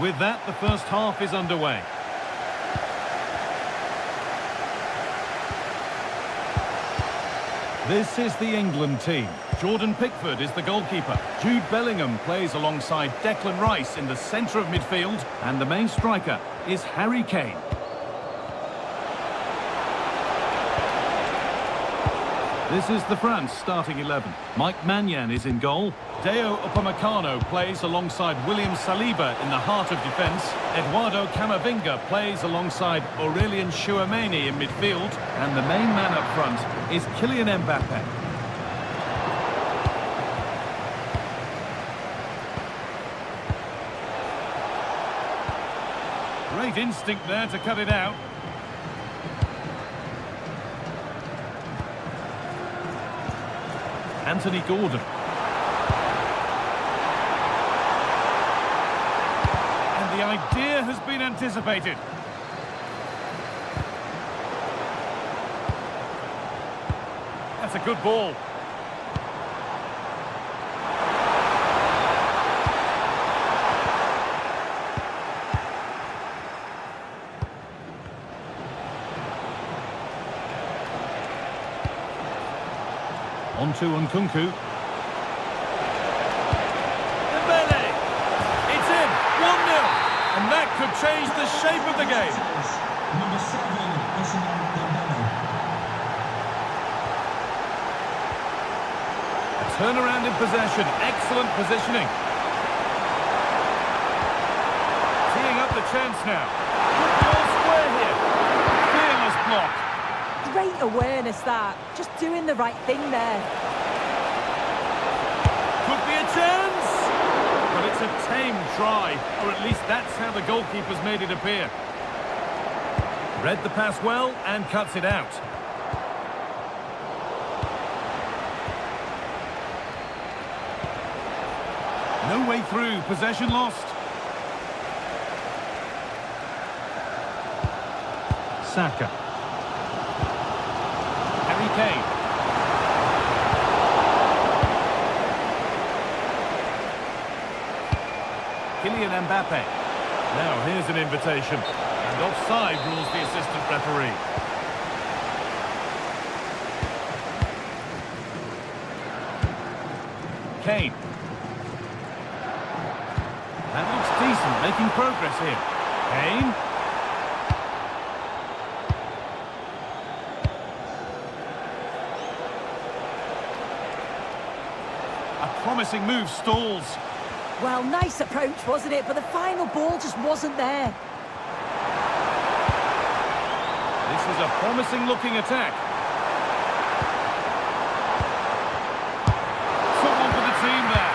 with that, the first half is underway. This is the England team. Jordan Pickford is the goalkeeper. Jude Bellingham plays alongside Declan Rice in the centre of midfield. And the main striker is Harry Kane. This is the France starting 11. Mike Maignan is in goal. Deo Upamecano plays alongside William Saliba in the heart of defence. Eduardo Camavinga plays alongside Aurelien Tchouameni in midfield. And the main man up front is Kylian Mbappe. Great instinct there to cut it out. Anthony Gordon. And the idea has been anticipated. That's a good ball. On to Nkunku. Dembele! It's in! 1-0! And that could change the shape of the game. Number 7, Dembele. A turnaround in possession. Excellent positioning. Teeing up the chance now. Good ball square here. Fearless block. Great awareness, that. Just doing the right thing there. Could be a chance! But it's a tame try, or at least that's how the goalkeeper's made it appear. Read the pass well and cuts it out. No way through, possession lost. Saka. Kane. Kylian Mbappe. Now here's an invitation. And offside rules the assistant referee. Kane. That looks decent, making progress here. Kane. Promising move stalls. Well, nice approach, wasn't it? But the final ball just wasn't there. This is a promising looking attack. Someone for the team there.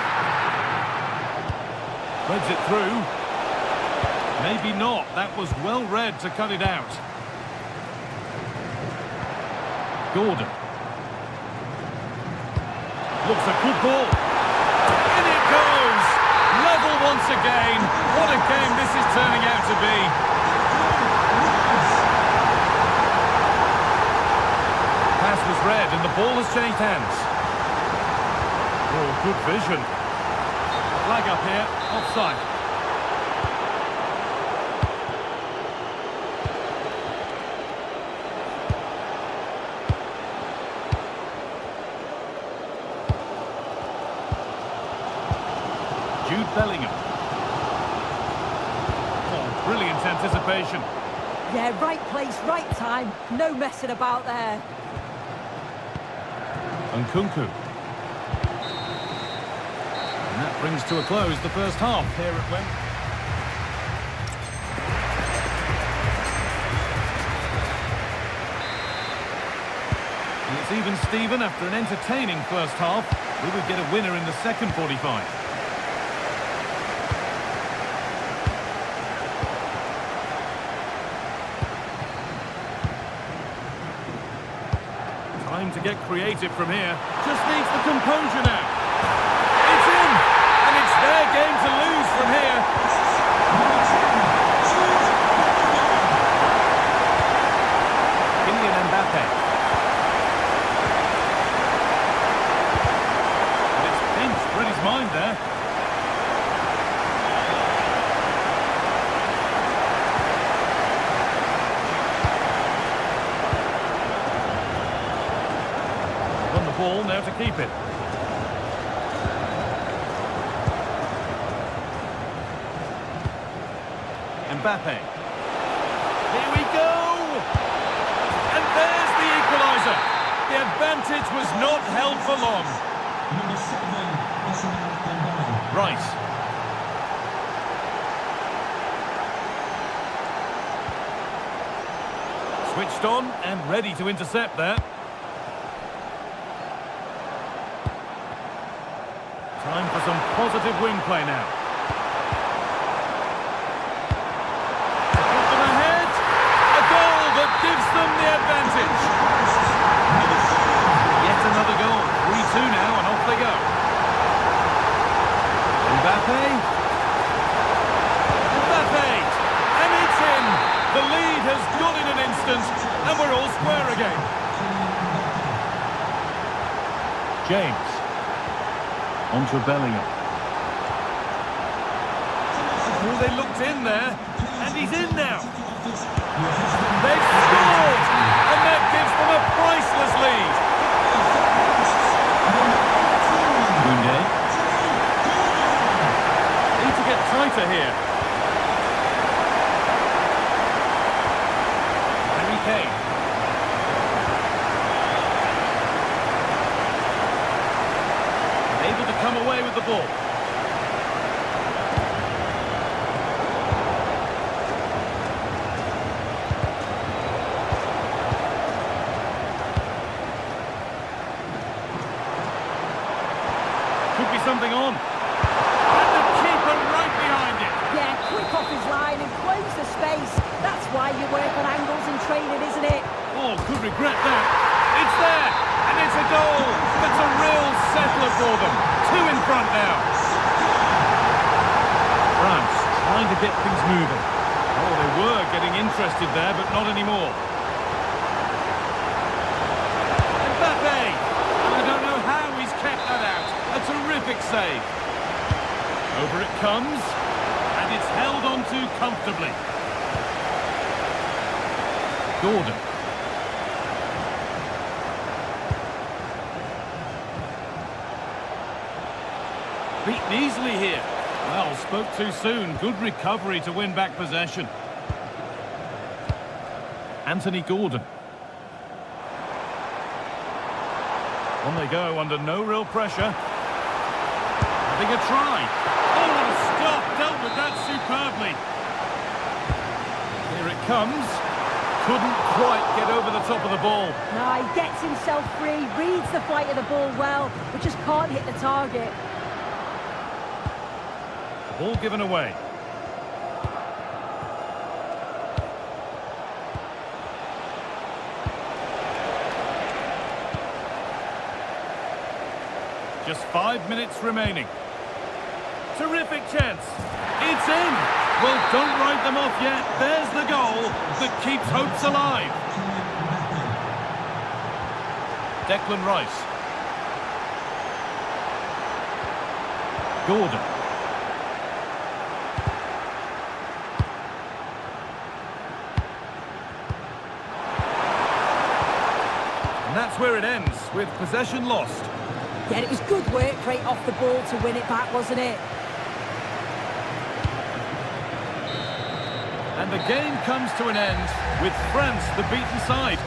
Threads it through. Maybe not. That was well read to cut it out. Gordon. Looks a good ball. Once again, what a game this is turning out to be. Pass was read and the ball has changed hands. Oh, good vision. Flag up here, offside. Jude Bellingham. Oh, brilliant anticipation. Yeah, right place, right time. No messing about there. Nkunku. And that brings to a close the first half here at Wembley. And it's even Steven after an entertaining first half. We would get a winner in the second 45. Time to get creative from here. Just needs the composure now. It's in! And it's their game to lose from here. Kylian Mbappe. And it's Pence read his mind there. ball, now to keep it. Mbappe. Here we go! And there's the equaliser. The advantage was not held for long. Number 7, Rice. Switched on and ready to intercept there. Time for some positive wing play now. Put them ahead. A goal that gives them the advantage. Yet another goal. 3-2 now and off they go. Mbappe. Mbappe. And it's in. The lead has gone in an instant, and we're all square again. James. On to Bellingham. Oh, they looked in there, and he's in now. They've scored, and that gives them a priceless lead. Koundé. Need to get tighter here. Kane. Able to come away with the ball. Could be something on. And the keeper right behind it. Yeah, quick off his line and close the space. That's why you work on angles in training, isn't it? Oh, could regret that. It's there, and it's a goal. That's a real settler for them. 2 in front now. France trying to get things moving. Oh, they were getting interested there, but not anymore. Mbappe! And I don't know how he's kept that out. A terrific save. Over it comes, and it's held on to comfortably. Gordon. Beaten easily here. Well, spoke too soon. Good recovery to win back possession. Anthony Gordon. On they go under no real pressure. Having a try. Oh, what a stop. Dealt with that superbly. Here it comes. Couldn't quite get over the top of the ball. No, he gets himself free, reads the flight of the ball well, but just can't hit the target. Ball given away. Just 5 minutes remaining. Terrific chance. It's in. Well, don't write them off yet. There's the goal that keeps hopes alive. Declan Rice. Gordon. And that's where it ends, with possession lost. Yeah, it was good work right off the ball to win it back, wasn't it? And the game comes to an end with France the beaten side.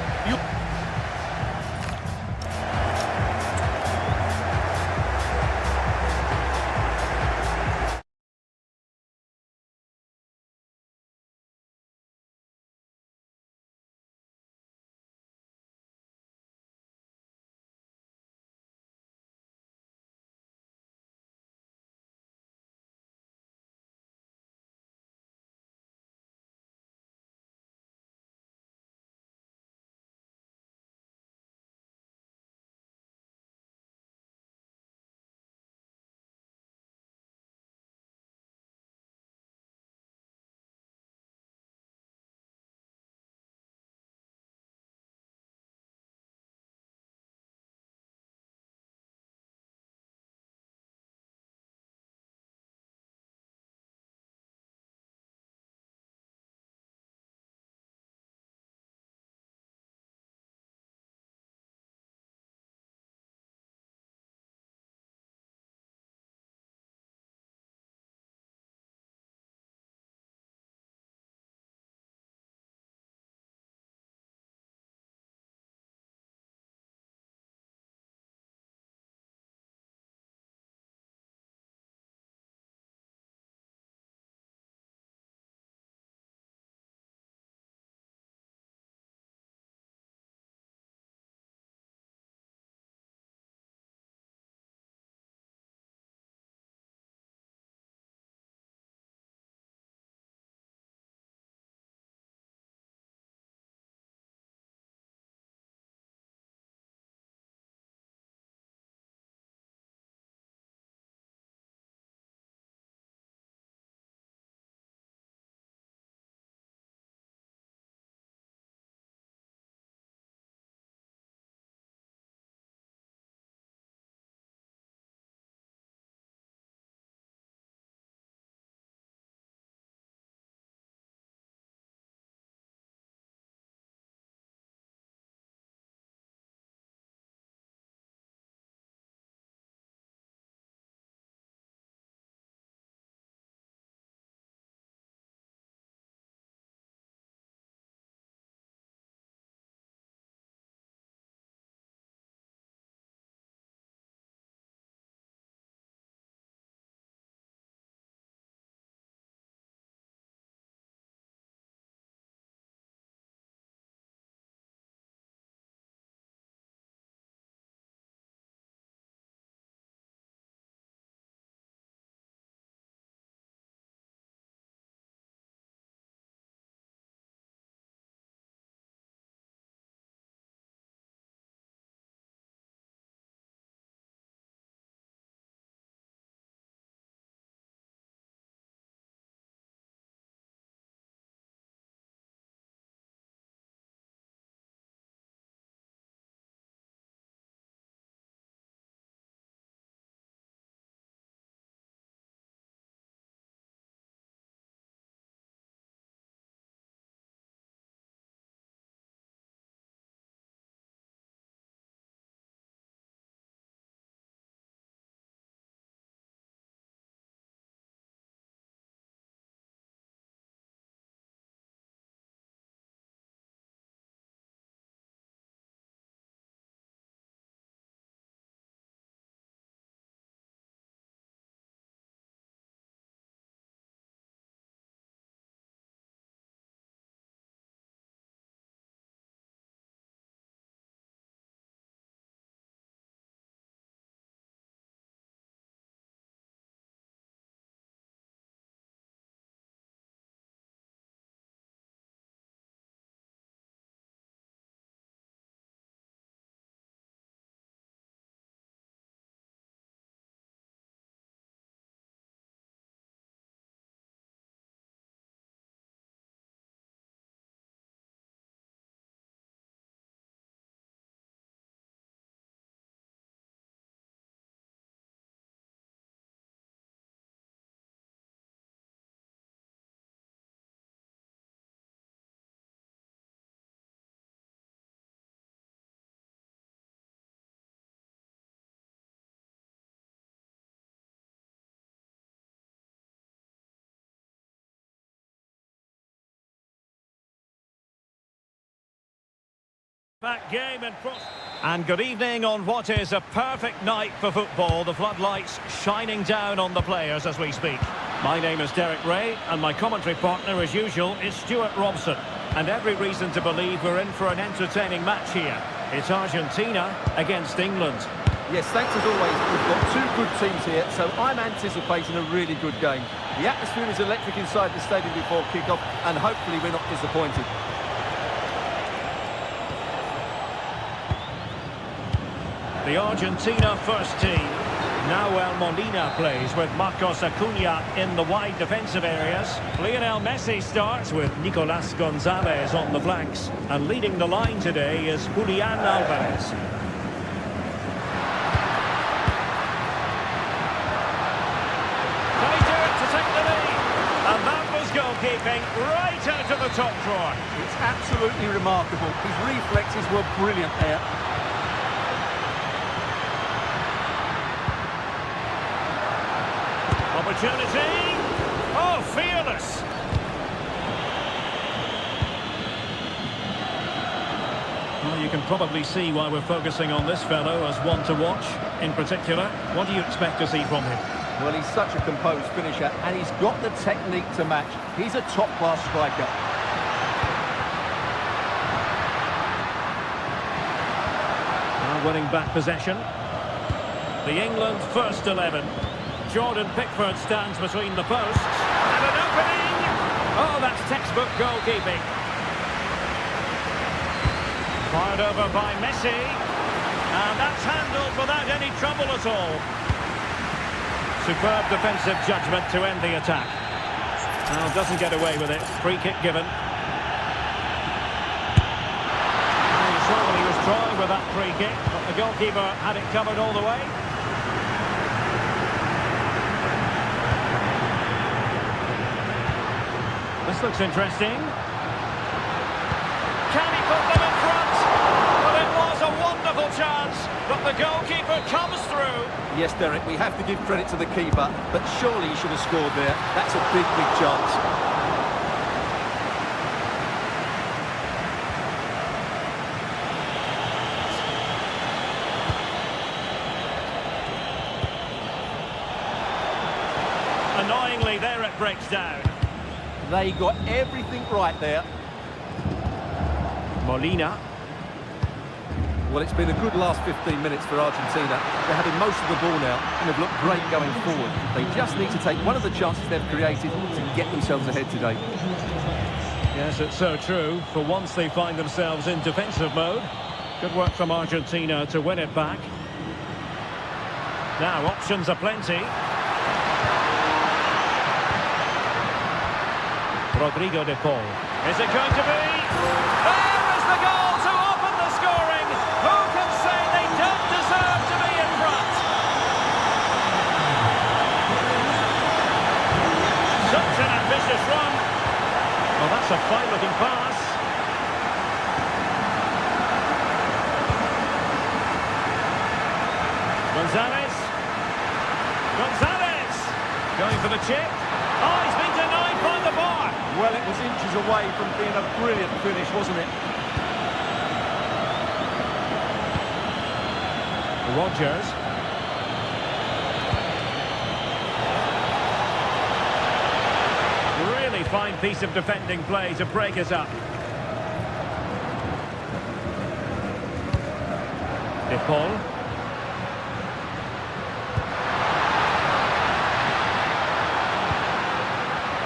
Back game in front. And good evening on what is a perfect night for football. The floodlights shining down on the players as we speak. My name is Derek Ray, and my commentary partner, as usual, is Stuart Robson. And every reason to believe we're in for an entertaining match here. It's Argentina against England. Yes, thanks as always. We've got two good teams here, so I'm anticipating a really good game. The atmosphere is electric inside the stadium before kick-off, and hopefully we're not disappointed. The Argentina first team. Nahuel Molina plays with Marcos Acuna in the wide defensive areas. Lionel Messi starts with Nicolas Gonzalez on the flanks. And leading the line today is Julian Alvarez. Can he do it to take the lead? And that was goalkeeping right out of the top drawer. It's absolutely remarkable. His reflexes were brilliant there. Opportunity. Oh, fearless. Well, you can probably see why we're focusing on this fellow as one to watch. In particular, what do you expect to see from him? Well, he's such a composed finisher, and he's got the technique to match. He's a top-class striker. Now winning back possession. The England first 11. Jordan Pickford stands between the posts. And an opening! Oh, that's textbook goalkeeping. Fired over by Messi. And that's handled without any trouble at all. Superb defensive judgment to end the attack. Now doesn't get away with it. Free kick given. And you saw what he was trying with that free kick, but the goalkeeper had it covered all the way. This looks interesting. Can he put them in front? Well, it was a wonderful chance, but the goalkeeper comes through. Yes, Derek, we have to give credit to the keeper, but surely he should have scored there. That's a big, big chance. Annoyingly, there it breaks down. They got everything right there. Molina. Well, it's been a good last 15 minutes for Argentina. They're having most of the ball now and have looked great going forward. They just need to take one of the chances they've created to get themselves ahead today. Yes, it's so true. For once they find themselves in defensive mode. Good work from Argentina to win it back. Now, options are plenty. Rodrigo de Paul. Is it going to be? There is the goal to open the scoring. Who can say they don't deserve to be in front? Such an ambitious run. Well, that's a fine-looking pass. Gonzalez. Gonzalez. Going for the chip. Oh, he's been denied by the bar. Well, it was inches away from being a brilliant finish, wasn't it? Rogers. Really fine piece of defending play to break us up. De Paul.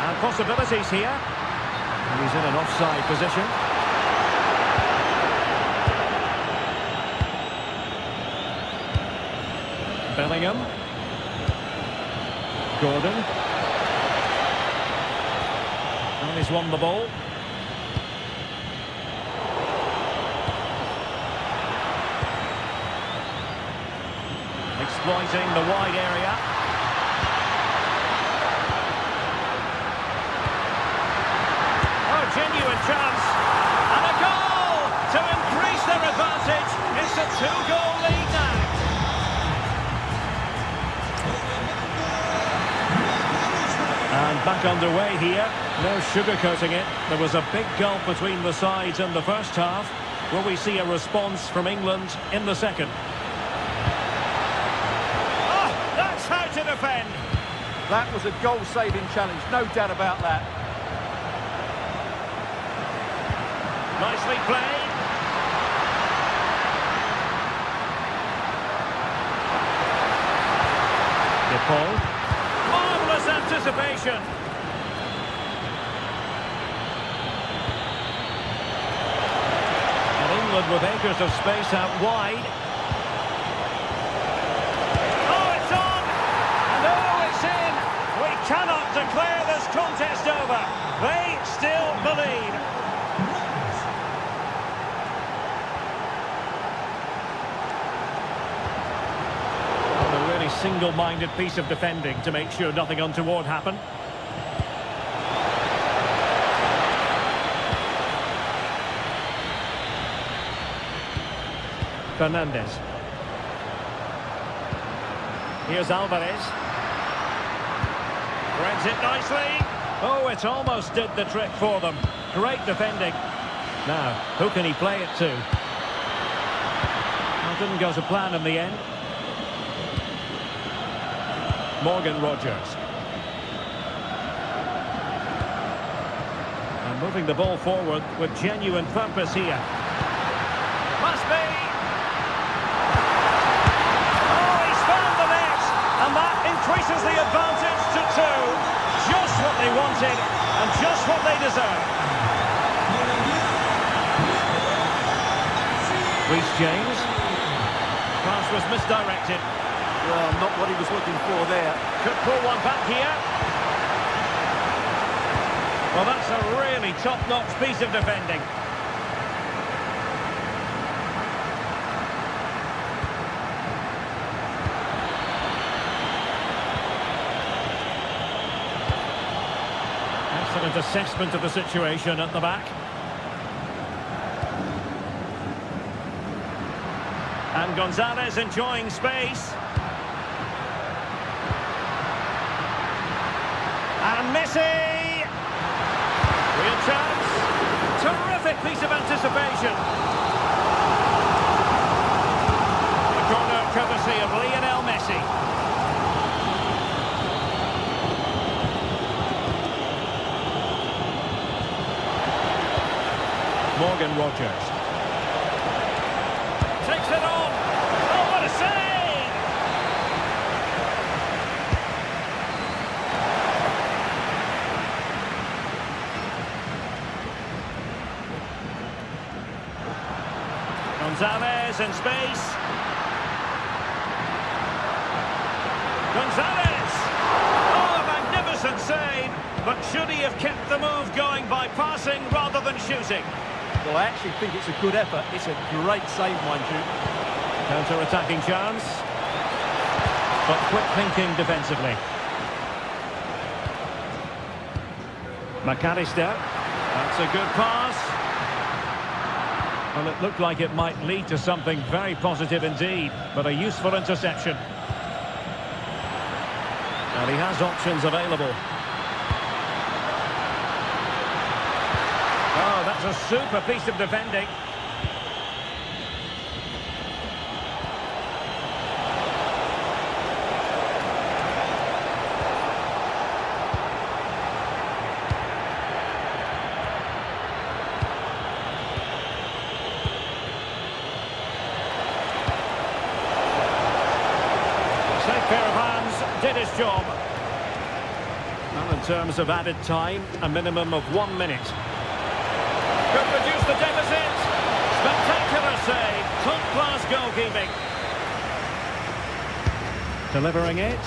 And possibilities here. And he's in an offside position. Bellingham. Gordon. And he's won the ball. Exploiting the wide area. Oh, genuine chance. And a goal to increase their advantage. It's a two-goal lead now. And back underway here. No sugarcoating it. There was a big gulf between the sides in the first half. Will we see a response from England in the second? Oh, that's how to defend. That was a goal-saving challenge, no doubt about that. Nicely played. Paul. Marvellous anticipation. And England with acres of space out wide. Oh, it's on! And oh, it's in! We cannot declare this contest over. They still believe. Single-minded piece of defending to make sure nothing untoward happened. Fernandez. Here's Alvarez. Threads it nicely. Oh, it almost did the trick for them. Great defending. Now, who can he play it to? Well, didn't go to plan in the end. Morgan Rogers. And moving the ball forward with genuine purpose here. Must be! Oh, he's found the net! And that increases the advantage to 2. Just what they wanted and just what they deserve. Reece James. Pass was misdirected. Well, not what he was looking for there. Could pull one back here. Well, that's a really top-notch piece of defending. Excellent assessment of the situation at the back. And Gonzalez enjoying space. And Messi! Real chance. Terrific piece of anticipation. The corner courtesy of Lionel Messi. Morgan Rogers. Takes it on. Oh, what a save! Gonzalez in space. Gonzalez! Oh, a magnificent save! But should he have kept the move going by passing rather than shooting? Well, I actually think it's a good effort. It's a great save, mind you. Counter-attacking chance. But quick thinking defensively. McAllister. That's a good pass. Well, it looked like it might lead to something very positive indeed, but a useful interception. And he has options available. Oh, that's a super piece of defending. Safe pair of hands, did his job. Well, in terms of added time, a minimum of 1 minute. Could reduce the deficit. Spectacular save. Top-class goalkeeping. Delivering it.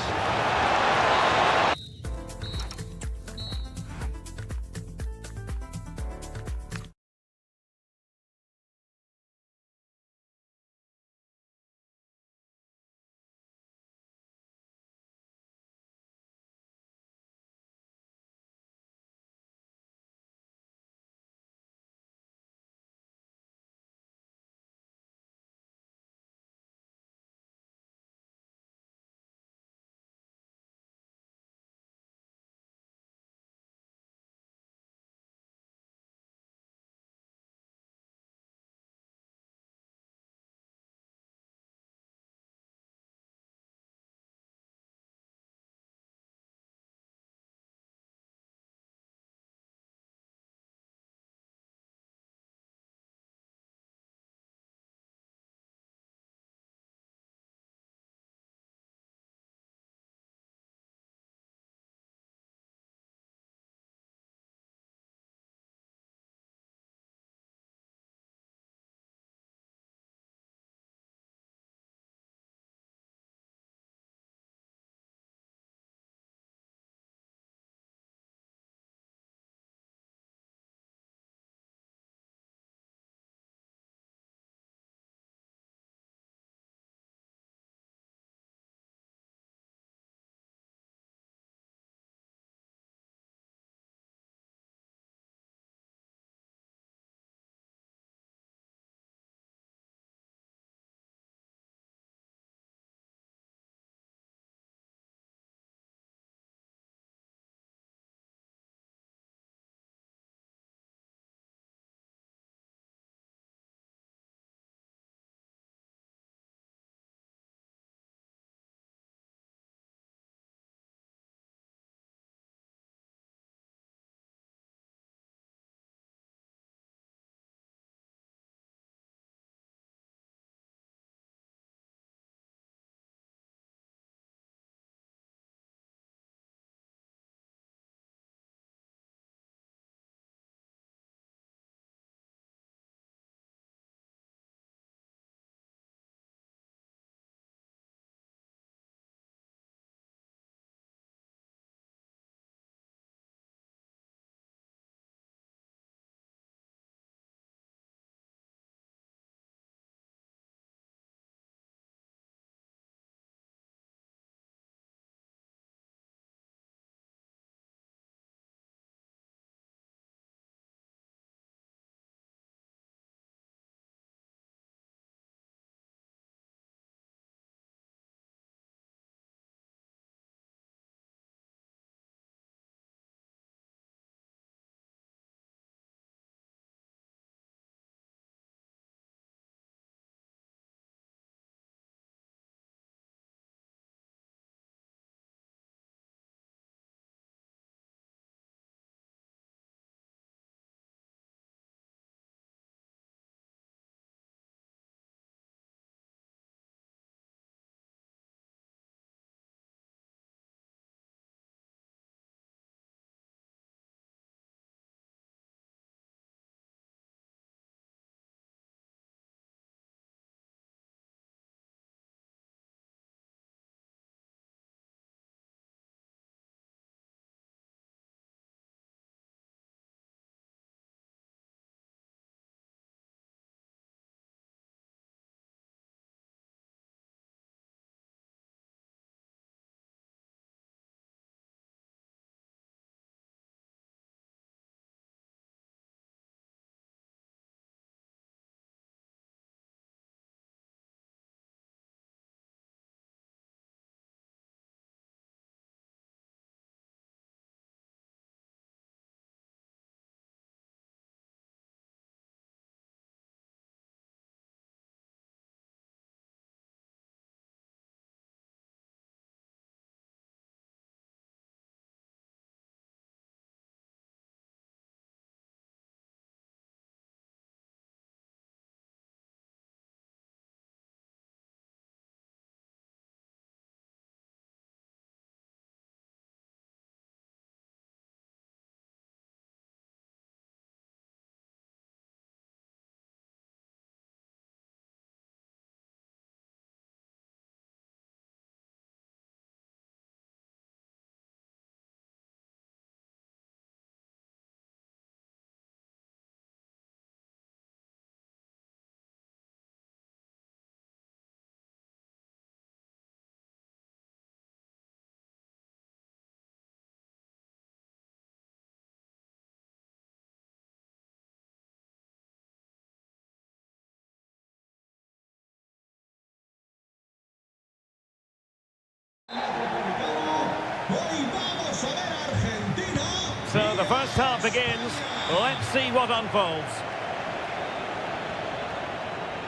the first half begins. Let's see what unfolds.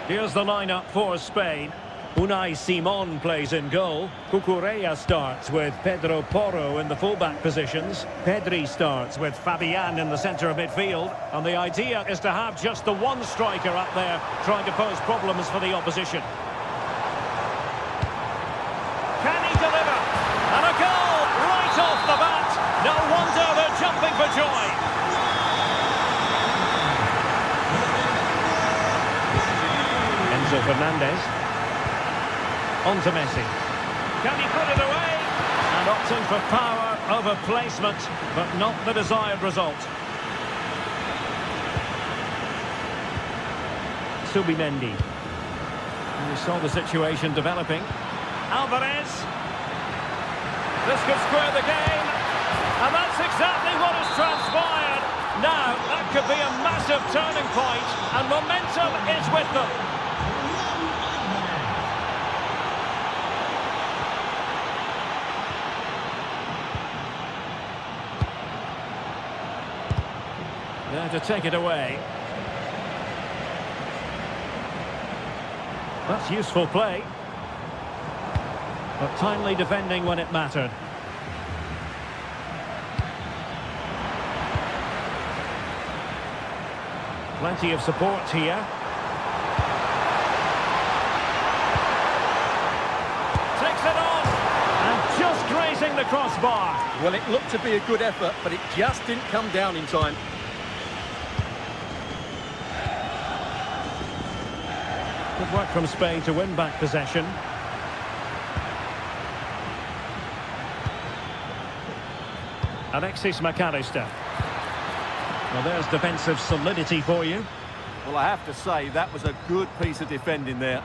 Here's the lineup for Spain. Unai Simon plays in goal. Cucurella starts with Pedro Porro in the fullback positions. Pedri starts with Fabian in the centre of midfield. And the idea is to have just the one striker up there trying to pose problems for the opposition. Can he deliver? And a goal right off the bat. No wonder they're jumping for joy. Enzo Fernandez. On to Messi. Can he put it away? And opting for power over placement, but not the desired result. Subimendi. We saw the situation developing. Alvarez. This could square the game. And that's exactly what has transpired. Now, that could be a massive turning point, and momentum is with them. There to take it away. That's useful play. But timely defending when it mattered. Plenty of support here. Takes it on. And just grazing the crossbar. Well, it looked to be a good effort, but it just didn't come down in time. Good work from Spain to win back possession. Alexis McAllister. Well, there's defensive solidity for you. Well, I have to say, that was a good piece of defending there.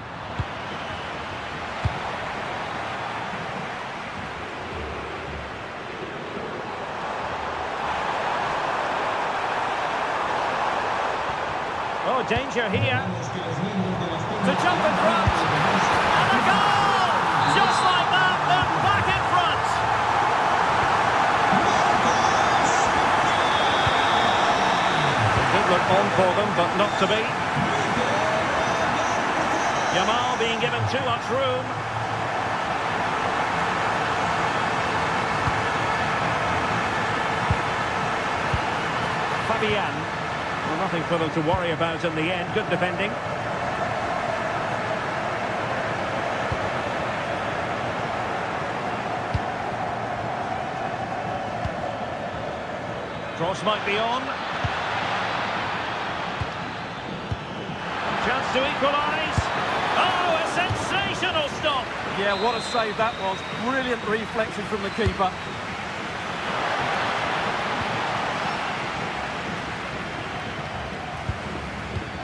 Oh, danger here. To jump in front. And a goal! Just like that, they're back in front. It did look on for them, but not to be. Yamal being given too much room. Fabian. Well, nothing for them to worry about in the end. Good defending. Cross might be on. Chance to equalise. Oh, a sensational stop. Yeah, what a save that was. Brilliant reflection from the keeper.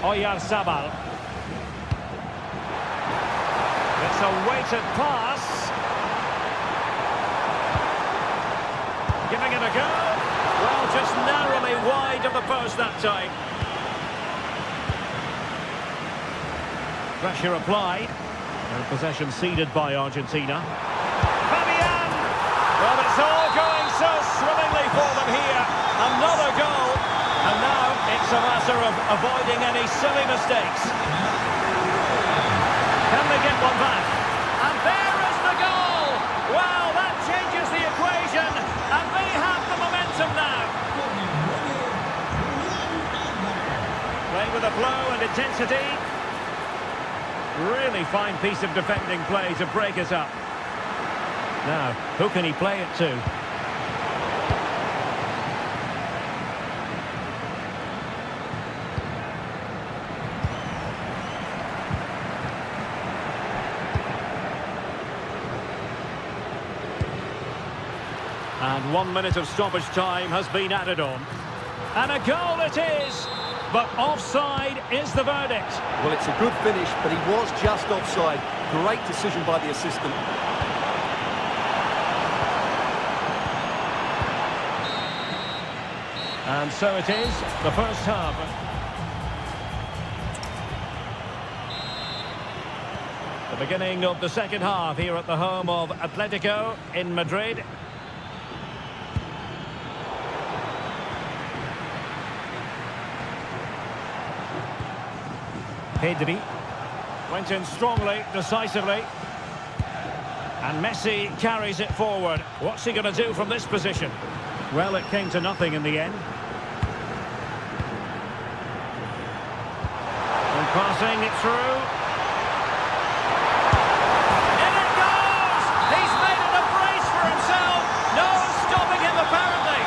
Oyarzabal. It's a weighted pass. Giving it a go. Well, just narrowly wide of the post that time. Pressure applied. And possession ceded by Argentina. Fabian! Well, it's all going so swimmingly for them here. Another goal. And now it's a matter of avoiding any silly mistakes. Can they get one back? And there is the goal! Well, that changes the equation. And they have the momentum now. Playing with a flow and intensity. Really fine piece of defending play to break it up. Now, who can he play it to? And 1 minute of stoppage time has been added on. And a goal it is! But offside is the verdict. Well, it's a good finish, but he was just offside. Great decision by the assistant. And so it is, the first half. The beginning of the second half here at the home of Atletico in Madrid. Pedri went in strongly, decisively. And Messi carries it forward. What's he going to do from this position? Well, it came to nothing in the end. And passing it through. In it goes! He's made it a brace for himself. No one's stopping him, apparently.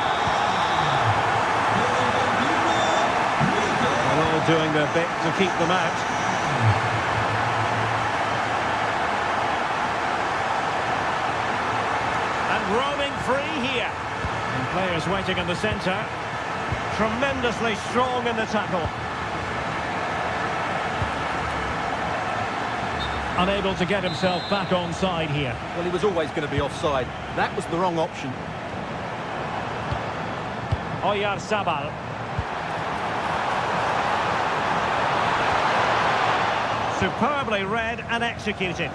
They're all doing their bit to keep them out. Roaming free here. And players waiting in the centre. Tremendously strong in the tackle. Unable to get himself back on side here. Well, he was always going to be offside. That was the wrong option. Oyarzabal. Superbly read and executed.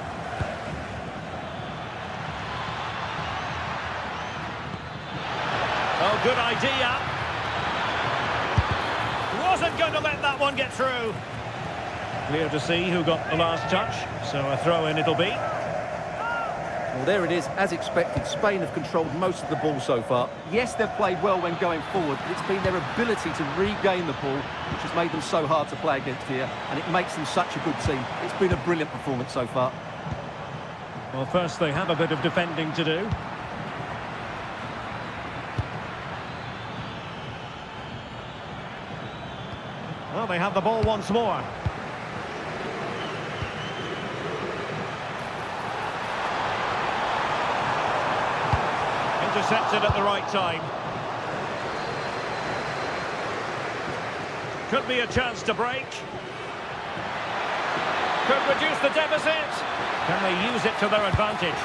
Oh, good idea. Wasn't going to let that one get through. Clear to see who got the last touch, so a throw-in it'll be. Well, there it is. As expected, Spain have controlled most of the ball so far. Yes, they've played well when going forward, but it's been their ability to regain the ball which has made them so hard to play against here, and it makes them such a good team. It's been a brilliant performance so far. Well, first they have a bit of defending to do. Well, they have the ball once more. Intercepted at the right time. Could be a chance to break. Could reduce the deficit. Can they use it to their advantage?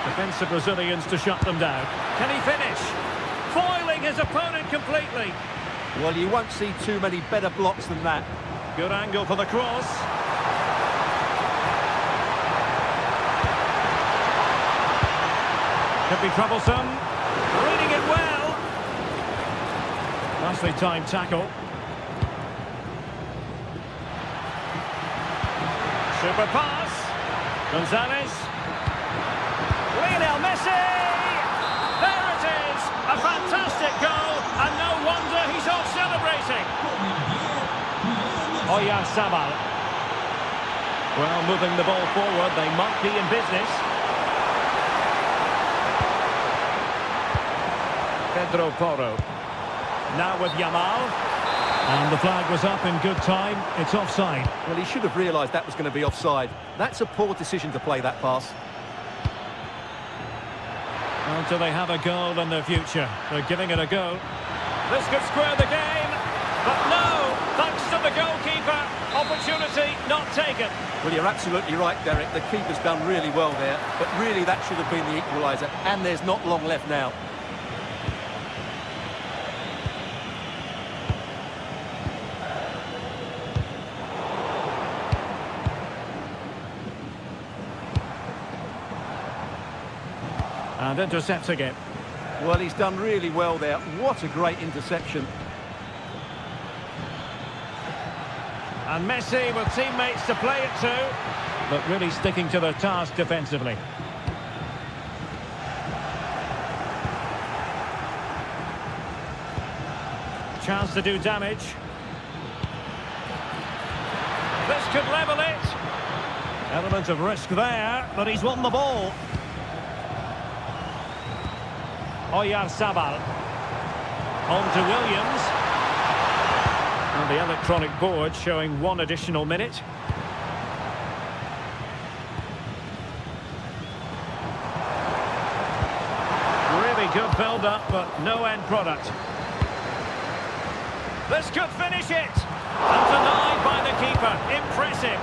Defensive Brazilians to shut them down. Can he finish? Foiling his opponent completely. Well, you won't see too many better blocks than that. Good angle for the cross. Could be troublesome. Reading it well. Nicely timed tackle. Super pass. Gonzalez. Lionel Messi! There it is! A fantastic goal, and no wonder he's off celebrating. Oyarzabal. Well, moving the ball forward, they might be in business. Pedro Porro. Now with Yamal. And the flag was up in good time. It's offside. Well, he should have realised that was going to be offside. That's a poor decision to play that pass. Well, do they have a goal in their future? They're giving it a go. This could square the game. But no, thanks to the goalkeeper. Opportunity not taken. Well, you're absolutely right, Derek. The keeper's done really well there. But really, that should have been the equaliser. And there's not long left now. And intercepts again. Well, he's done really well there. What a great interception. And Messi with teammates to play it to, but really sticking to their task defensively. Chance to do damage. This could level it. Element of risk there, but he's won the ball. Oyarzabal. On to Williams. And the electronic board showing 1 additional minute. Really good build-up, but no end product. This could finish it. And denied by the keeper. Impressive.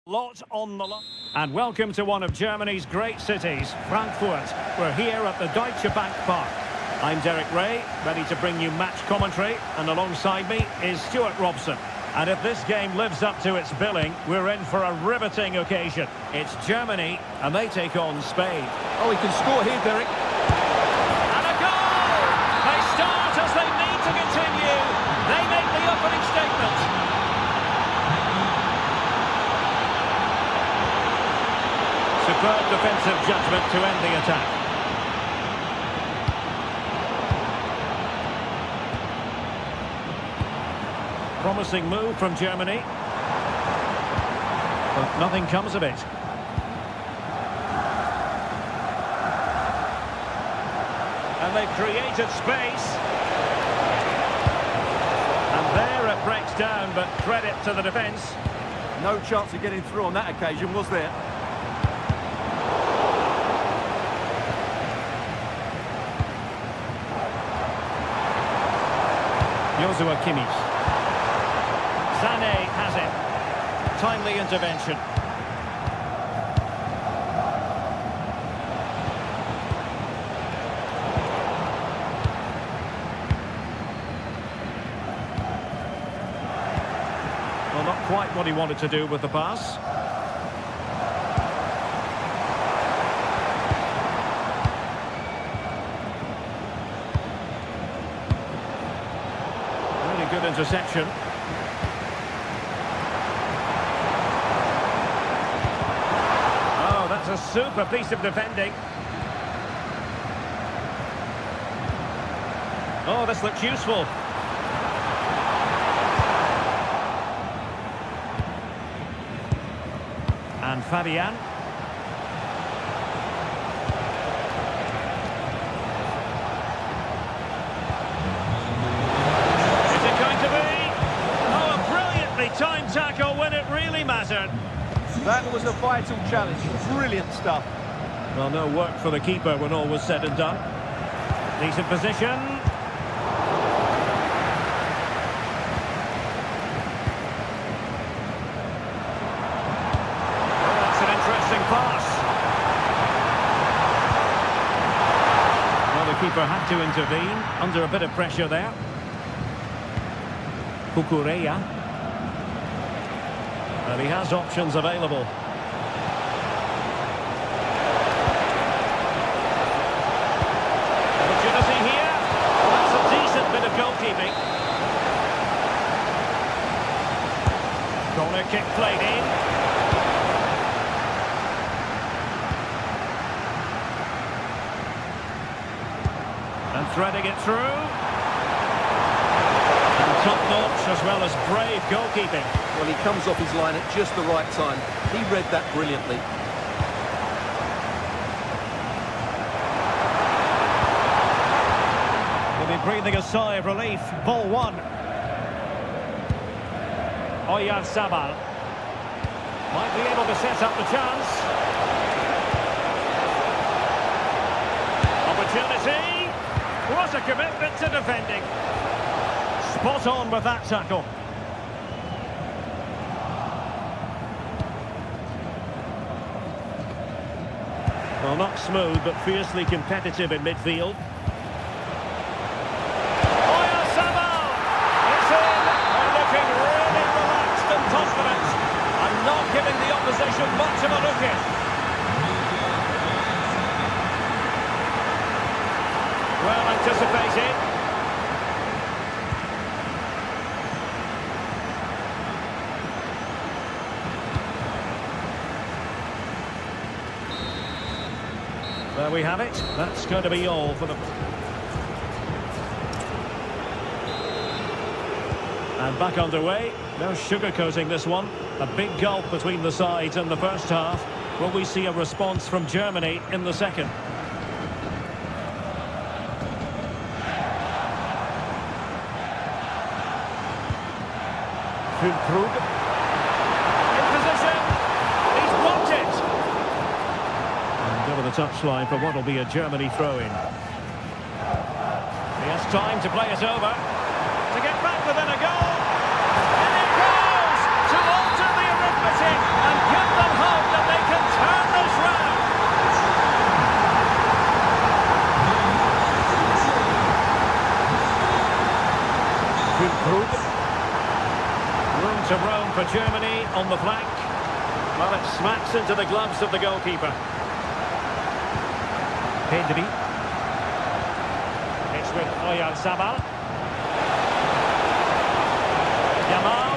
Lot on the line. And welcome to one of Germany's great cities, Frankfurt. We're here at the Deutsche Bank Park. I'm Derek Ray, ready to bring you match commentary, and alongside me is Stuart Robson. And if this game lives up to its billing, we're in for a riveting occasion. It's Germany, and they take on Spain. Oh, he can score here, Derek. And a goal! They start as they need to continue. They make the opening statement. Superb defensive judgment to end the attack. Promising move from Germany. But nothing comes of it. And they've created space. And there it breaks down, but credit to the defence. No chance of getting through on that occasion, was there? Joshua Kimmich. Sané has it. Timely intervention. Well, not quite what he wanted to do with the pass. Really good interception. Oh, that's a super piece of defending. Oh, this looks useful. And Fabian. Is it going to be? Oh, a brilliantly timed tackle when it really mattered. That was a vital challenge. Brilliant stuff. Well, no work for the keeper when all was said and done. Decent position. Pass. Well, the keeper had to intervene under a bit of pressure there. Cucurella. And he has options available. Opportunity here. That's a decent bit of goalkeeping. Corner kick played in. And threading it through. And top-notch as well as brave goalkeeping. Well, he comes off his line at just the right time. He read that brilliantly. He'll be breathing a sigh of relief. Ball one. Oyarzabal. Might be able to set up the chance. Opportunity. What a commitment to defending. Spot on with that tackle. Well, not smooth, but fiercely competitive in midfield. Oyarzabal! It's in! They're looking really relaxed and confident. And not giving the opposition much of a look in. Well anticipated. There we have it. That's going to be all for them. And back underway. No sugarcoating this one. A big gulf between the sides in the first half. Will we see a response from Germany in the second? Füllkrug. In position. He's blocked it. And over the touchline for what will be a Germany throw-in. He has time to play it over. To get back within a goal. And it goes! To alter the arithmetic and Well, it smacks into the gloves of the goalkeeper. Pedri. It's with Oyarzabal. Yamal.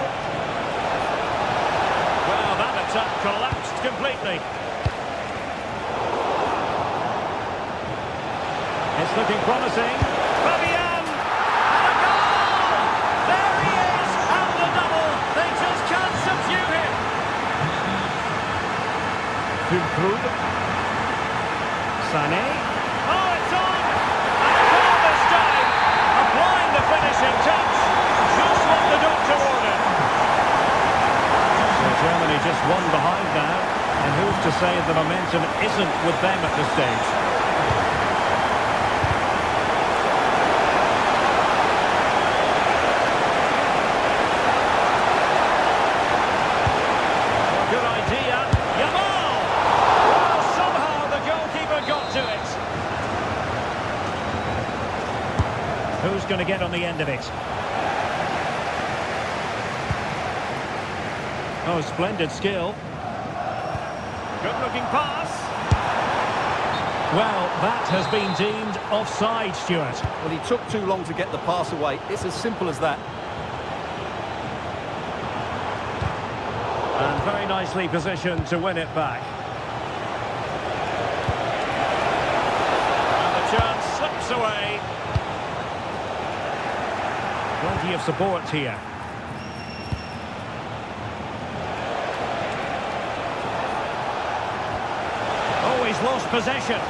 Well, that attack collapsed completely. It's looking promising. Fabian! And a goal! There he is! And the double! They just can't subdue him! Fulkrug. Sané. Oh, it's on! And a goal this time! Applying the finishing touch. Just what the doctor ordered. So Germany just one behind now. And who's to say the momentum isn't with them at this stage? Good idea. Yamal! Well, somehow the goalkeeper got to it. Who's going to get on the end of it? Oh, splendid skill. Good-looking pass. Well, that has been deemed offside, Stuart. Well, he took too long to get the pass away. It's as simple as that. And very nicely positioned to win it back. And the chance slips away. Plenty of support here. Oh, he's lost possession.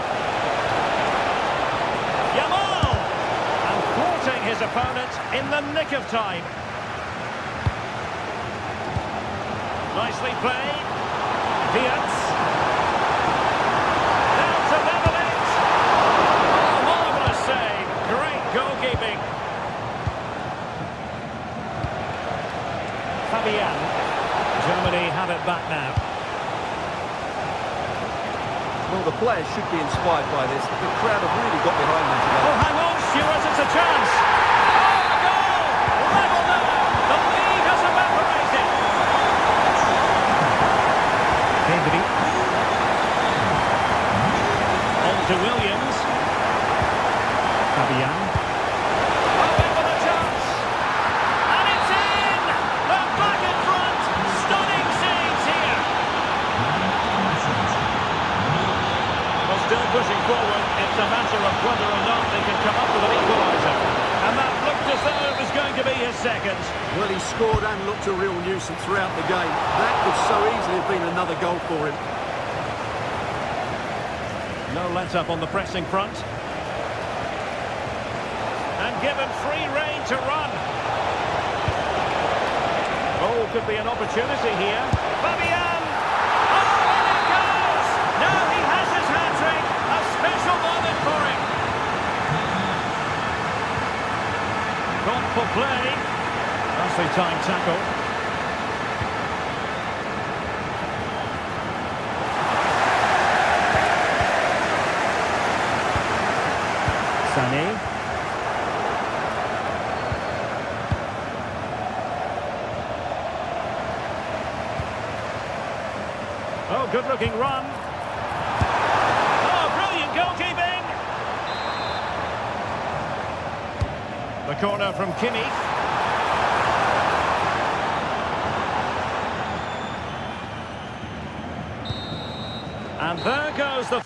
Yamal! And thwarting his opponent in the nick of time. Nicely played. Diaz. Now to level it. Oh, marvellous save. Great goalkeeping. Fabian. Germany have it back now. Well, the players should be inspired by this. The crowd have really got behind them today. Oh, hang on, Stuart, it's a chance. Oh, a goal! Level now. The lead has evaporated. Pedri. On to Williams. Fabian. Open for the chance. And it's in! They're back in front. Stunning scenes here. Well, still pushing forward. It's a matter of whether or not they can come up with an equaliser. And that looked as though it was going to be his second. Well, he scored and looked a real nuisance throughout the game. That could so easily have been another goal for him. No let-up on the pressing front. And given free rein to run. Oh, could be an opportunity here. Fabian! Oh, and it goes! Now he has his hat-trick. A special moment for him. Gone for play. Nicely timed tackle. Sané. Oh, good-looking run. Oh, brilliant goalkeeping. The corner from Kimmich. And there goes the...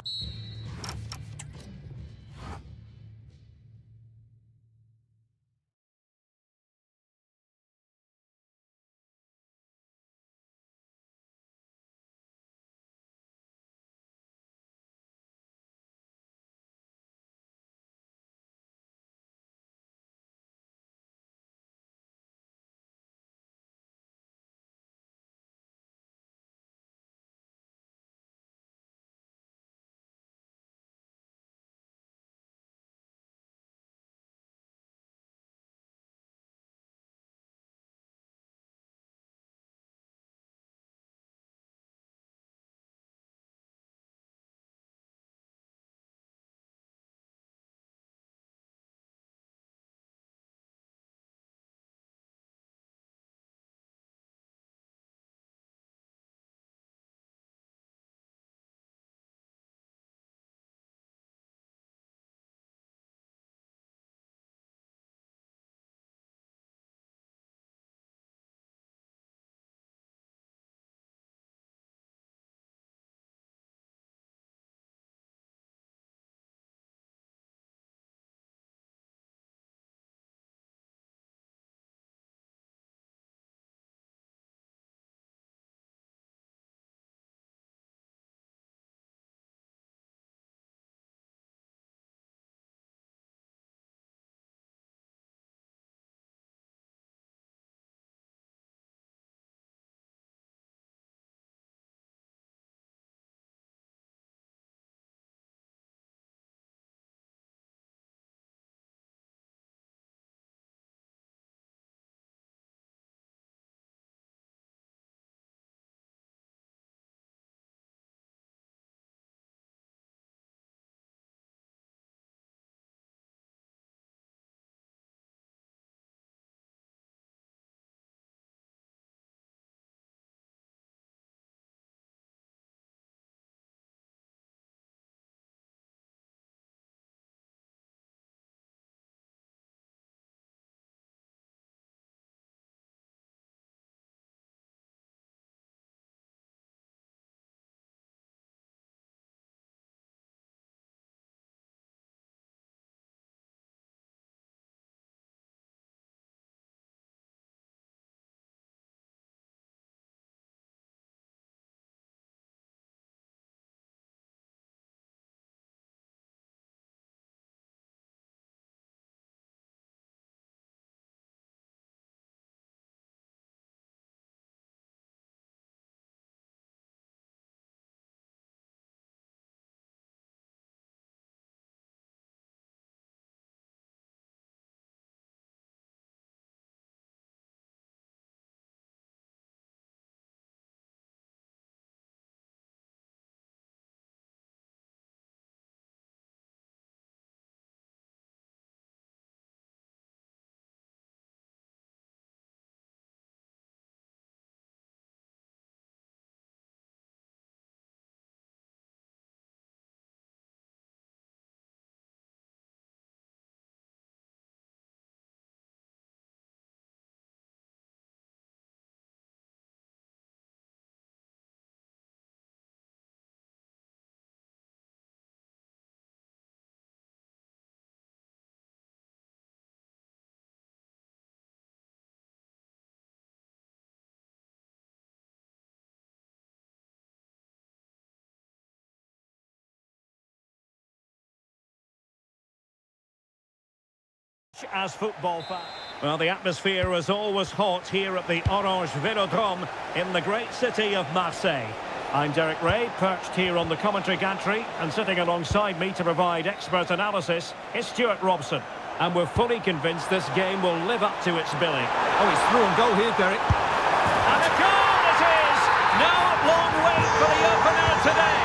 As football fans. Well, the atmosphere is always hot here at the Orange Velodrome in the great city of Marseille. I'm Derek Ray, perched here on the commentary gantry, and sitting alongside me to provide expert analysis is Stuart Robson. And we're fully convinced this game will live up to its billing. Oh, it's through and goal here, Derek. And a goal it is! No long wait for the opener today.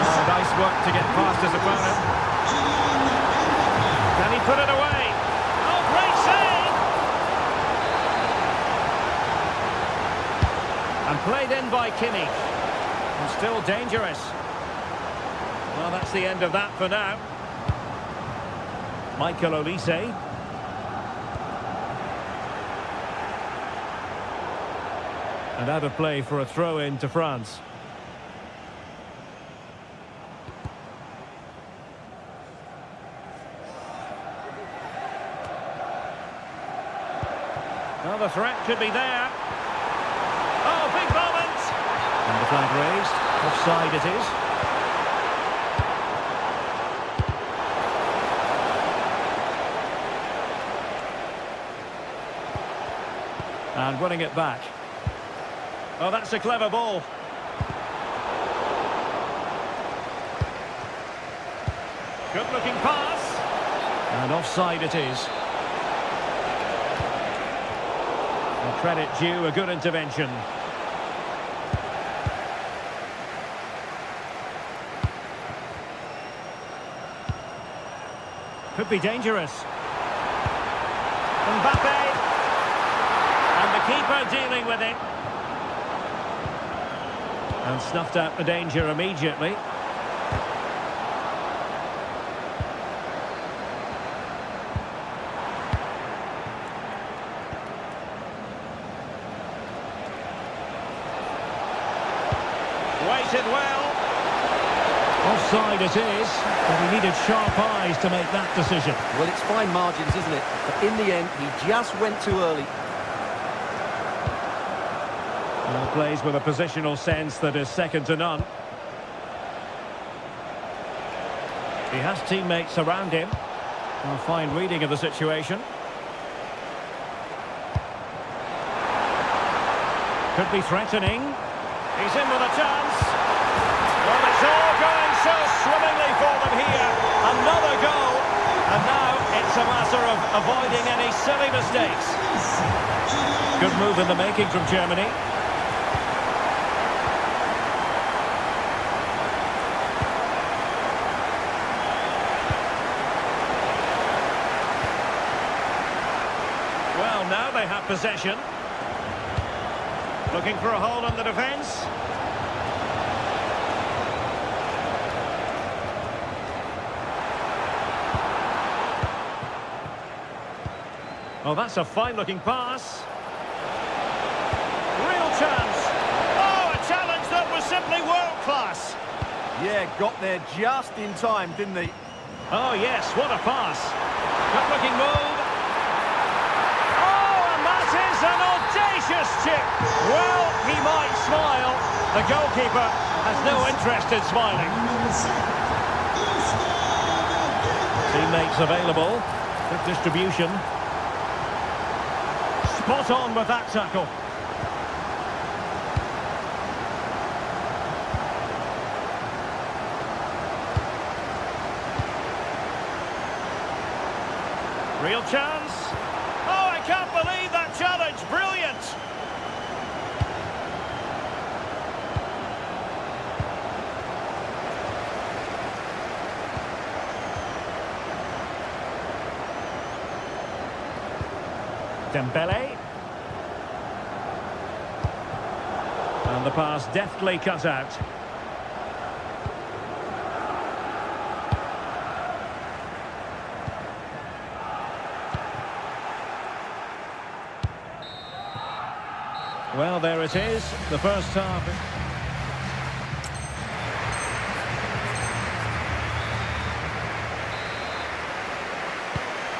Oh, nice work to get past his opponent. Can he put it away? Oh, great save! And played in by Kimmich. And still dangerous. Well, that's the end of that for now. Michael Olise. And out of play for a throw-in to France. Well, the threat could be there. Oh, big moment! And the flag raised. Offside it is. And winning it back. Oh, that's a clever ball. Good-looking pass. And offside it is. And credit due, a good intervention. Could be dangerous. Mbappe. And the keeper dealing with it. And snuffed out the danger immediately. Waited well. Offside it is, but he needed sharp eyes to make that decision. Well, it's fine margins, isn't it? But in the end, he just went too early. And plays with a positional sense that is second to none. He has teammates around him. A fine reading of the situation. Could be threatening. He's in with a chance. Well, it's all going so swimmingly for them here. Another goal. And now it's a matter of avoiding any silly mistakes. Good move in the making from Germany. Well, now they have possession. Looking for a hole in the defence. Oh, that's a fine-looking pass. Real chance. Oh, a challenge that was simply world-class. Yeah, got there just in time, didn't he? Oh, yes, what a pass. Good-looking move. Oh, and that is an audacious chip. Well, he might smile. The goalkeeper has no interest in smiling. Teammates available. Good distribution. Spot on with that tackle. Real chance. Oh, I can't believe that challenge. Brilliant. Dembele. And the pass deftly cut out. Well, there it is, the first half.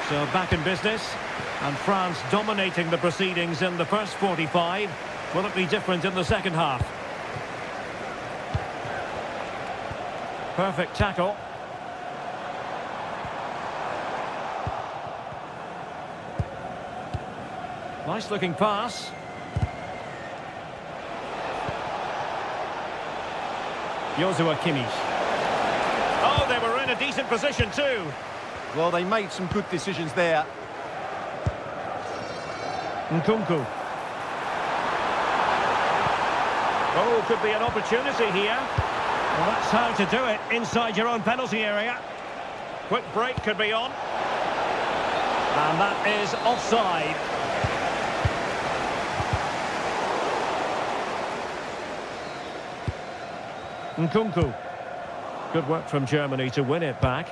So back in business, and France dominating the proceedings in the first 45. Will it be different in the second half? Perfect tackle. Nice looking pass. Joshua Kimmich. Oh, they were in a decent position too. Well, they made some good decisions there. Nkunku. Oh, could be an opportunity here. Well, that's how to do it inside your own penalty area. Quick break could be on. And that is offside. Nkunku. Good work from Germany to win it back.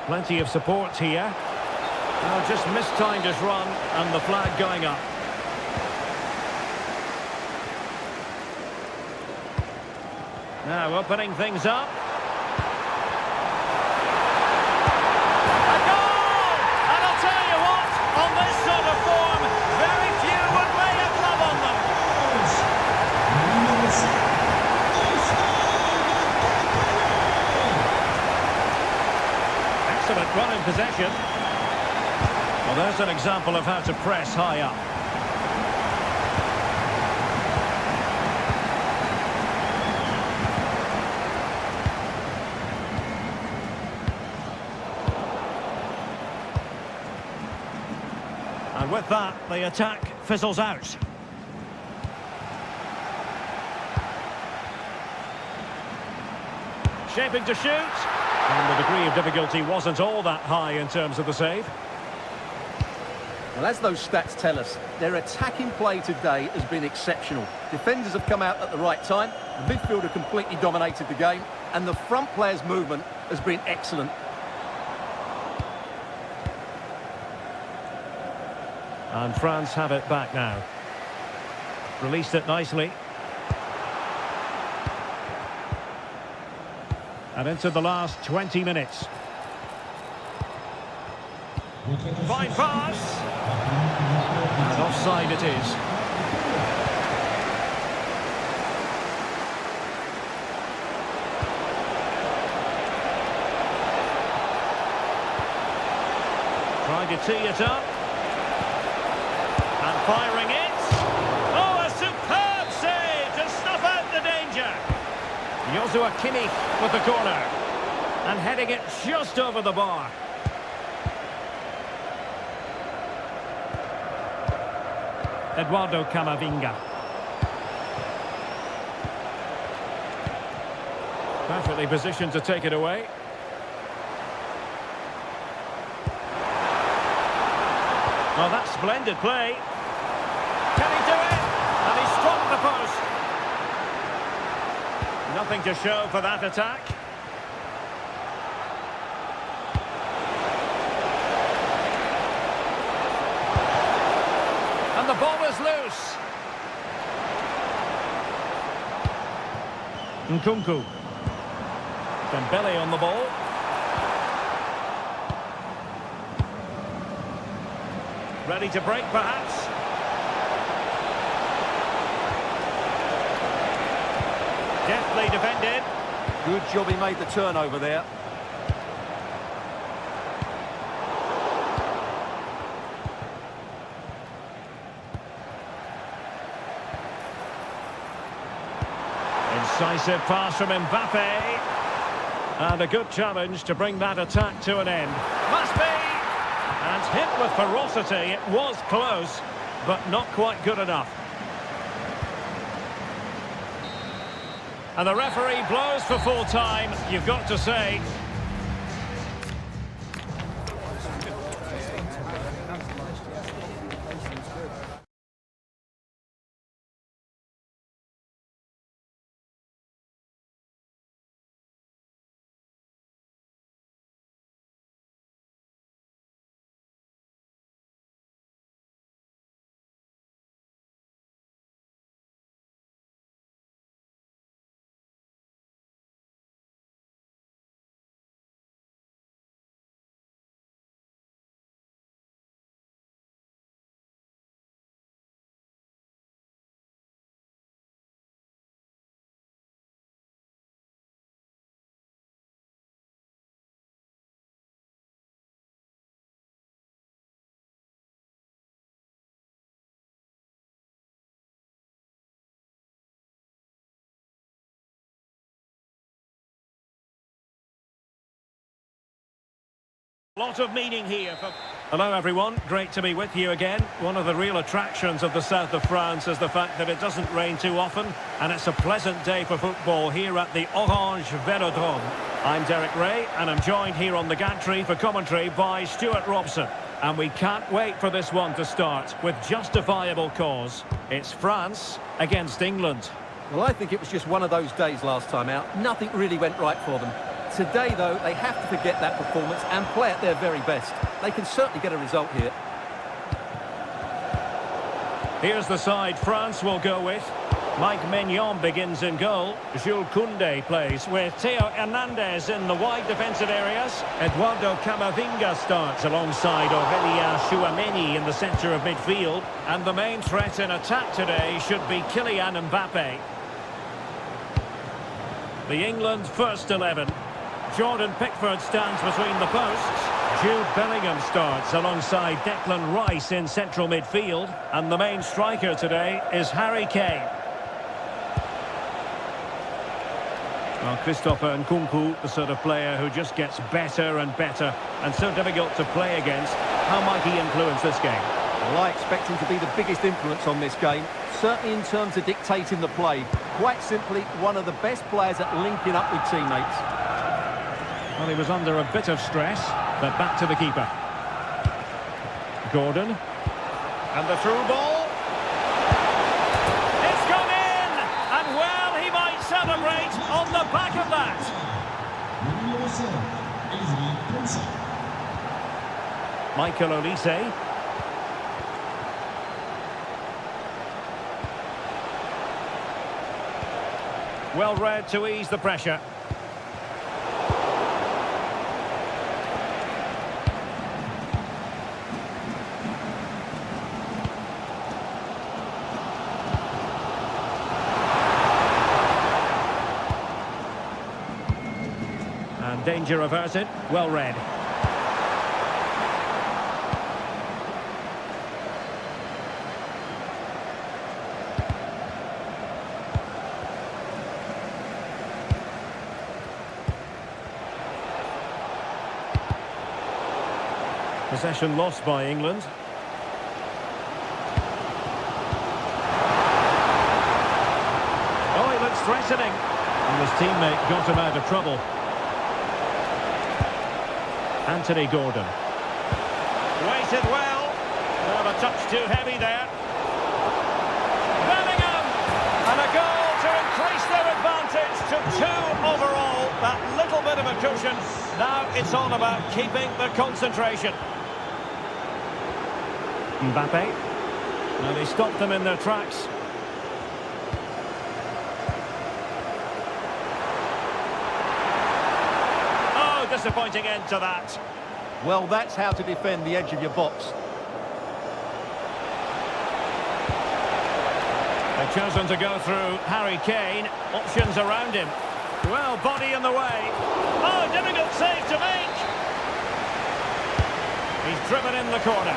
Plenty of support here. Oh, just mistimed his run and the flag going up. Now opening things up. A goal! And I'll tell you what, on this sort of form, very few would lay a glove on them. Excellent run in possession. Well, there's an example of how to press high up. And with that, the attack fizzles out. Shaping to shoot. And the degree of difficulty wasn't all that high in terms of the save. Well, as those stats tell us, their attacking play today has been exceptional. Defenders have come out at the right time, the midfielder completely dominated the game, and the front players' movement has been excellent. And France have it back now. Released it nicely. And into the last 20 minutes. Fine pass. And offside it is. Trying to tee it up. And firing it. Oh, a superb save to snuff out the danger. Joshua Kimmich with the corner. And heading it just over the bar. Eduardo Camavinga. Perfectly positioned to take it away. Well, that's splendid play. Can he do it? And he struck the post. Nothing to show for that attack. And the ball is loose. Nkunku. Dembele on the ball. Ready to break, perhaps. Deftly defended. Good job he made the turnover there. Incisive pass from Mbappe. And a good challenge to bring that attack to an end. Must be! And hit with ferocity. It was close, but not quite good enough. And the referee blows for full time. You've got to say, Lot of meaning here. Hello everyone, great to be with you again. One of the real attractions of the south of France is the fact that it doesn't rain too often, and it's a pleasant day for football here at the Orange Velodrome. I'm Derek Ray, and I'm joined here on the gantry for commentary by Stuart Robson. And we can't wait for this one to start with justifiable cause. It's France against England. Well, I think it was just one of those days last time out. Nothing really went right for them. Today, though, they have to forget that performance and play at their very best. They can certainly get a result here. Here's the side France will go with. Mike Maignan begins in goal. Jules Koundé plays with Theo Hernandez in the wide defensive areas. Eduardo Camavinga starts alongside Aurélien Chouameni in the centre of midfield. And the main threat in attack today should be Kylian Mbappe. The England first 11. Jordan Pickford stands between the posts. Jude Bellingham starts alongside Declan Rice in central midfield. And the main striker today is Harry Kane. Well, Christopher Nkunku, the sort of player who just gets better and better and so difficult to play against. How might he influence this game? Well, I expect him to be the biggest influence on this game, certainly in terms of dictating the play. Quite simply, one of the best players at linking up with teammates. Well, he was under a bit of stress, but back to the keeper. Gordon. And the through ball. It's gone in! And well, he might celebrate on the back of that. Michael Olise. Well read to ease the pressure. And danger averted. Well read. Possession lost by England. Oh, he looks threatening. And his teammate got him out of trouble. Anthony Gordon. Weighted well. Oh, a touch too heavy there. Bellingham! And a goal to increase their advantage to 2 overall. That little bit of a cushion. Now it's all about keeping the concentration. Mbappe. Now they stopped them in their tracks. Oh, disappointing end to that. Well, that's how to defend the edge of your box. They've chosen to go through Harry Kane. Options around him. Well, body in the way. Oh, difficult save to make. He's driven in the corner.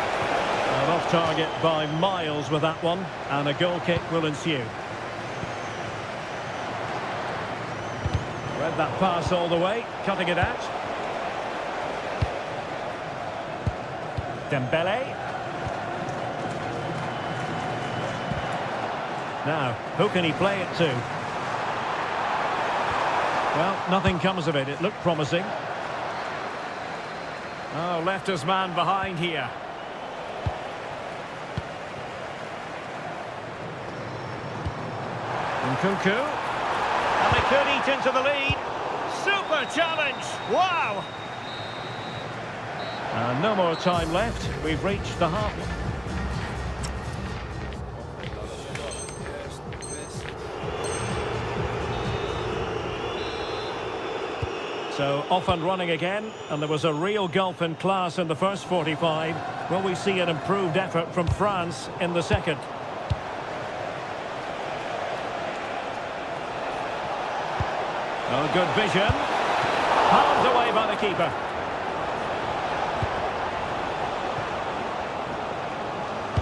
And off target by miles with that one, and a goal kick will ensue. Read that pass all the way, cutting it out. Dembele. Now, who can he play it to? Well, nothing comes of it. It looked promising. Oh, left his man behind here. Nkunku. And they could eat into the lead. Super challenge. Wow. And no more time left. We've reached the half. So off and running again, and there was a real gulf in class in the first 45. Will we see an improved effort from France in the second? Oh, good vision. Palmed away by the keeper.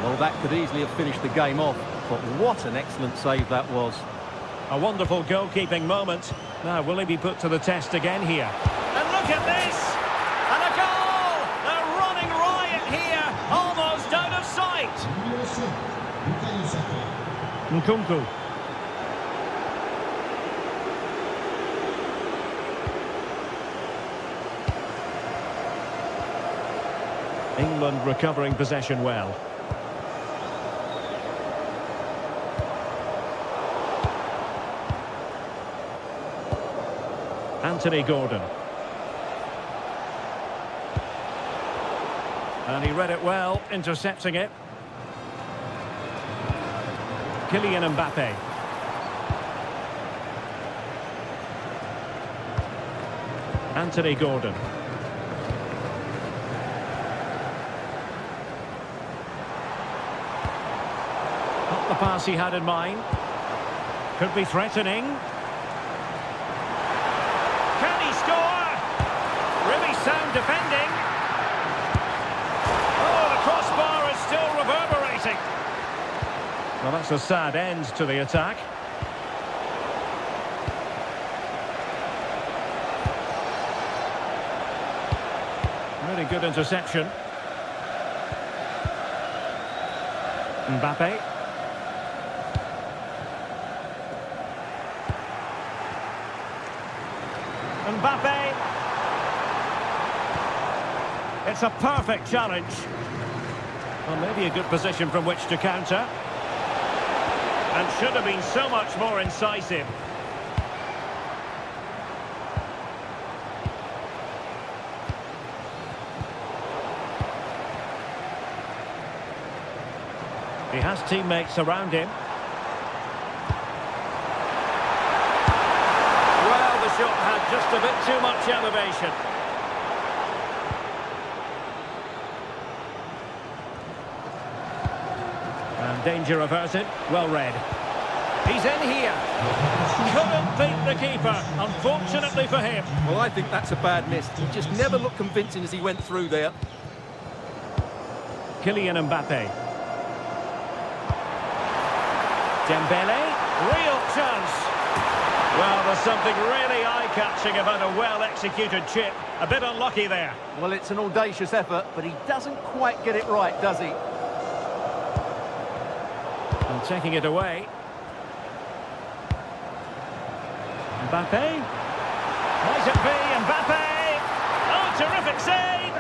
Well, that could easily have finished the game off, but what an excellent save that was. A wonderful goalkeeping moment. Now, will he be put to the test again here? And look at this! And a goal! Nkunku. England recovering possession well. Anthony Gordon. And he read it well, intercepting it. Kylian Mbappe. Anthony Gordon. Not the pass he had in mind. Could be threatening. Can he score? Really sound defending. Oh, the crossbar is still reverberating. Well, that's a sad end to the attack. Really good interception. Mbappe. Mbappe. It's a perfect challenge. Well, maybe a good position from which to counter. And should have been so much more incisive. He has teammates around him. Well, the shot had just a bit too much elevation. And danger averted. Well read. He's in here. Couldn't beat the keeper, unfortunately for him. Well, I think that's a bad miss. He just never looked convincing as he went through there. Kylian Mbappe. Dembele, real chance. Well, there's something really eye-catching about a well-executed chip. A bit unlucky there. Well, it's an audacious effort, but he doesn't quite get it right, does he? And taking it away. Mbappe. Might it be Mbappe? Oh, terrific save!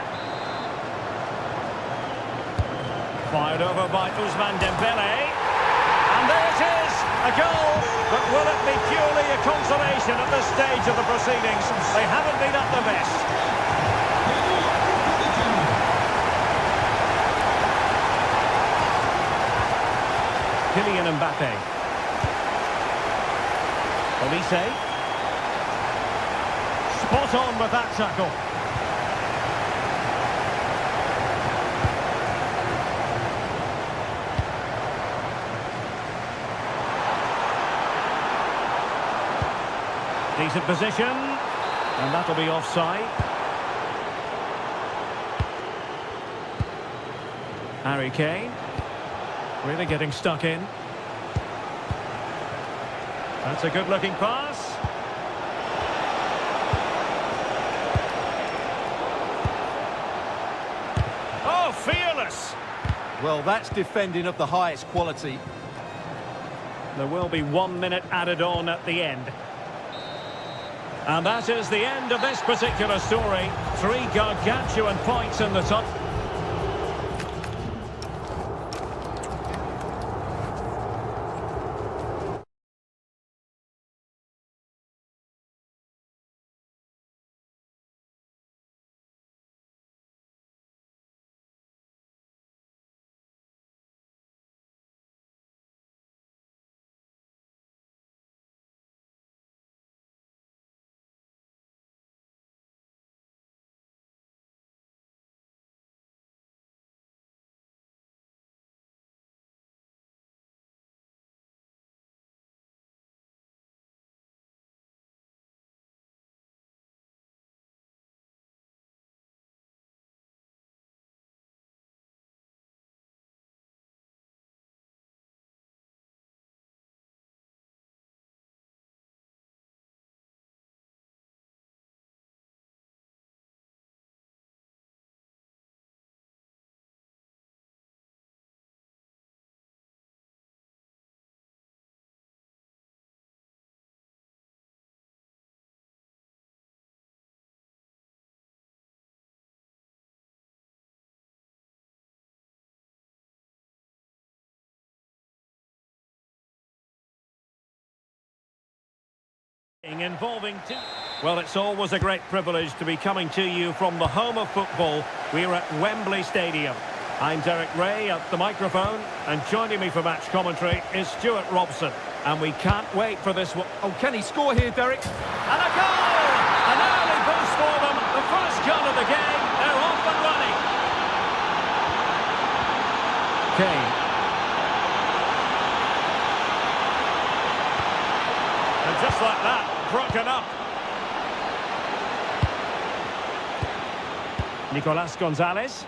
Fired over by Ousmane Dembele. And there it is, a goal. But will it be purely a consolation at this stage of the proceedings? They haven't been at their best. Kylian Mbappe. Olise. Spot on with that tackle. Decent position, and that'll be offside. Harry Kane, really getting stuck in. That's a good-looking pass. Oh, fearless! Well, that's defending of the highest quality. There will be 1 minute added on at the end. And that is the end of this particular story. 3 gargantuan points in the top. Involving two. Well, it's always a great privilege to be coming to you from the home of football. We're at Wembley Stadium. I'm Derek Ray at the microphone, and joining me for match commentary is Stuart Robson. And we can't wait for this one. Oh, can he score here, Derek? And a goal! An early boost for them. The first goal of the game. They're off and running. Kane. And just like that, broken up. Nicolas Gonzalez.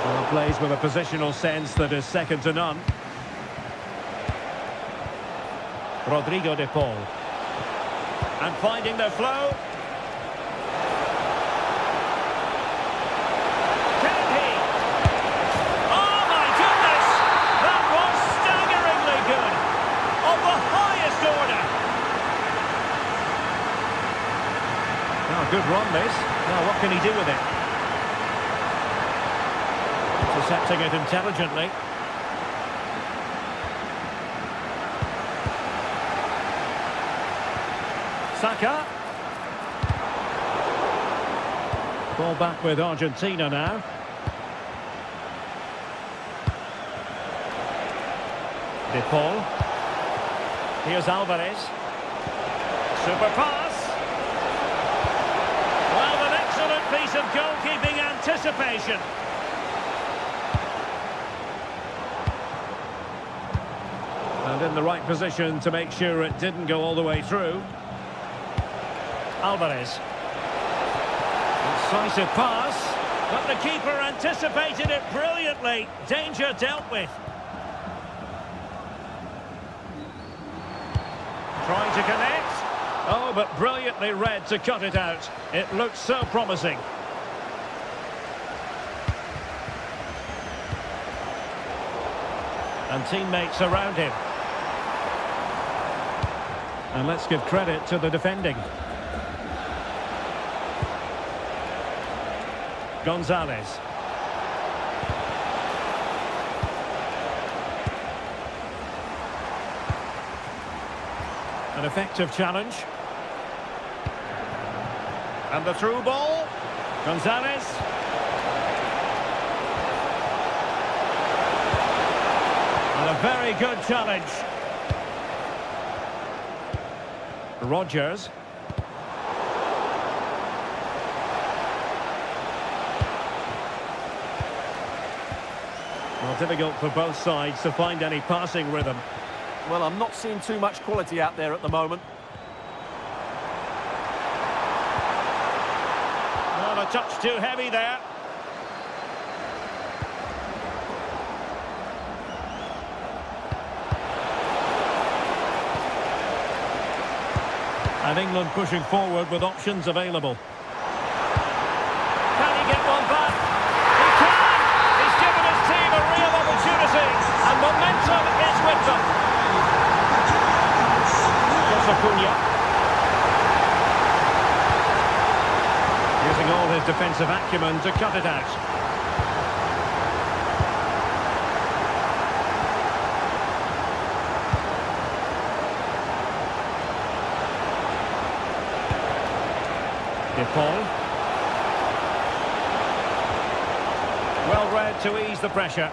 Well, plays with a positional sense that is second to none. Rodrigo de Paul. And finding their flow. Good run, this. Now, what can he do with it? Intercepting it intelligently. Saka. Ball back with Argentina now. De Paul. Here's Alvarez. Super pass. Piece of goalkeeping anticipation. And in the right position to make sure it didn't go all the way through. Alvarez. Incisive pass. But the keeper anticipated it brilliantly. Danger dealt with. Trying to connect. Oh, but brilliantly read to cut it out. It looked so promising. And teammates around him. And let's give credit to the defending. Gonzalez. An effective challenge. And the through ball. Gonzalez. And a very good challenge. Rogers. Well, difficult for both sides to find any passing rhythm. Well, I'm not seeing too much quality out there at the moment. A touch too heavy there. And England pushing forward with options available. Can he get one back? He can! He's given his team a real opportunity, and momentum is with them. Acuna. Using all his defensive acumen to cut it out. De Paul. Well read to ease the pressure.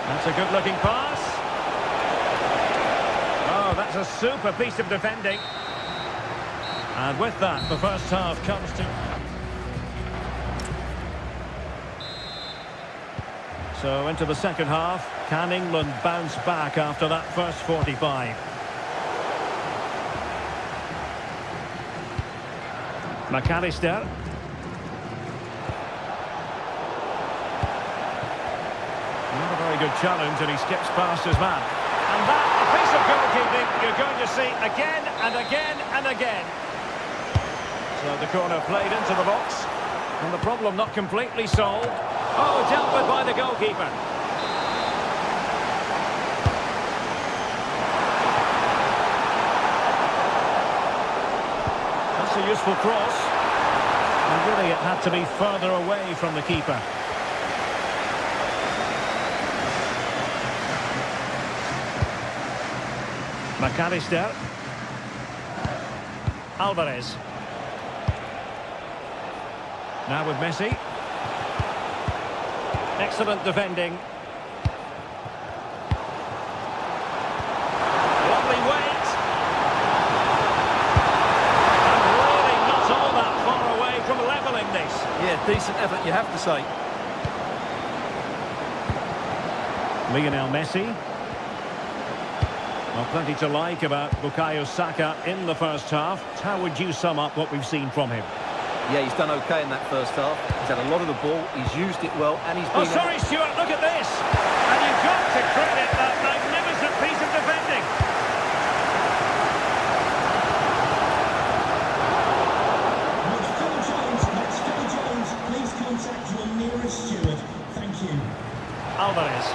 That's a good-looking pass. Oh, that's a super piece of defending. And with that, the first half comes to... So into the second half, can England bounce back after that first 45? McAllister. Not a very good challenge, and he skips past his man. And that, a piece of goalkeeping you're going to see again and again and again. So the corner played into the box. And the problem not completely solved. Oh, dealt with by the goalkeeper. Useful cross. And really it had to be further away from the keeper. McAllister. Alvarez. Now with Messi. Excellent defending. Lovely weight. And really not all that far away from levelling this. Yeah, decent effort, you have to say. Lionel Messi. Well, plenty to like about Bukayo Saka in the first half. How would you sum up what we've seen from him? Yeah, he's done okay in that first half. He's had a lot of the ball, he's used it well, and he's been... Oh, sorry, Stuart, look at this! And you've got to credit that magnificent piece of defending. That's Phil Jones. Please contact your nearest steward. Thank you. Alvarez.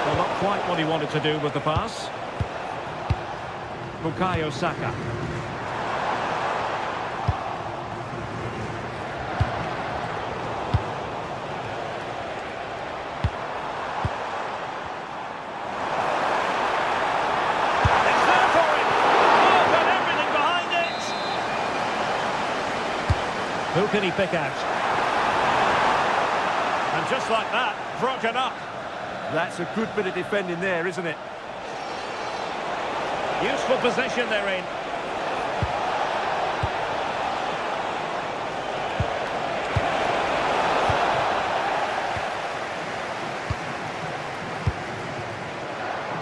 Well, not quite what he wanted to do with the pass. Bukayo Saka. It's there for him. Oh, got everything behind it. Who can he pick out? And just like that, broken up. That's a good bit of defending there, isn't it? Useful position they're in.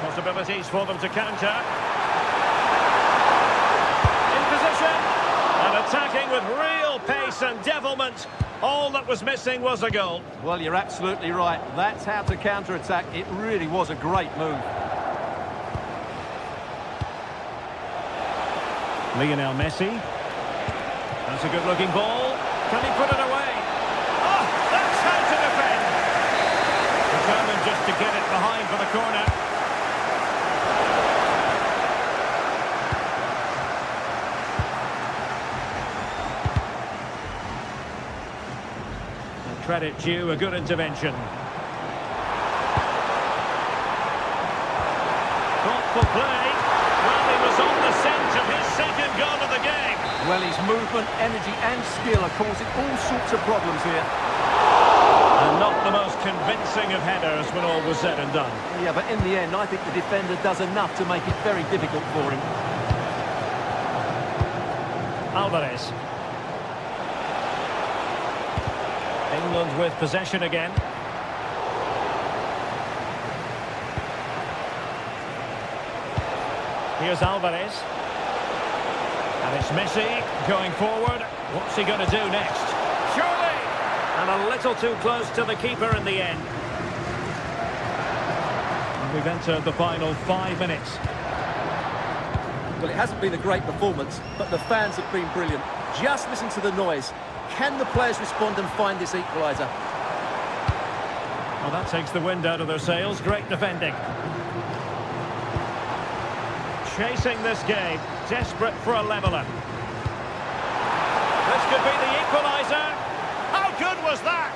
Possibilities for them to counter. In position. And attacking with real pace and devilment. All that was missing was a goal. Well, you're absolutely right. That's how to counter-attack. It really was a great move. Lionel Messi. That's a good-looking ball. Can he put it away? Oh, that's how to defend. Determined just to get it behind for the corner. Credit due, a good intervention. Thoughtful play. Well, he was on the scent of his second goal of the game. Well, his movement, energy and skill are causing all sorts of problems here. And not the most convincing of headers when all was said and done. Yeah, but in the end, I think the defender does enough to make it very difficult for him. Alvarez. England with possession again. Here's Alvarez. And it's Messi going forward. What's he going to do next? Surely! And a little too close to the keeper in the end. And we've entered the final 5 minutes. Well, it hasn't been a great performance, but the fans have been brilliant. Just listen to the noise. Can the players respond and find this equaliser? Well, that takes the wind out of their sails. Great defending. Chasing this game, desperate for a leveller. This could be the equaliser. How good was that?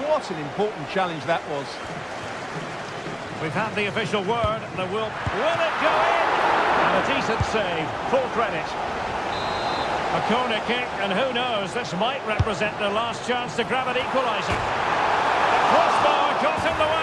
What an important challenge that was. We've had the official word. Will it go in? And a decent save. Full credit. A corner kick, and who knows, this might represent the last chance to grab an equaliser. The crossbar got in the way.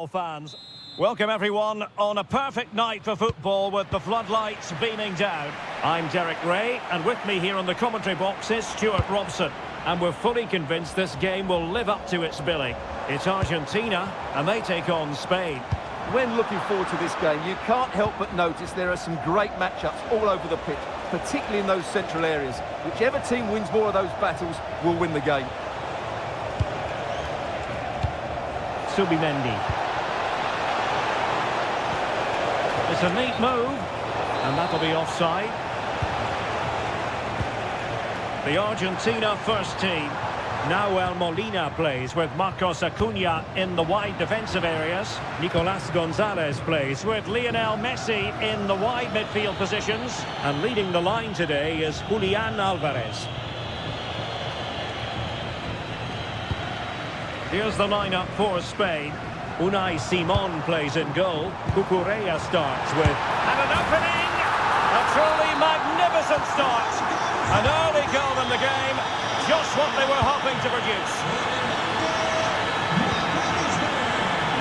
Fans, welcome everyone on a perfect night for football with the floodlights beaming down. I'm Derek Ray, and with me here on the commentary box is Stuart Robson. And we're fully convinced this game will live up to its billing. It's Argentina, and they take on Spain. When looking forward to this game, you can't help but notice there are some great matchups all over the pitch, particularly in those central areas. Whichever team wins more of those battles will win the game. Subimendi. It's a neat move, and that'll be offside. The Argentina first team. Nahuel Molina plays with Marcos Acuna in the wide defensive areas. Nicolas Gonzalez plays with Lionel Messi in the wide midfield positions. And leading the line today is Julian Alvarez. Here's the lineup for Spain. Unai Simon plays in goal. Cucurella starts with... And an opening! A truly magnificent start. An early goal in the game. Just what they were hoping to produce.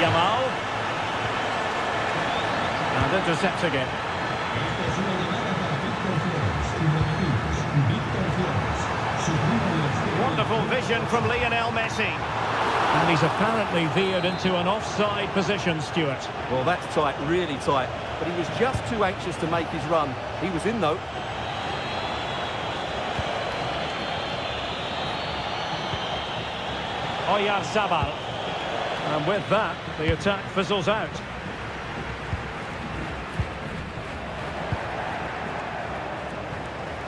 Yamal. And intercepts again. Wonderful vision from Lionel Messi. And he's apparently veered into an offside position, Stuart. Well, that's tight, really tight. But he was just too anxious to make his run. He was in, though. Oyarzabal. And with that, the attack fizzles out.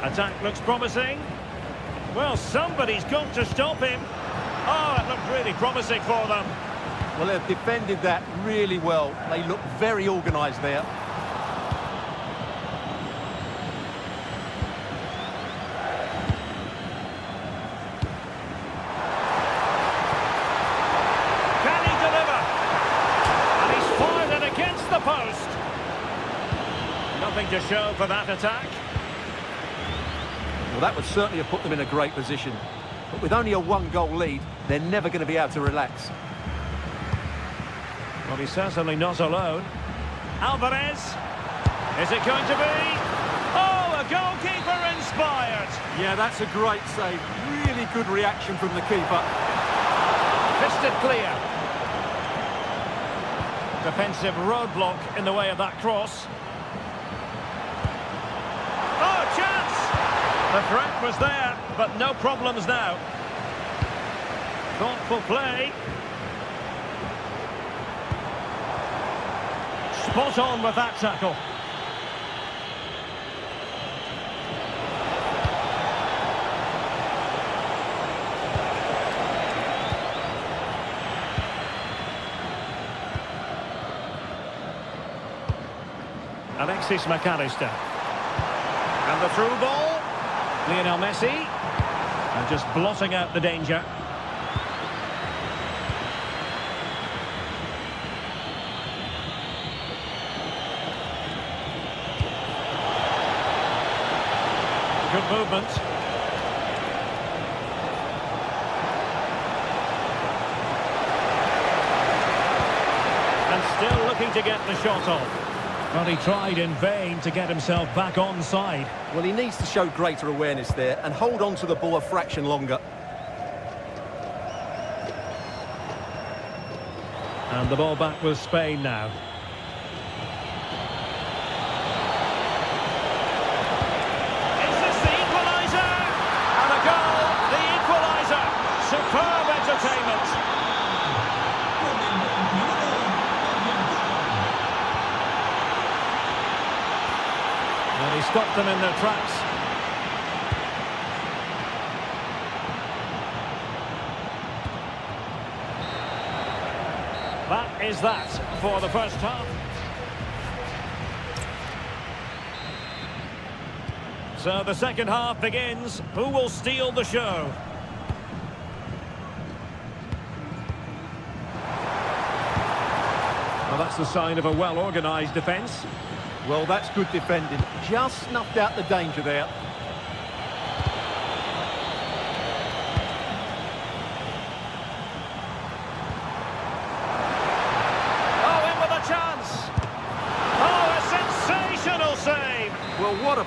Attack looks promising. Well, somebody's got to stop him. Oh, it looked really promising for them. Well, they've defended that really well. They look very organised there. Can he deliver? And he's fired it against the post. Nothing to show for that attack. Well, that would certainly have put them in a great position. But with only a one-goal lead, they're never going to be able to relax. Well, he's certainly not alone. Alvarez. Is it going to be? Oh, a goalkeeper inspired. Yeah, that's a great save. Really good reaction from the keeper. Fisted clear. Defensive roadblock in the way of that cross. Oh, chance! The threat was there, but no problems now. Thoughtful play. Spot on with that tackle. Alexis McAllister. And the through ball. Lionel Messi. And just blotting out the danger. Good movement. And still looking to get the shot off. But he tried in vain to get himself back onside. Well, he needs to show greater awareness there and hold on to the ball a fraction longer. And the ball back with Spain now. Is this the equaliser? And a goal, the equaliser. Superb entertainment. And he stopped them in their tracks. That is that for the first half. So the second half begins. Who will steal the show? Well, that's the sign of a well-organised defence. Well, that's good defending. Just snuffed out the danger there.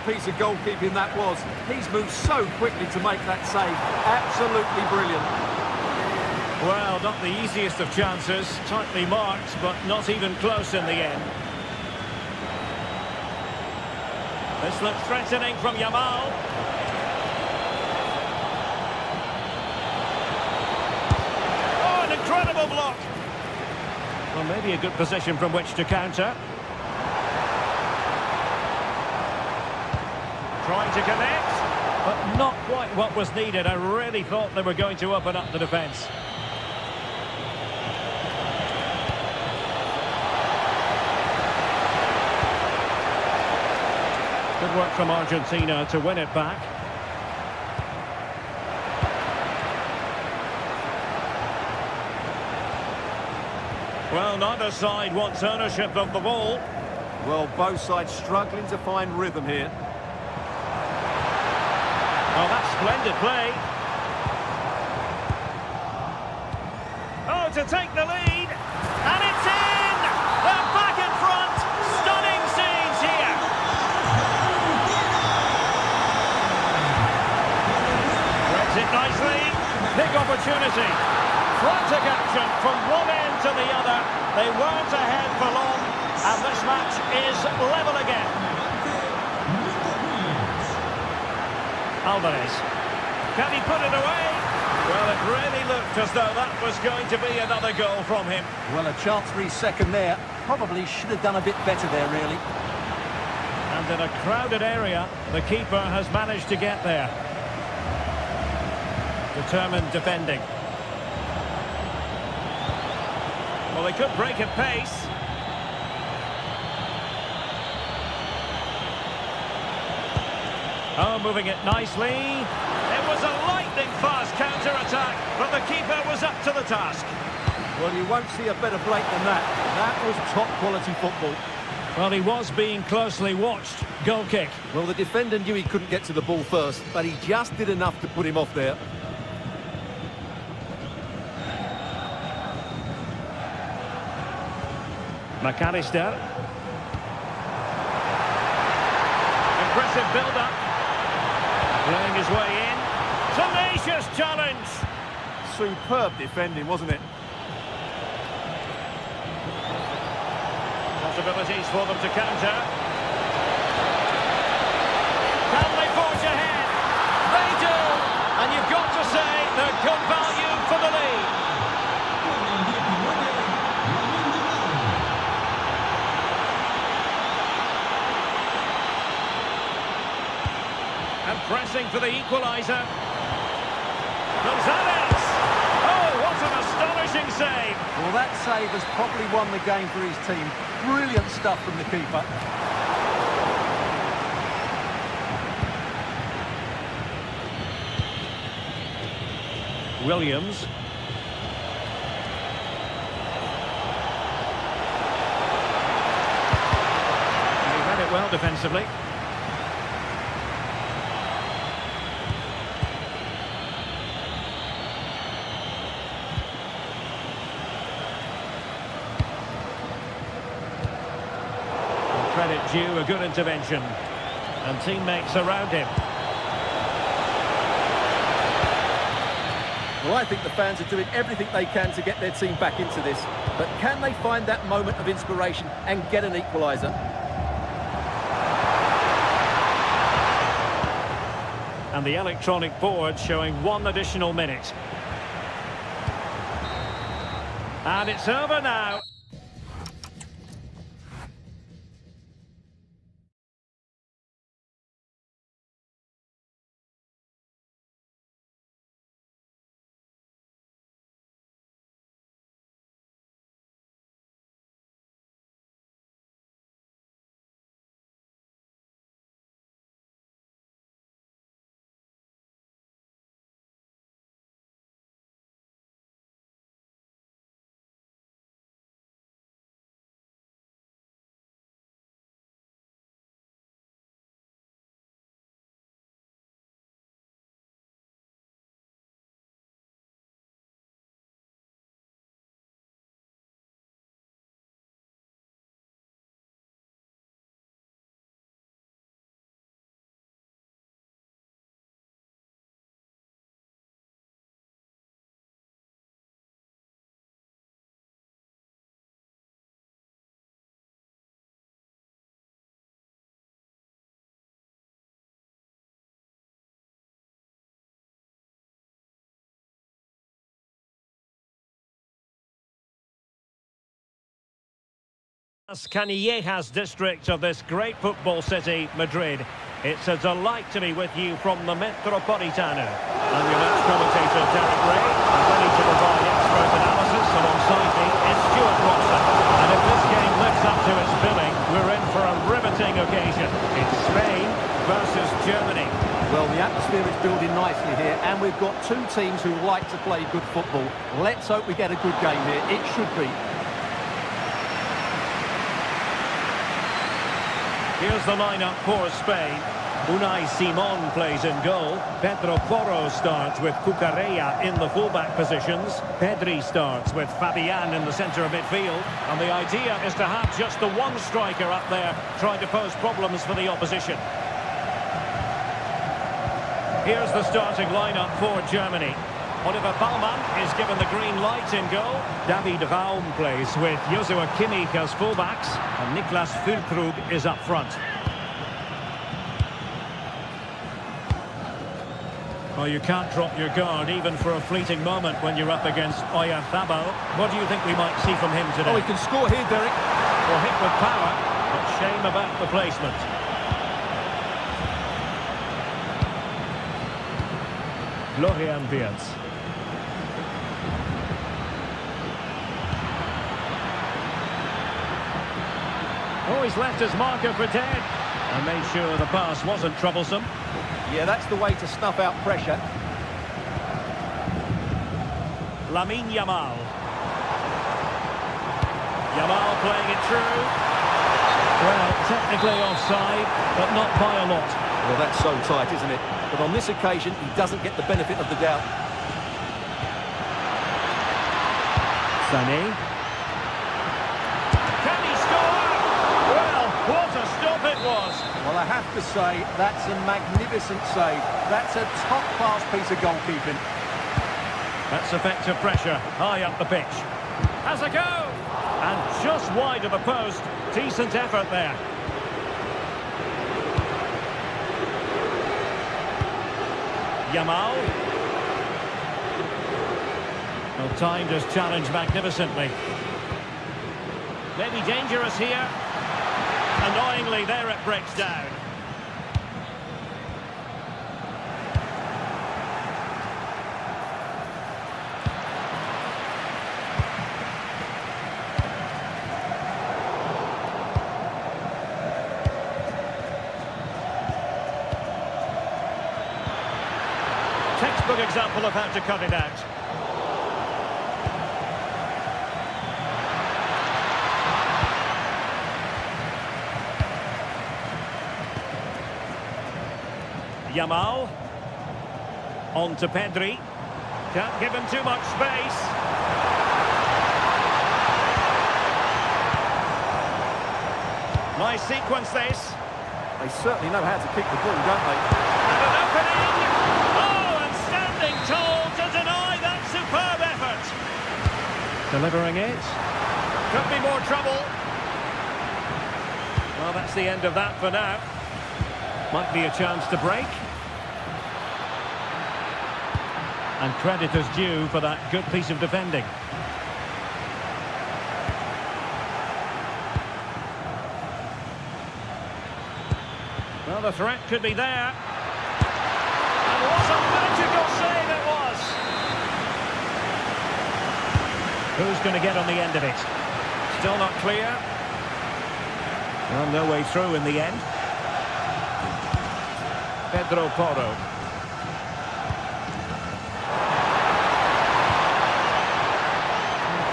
piece of goalkeeping that was. He's moved so quickly to make that save. Absolutely brilliant. Well, not the easiest of chances. Tightly marked, but not even close in the end. This looks threatening from Yamal. Oh, an incredible block. Well, maybe a good position from which to counter. Trying to connect, but not quite what was needed. I really thought they were going to open up the defence. Good work from Argentina to win it back. Well, neither side wants ownership of the ball. Well, both sides struggling to find rhythm here. Oh, that's splendid play. Oh, to take the lead. And it's in! They're back in front. Stunning scenes here. Threads it nicely. Big opportunity. Frantic action from one end to the other. They weren't ahead for long. And this match is level again. Alvarez. Can he put it away? Well, it really looked as though that was going to be another goal from him. Well, a chance for his second there. Probably should have done a bit better there, really. And in a crowded area, the keeper has managed to get there. Determined defending. Well, they could break at pace. Oh, moving it nicely. It was a lightning-fast counter-attack, but the keeper was up to the task. Well, you won't see a better break than that. That was top-quality football. Well, he was being closely watched. Goal kick. Well, the defender knew he couldn't get to the ball first, but he just did enough to put him off there. McAllister. Impressive build-up. Playing his way in. Tenacious challenge. Superb defending, wasn't it? Possibilities for them to counter. Can they forge ahead? They do! And you've got to say they're good value for the lead. And pressing for the equaliser. Gonzalez! Oh, what an astonishing save! Well, that save has probably won the game for his team. Brilliant stuff from the keeper. Williams. He read it well defensively. Credit due, a good intervention. And teammates around him. Well, I think the fans are doing everything they can to get their team back into this. But can they find that moment of inspiration and get an equaliser? And the electronic board showing 1 additional minute. And it's over now. Canillejas district of this great football city, Madrid. It's a delight to be with you from the Metropolitano. I'm your match commentator, Derek Ray. I'm ready to provide expert analysis. Alongside me is Stuart Robson. And if this game lives up to its billing, we're in for a riveting occasion. It's Spain versus Germany. Well, the atmosphere is building nicely here, and we've got two teams who like to play good football. Let's hope we get a good game here. It should be. Here's the lineup for Spain. Unai Simon plays in goal. Pedro Porro starts with Cucurella in the fullback positions. Pedri starts with Fabian in the centre of midfield. And the idea is to have just the one striker up there trying to pose problems for the opposition. Here's the starting lineup for Germany. Oliver Baumann is given the green light in goal. David Raum plays with Joshua Kimmich as fullbacks. And Niklas Füllkrug is up front. Well, you can't drop your guard even for a fleeting moment when you're up against Oyarzabal. What do you think we might see from him today? Oh, he can score here, Derek. Well, hit with power, but shame about the placement. Florian Wirtz. Oh, he's left his marker for dead and made sure the pass wasn't troublesome. Yeah, that's the way to snuff out pressure. Lamine Yamal. Yamal playing it through. Well, technically offside, but not by a lot. Well, that's so tight, isn't it? But on this occasion, he doesn't get the benefit of the doubt. Sané. Can he score? Well, what a stop it was. Well, I have to say, that's a magnificent save. That's a top-class piece of goalkeeping. That's effective pressure, high up the pitch. Has a go! And just wide of the post. Decent effort there. Yamal. Well, timed his challenge magnificently. Maybe dangerous here. Annoyingly, there it breaks down. Textbook example of how to cut it out. Yamal. On to Pedri. Can't give him too much space. Nice sequence this. They certainly know how to kick the ball, don't they? And an opening. Oh, and standing tall to deny that superb effort. Delivering it. Could be more trouble. Well, that's the end of that for now. Might be a chance to break. And credit is due for that good piece of defending. Well, the threat could be there. And what a magical save it was! Who's going to get on the end of it? Still not clear. Well, no way through in the end. Pedro Porro.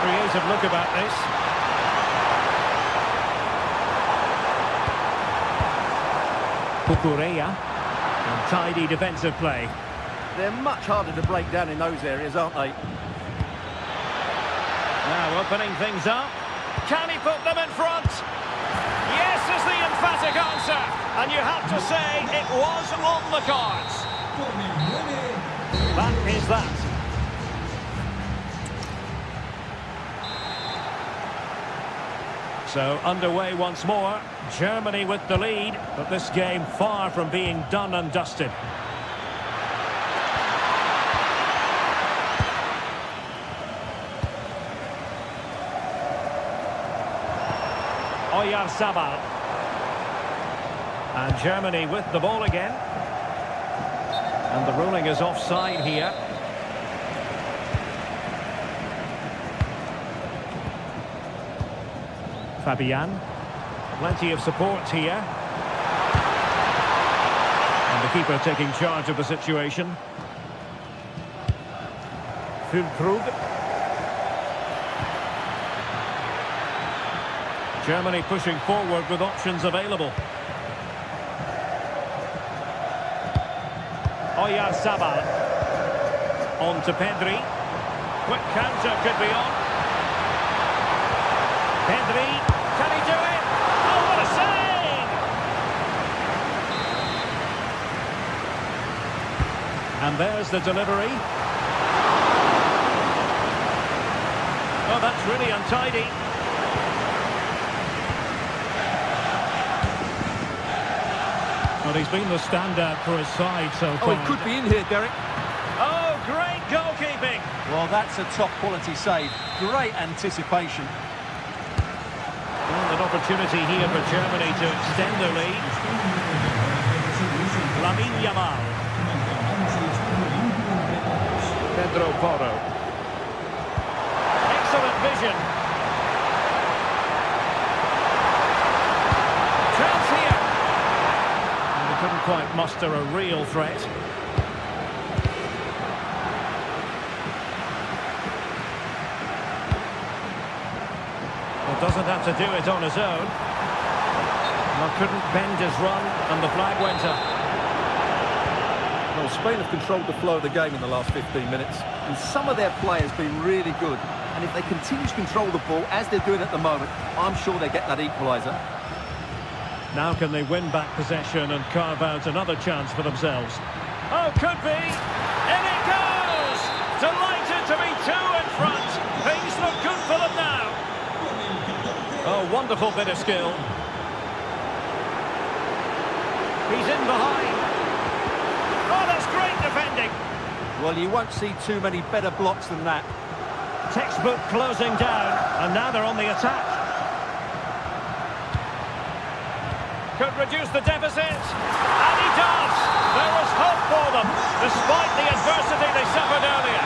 Creative look about this. Cucurella. And tidy defensive play. They're much harder to break down in those areas, aren't they? Now opening things up. Can he put them in front? Yes is the emphatic answer. And you have to say it was on the cards. That is that. So underway once more. Germany with the lead, but this game far from being done and dusted. Oyarzabal. And Germany with the ball again. And the ruling is offside here. Fabian. Plenty of support here. And the keeper taking charge of the situation. Füllkrug. Germany pushing forward with options available. Oyarzabal. On to Pedri. Quick counter could be on. Pedri. Can he do it? Oh, what a save! And there's the delivery. Oh, that's really untidy. Well, he's been the standout for his side so far. Oh, he could be in here, Derek. Oh, great goalkeeping. Well, that's a top-quality save. Great anticipation. Well, an opportunity here for Germany to extend their lead. Lamine Yamal. Pedro Porro. Excellent vision. Chance here. And they couldn't quite muster a real threat. Doesn't have to do it on his own. Well, couldn't bend his run, and the flag went up. Well, Spain have controlled the flow of the game in the last 15 minutes, and some of their players have been really good. And if they continue to control the ball, as they're doing at the moment, I'm sure they get that equaliser. Now can they win back possession and carve out another chance for themselves? Oh, could be! In it goes! Delighted to be two in front. Things look good for them now. Oh, wonderful bit of skill. He's in behind. Oh, that's great defending. Well, you won't see too many better blocks than that. Textbook closing down, and now they're on the attack. Could reduce the deficit, and he does. There was hope for them, despite the adversity they suffered earlier.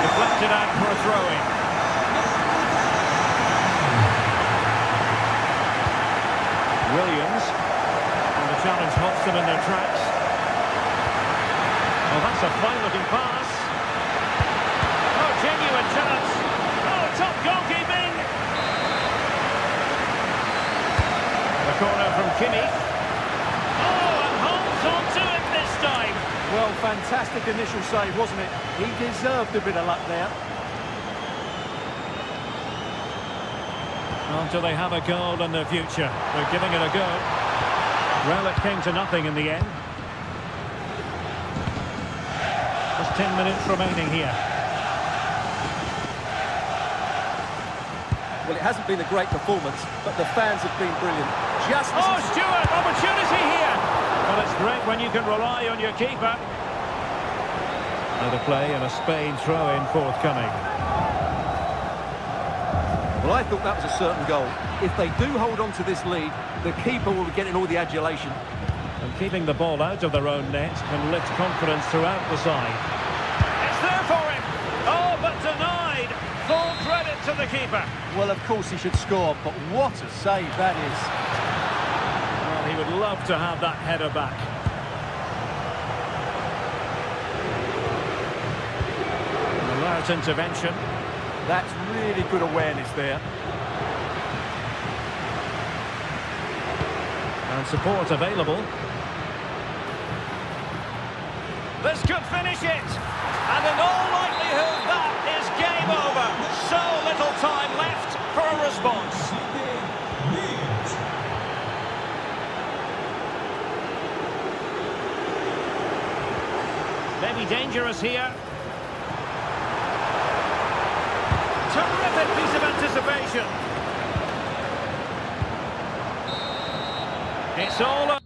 Deflected out for a throw-in. Williams, and the challenge halts them in their tracks. Oh, that's a fine-looking pass. Oh, genuine chance. Oh, top goalkeeping. The corner from Kimmich. Oh, and holds on to it this time. Well, fantastic initial save, wasn't it? He deserved a bit of luck there. Until they have a goal in their future. They're giving it a go. Well, it came to nothing in the end. Just 10 minutes remaining here. Well, it hasn't been a great performance, but the fans have been brilliant. Just Oh, Stewart, opportunity here. Well, it's great when you can rely on your keeper. Now the play and a Spain throw-in forthcoming. Well, I thought that was a certain goal. If they do hold on to this lead, the keeper will be getting all the adulation. And keeping the ball out of their own net can lift confidence throughout the side. It's there for him! Oh, but denied! Full credit to the keeper. Well, of course he should score, but what a save that is. Well, he would love to have that header back. An alert intervention. That's really good awareness there. And support available. This could finish it. And in all likelihood, that is game over. So little time left for a response. Maybe dangerous here. Terrific piece of anticipation. It's all over.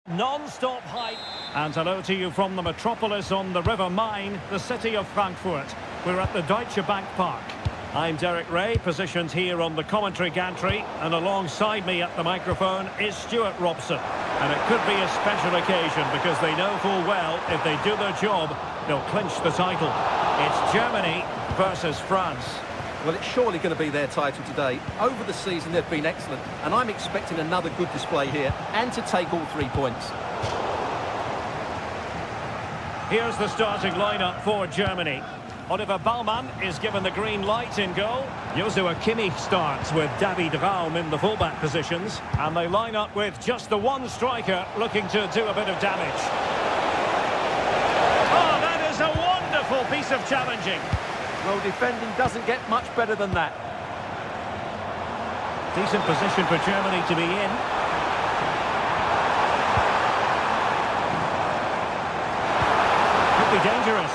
Non-stop hype. And hello to you from the metropolis on the River Main, the city of Frankfurt. We're at the Deutsche Bank Park. I'm Derek Ray, positioned here on the commentary gantry, and alongside me at the microphone is Stuart Robson. And it could be a special occasion because they know full well if they do their job, they'll clinch the title. It's Germany versus France. Well, it's surely going to be their title today. Over the season, they've been excellent, and I'm expecting another good display here, and to take all 3 points. Here's the starting lineup for Germany. Oliver Baumann is given the green light in goal. Joshua Kimmich starts with David Raum in the fullback positions. And they line up with just the one striker looking to do a bit of damage. Oh, that is a wonderful piece of challenging. Well, defending doesn't get much better than that. Decent position for Germany to be in. Could be dangerous.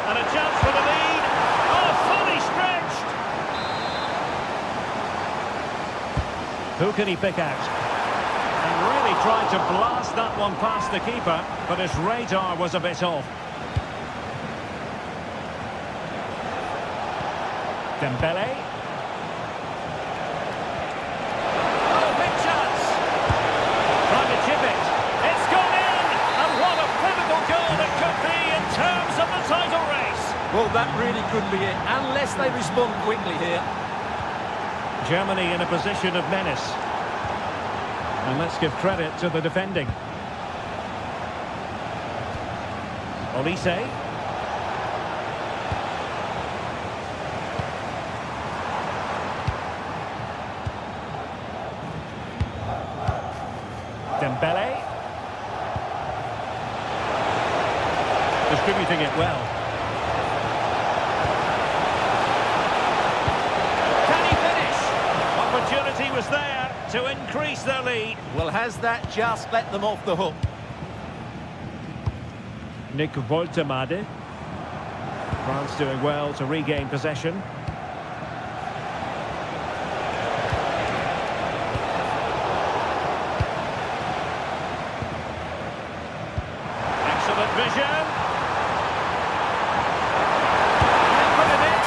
And a chance for the lead. Oh, fully stretched. Who can he pick out? And really tried to blast that one past the keeper, but his radar was a bit off. Dembele. Oh, big chance. Trying to chip it. It's gone in! And what a pivotal goal it could be in terms of the title race. Well, that really could be it, unless they respond quickly here. Germany in a position of menace. And let's give credit to the defending. Olise. Dembele. Distributing it well. Can he finish? Opportunity was there to increase their lead. Well, has that just let them off the hook? Nick Woltemade. France doing well to regain possession. Excellent vision. And put it in.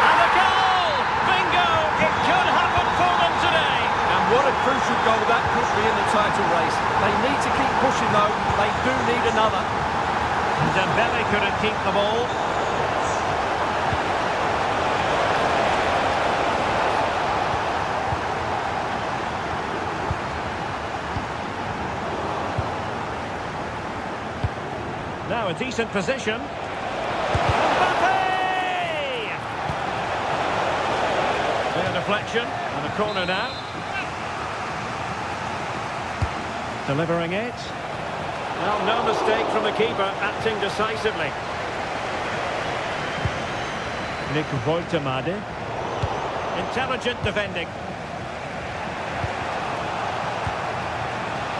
And a goal! Bingo! It could happen for them today. And what a crucial goal that could be in the title race. They need to keep pushing though. They do need another. Dembele couldn't keep the ball. Now a decent position. Mbappe! Clear deflection and a corner now. Delivering it. Well, no mistake from the keeper, acting decisively. Nick Woltemade. Intelligent defending.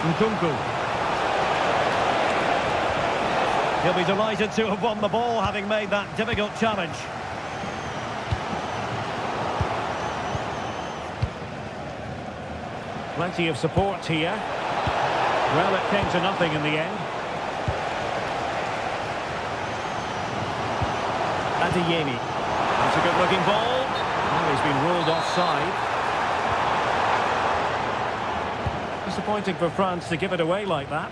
Nkunku. He'll be delighted to have won the ball, having made that difficult challenge. Plenty of support here. Well, it came to nothing in the end. Adeyemi. That's a good-looking ball. Well, he's been ruled offside. Disappointing for France to give it away like that.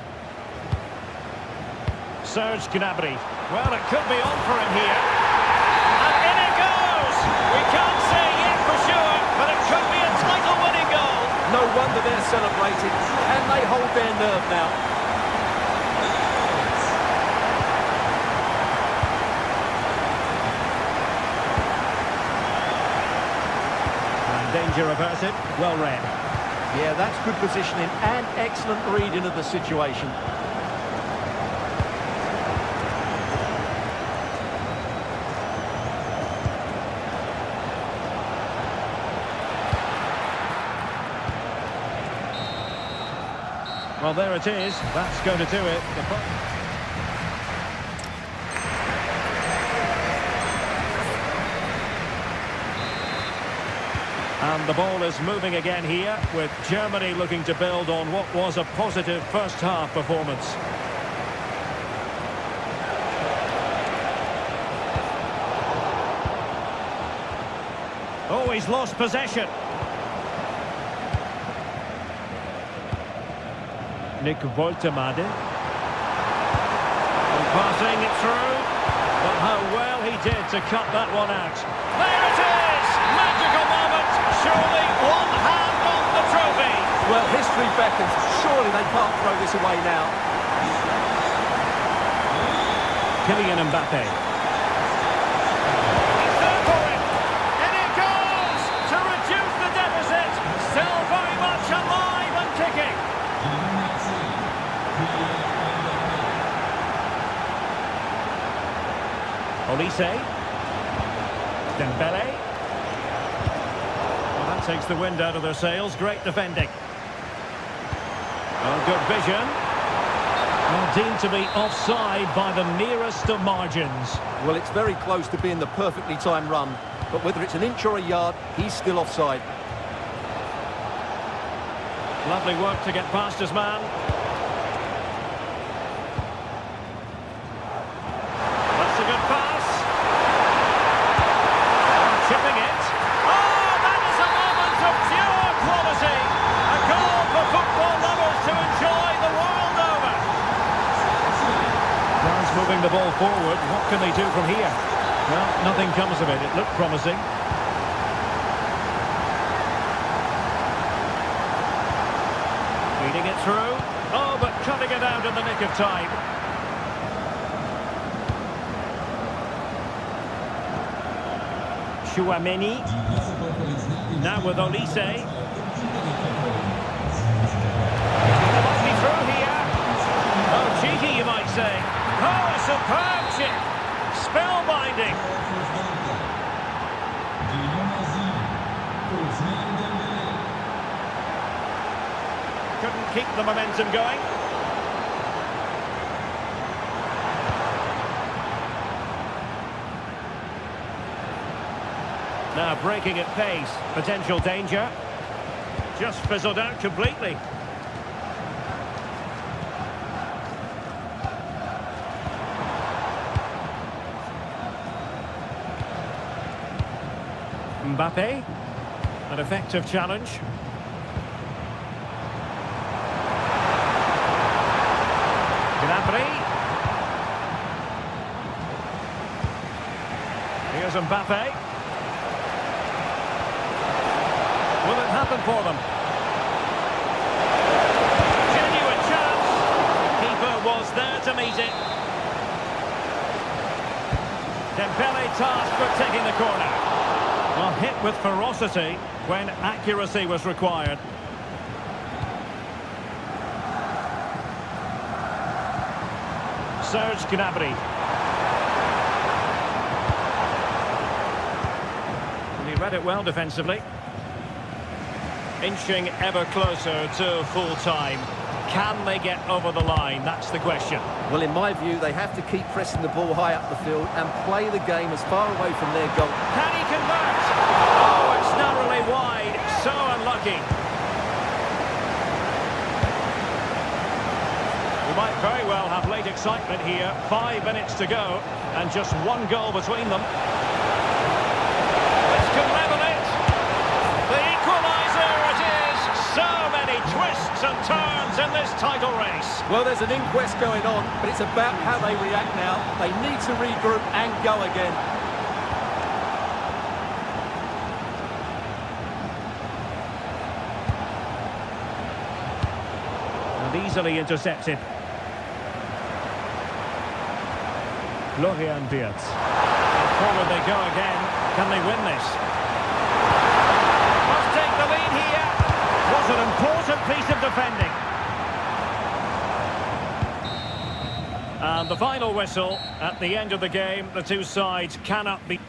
Serge Gnabry. Well, it could be on for him here. And in it goes! We can't say yet for sure, but it could be a title-winning goal. No wonder they're celebrating. Can they hold their nerve now? And danger averted. Well read. Yeah, that's good positioning and excellent reading of the situation. Well, there it is. That's going to do it. And the ball is moving again here, with Germany looking to build on what was a positive first-half performance. Oh, he's lost possession. Nick Woltemade. And passing it through. But how well he did to cut that one out. There it is! Magical moment! Surely one hand on the trophy! Well, history beckons. Surely they can't throw this away now. Kylian Mbappe. He's there for it! And it goes! To reduce the deficit! Still very much alive and kicking! Olise. Dembele. Well, that takes the wind out of their sails. Great defending. Oh, good vision. Well, deemed to be offside by the nearest of margins. Well, it's very close to being the perfectly timed run. But whether it's an inch or a yard, he's still offside. Lovely work to get past his man. That's a good pass. Chipping it. Oh, that is a moment of pure quality. A goal for football lovers to enjoy the world over. France moving the ball forward. What can they do from here? Well, nothing comes of it. It looked promising. Feeding it through. Oh, but cutting it out in the nick of time. Chouameni. Now with Olise. They might be through here. Oh, cheeky, you might say. Oh, a superb chip. Spellbinding. Couldn't keep the momentum going. Now breaking at pace. Potential danger. Just fizzled out completely. Mbappe. An effective challenge. Gnabry. Here's Mbappe. Will it happen for them? Genuine chance. Keeper was there to meet it. Dembele tasked for taking the corner. Well, hit with ferocity when accuracy was required. Serge Gnabry. And he read it well defensively. Inching ever closer to full time. Can they get over the line? That's the question. Well, in my view, they have to keep pressing the ball high up the field and play the game as far away from their goal. Can he convert? Oh, it's narrowly wide. So unlucky. We might very well have late excitement here. 5 minutes to go and just one goal between them. This could level it. The equaliser it is. So many twists and turns in this title race. Well, there's an inquest going on, but it's about how they react now. They need to regroup and go again. And easily intercepted. Florian Wirtz. Forward they go again. Can they win this? Must take the lead here. Was an important piece of defending. And the final whistle at the end of the game. The two sides cannot be...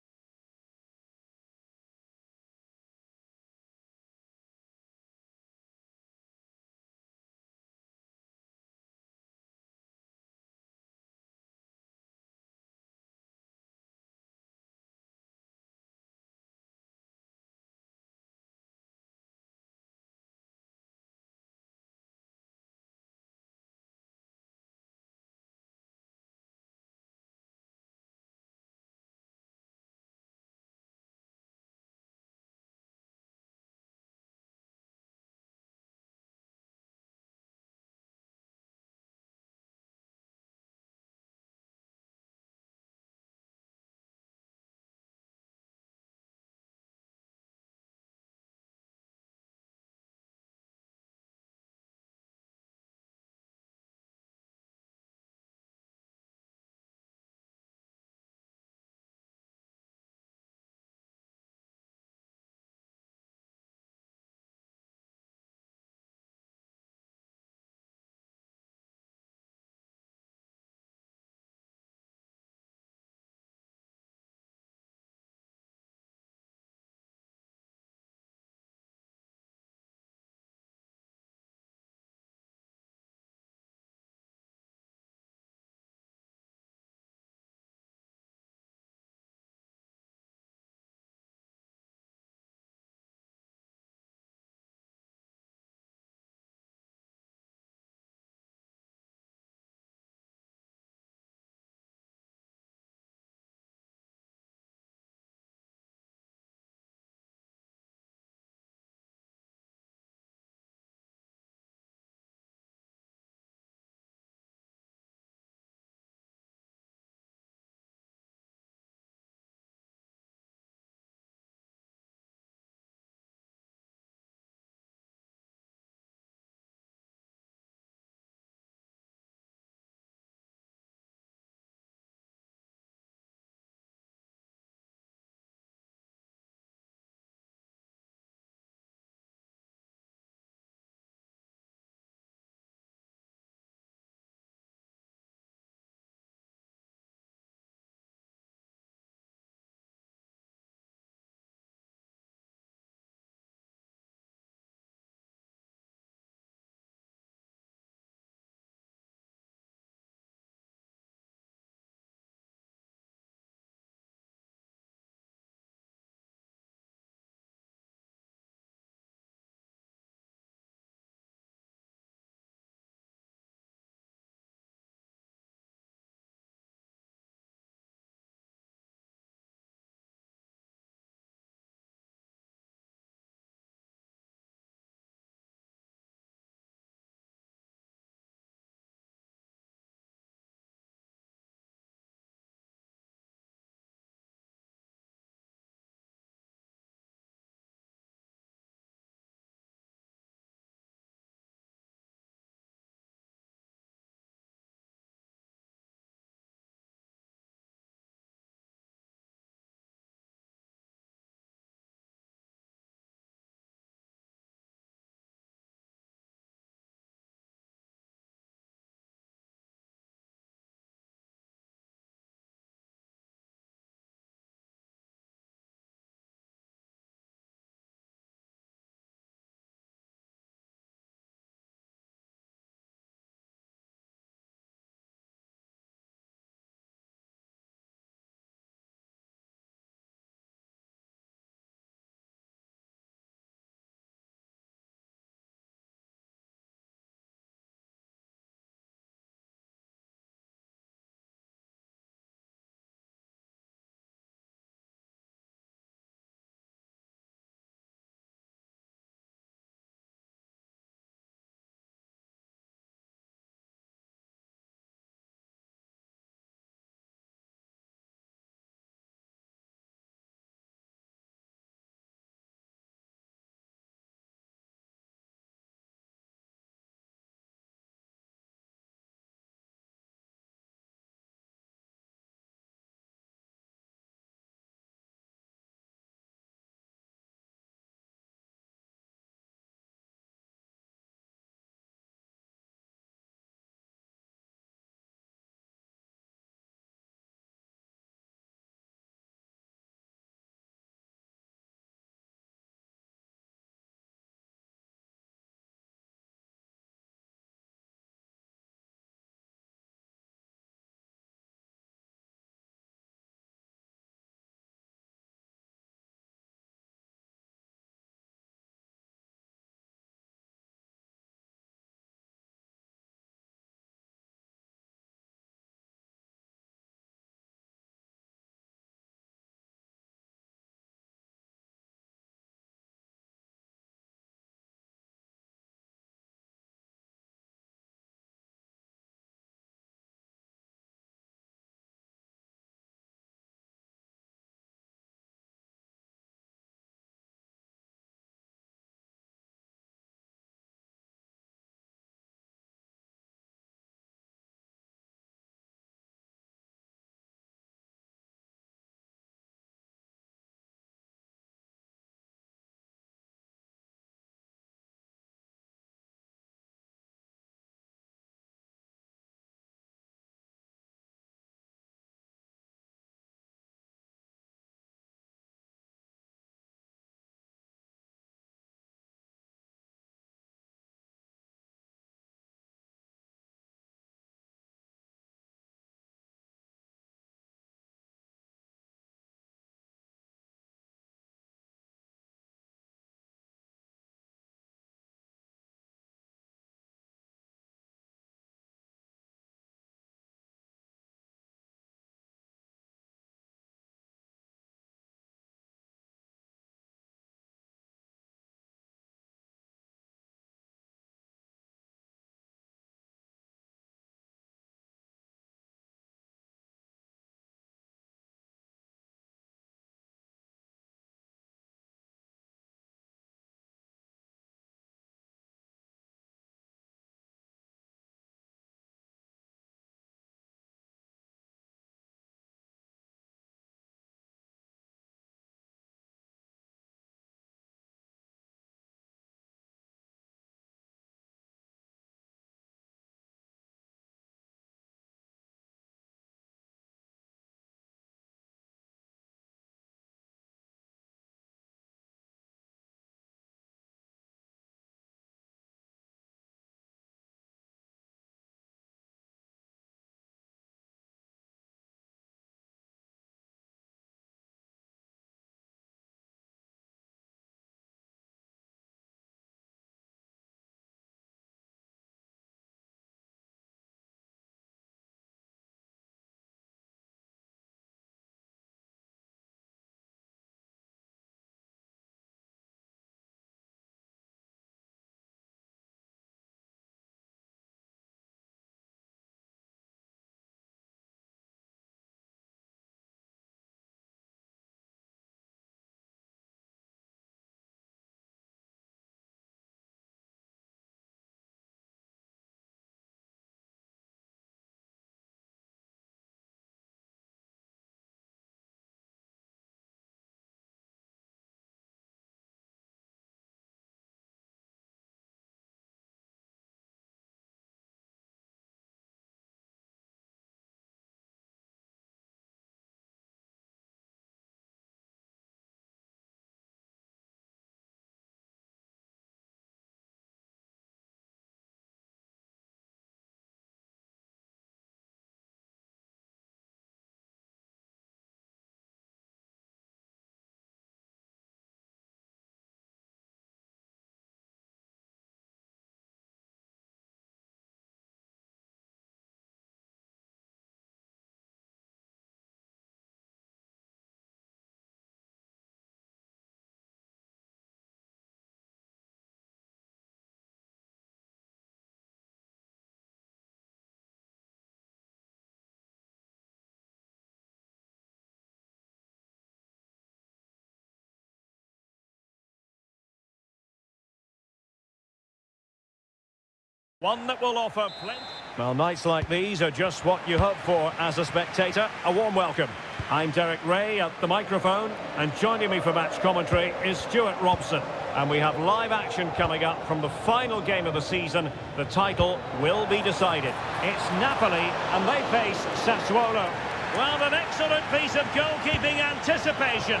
One that will offer plenty. Well, nights like these are just what you hope for as a spectator. A warm welcome. I'm Derek Ray at the microphone, and joining me for match commentary is Stuart Robson. And we have live action coming up from the final game of the season. The title will be decided. It's Napoli, and they face Sassuolo. Well, an excellent piece of goalkeeping anticipation.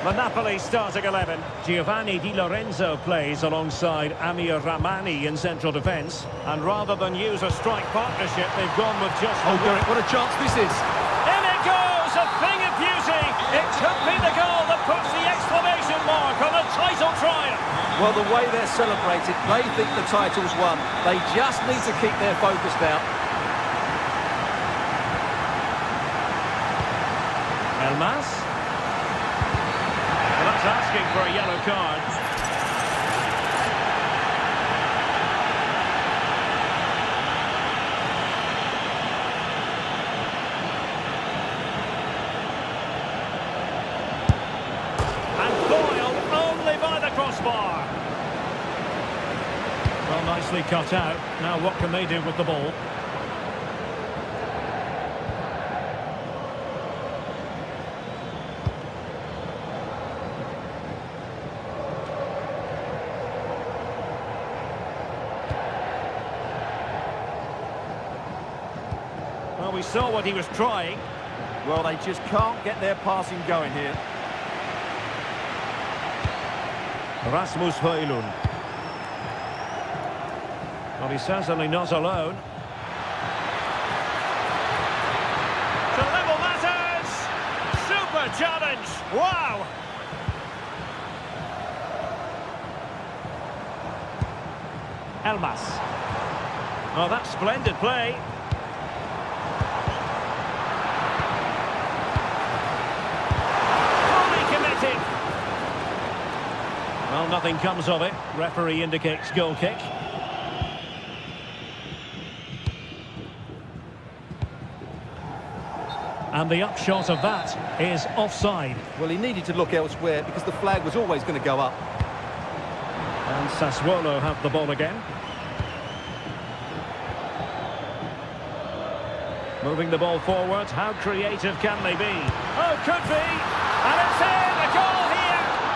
The Napoli starting 11. Giovanni Di Lorenzo plays alongside Amir Rahmani in central defence. And rather than use a strike partnership, they've gone with just... Oh, Derek, what a chance this is. In it goes, a thing of beauty. It could be the goal that puts the exclamation mark on a title triumph. Well, the way they're celebrated, they think the title's won. They just need to keep their focus now. Elmas. Well, that's asking for a yellow card. Crossbar. Well, nicely cut out. Now what can they do with the ball? Well, we saw what he was trying. Well, they just can't get their passing going here. Rasmus Højlund. Well, he's certainly not alone. To level matters! Super challenge! Wow! Elmas. Oh, that's splendid play. Well, nothing comes of it. Referee indicates goal kick. And the upshot of that is offside. Well, he needed to look elsewhere because the flag was always going to go up. And Sassuolo have the ball again. Moving the ball forward. How creative can they be? Oh, could be. And it's in. A goal here.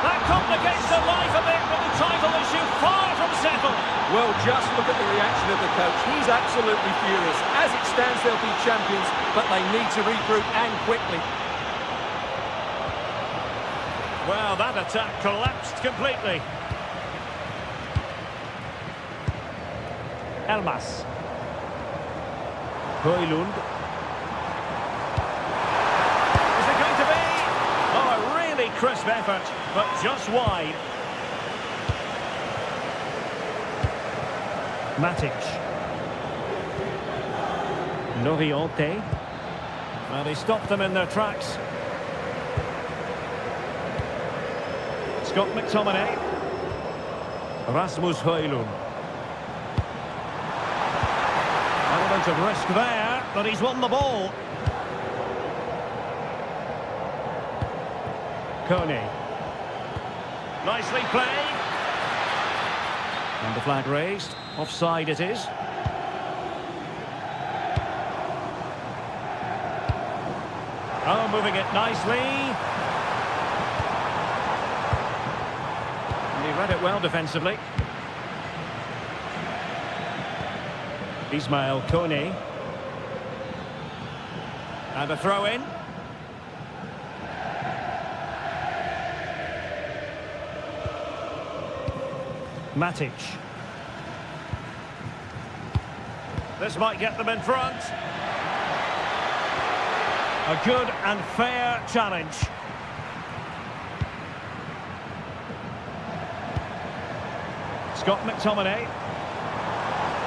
That complicates the life a bit, but the title issue far from settled. Well, just look at the reaction of the coach. He's absolutely furious. As it stands, they'll be champions, but they need to regroup and quickly. Well, that attack collapsed completely. Elmas. Højlund. Is it going to be? Oh, a really crisp effort, but just wide. Matic. Noviote. Well, he stopped them in their tracks. Scott McTominay. Rasmus Højlund. Element of risk there, but he's won the ball. Kone. Nicely played. And the flag raised. Offside it is. Oh, moving it nicely. And he read it well defensively. Ismail Kone. And a throw in. Matic. This might get them in front. A good and fair challenge. Scott McTominay.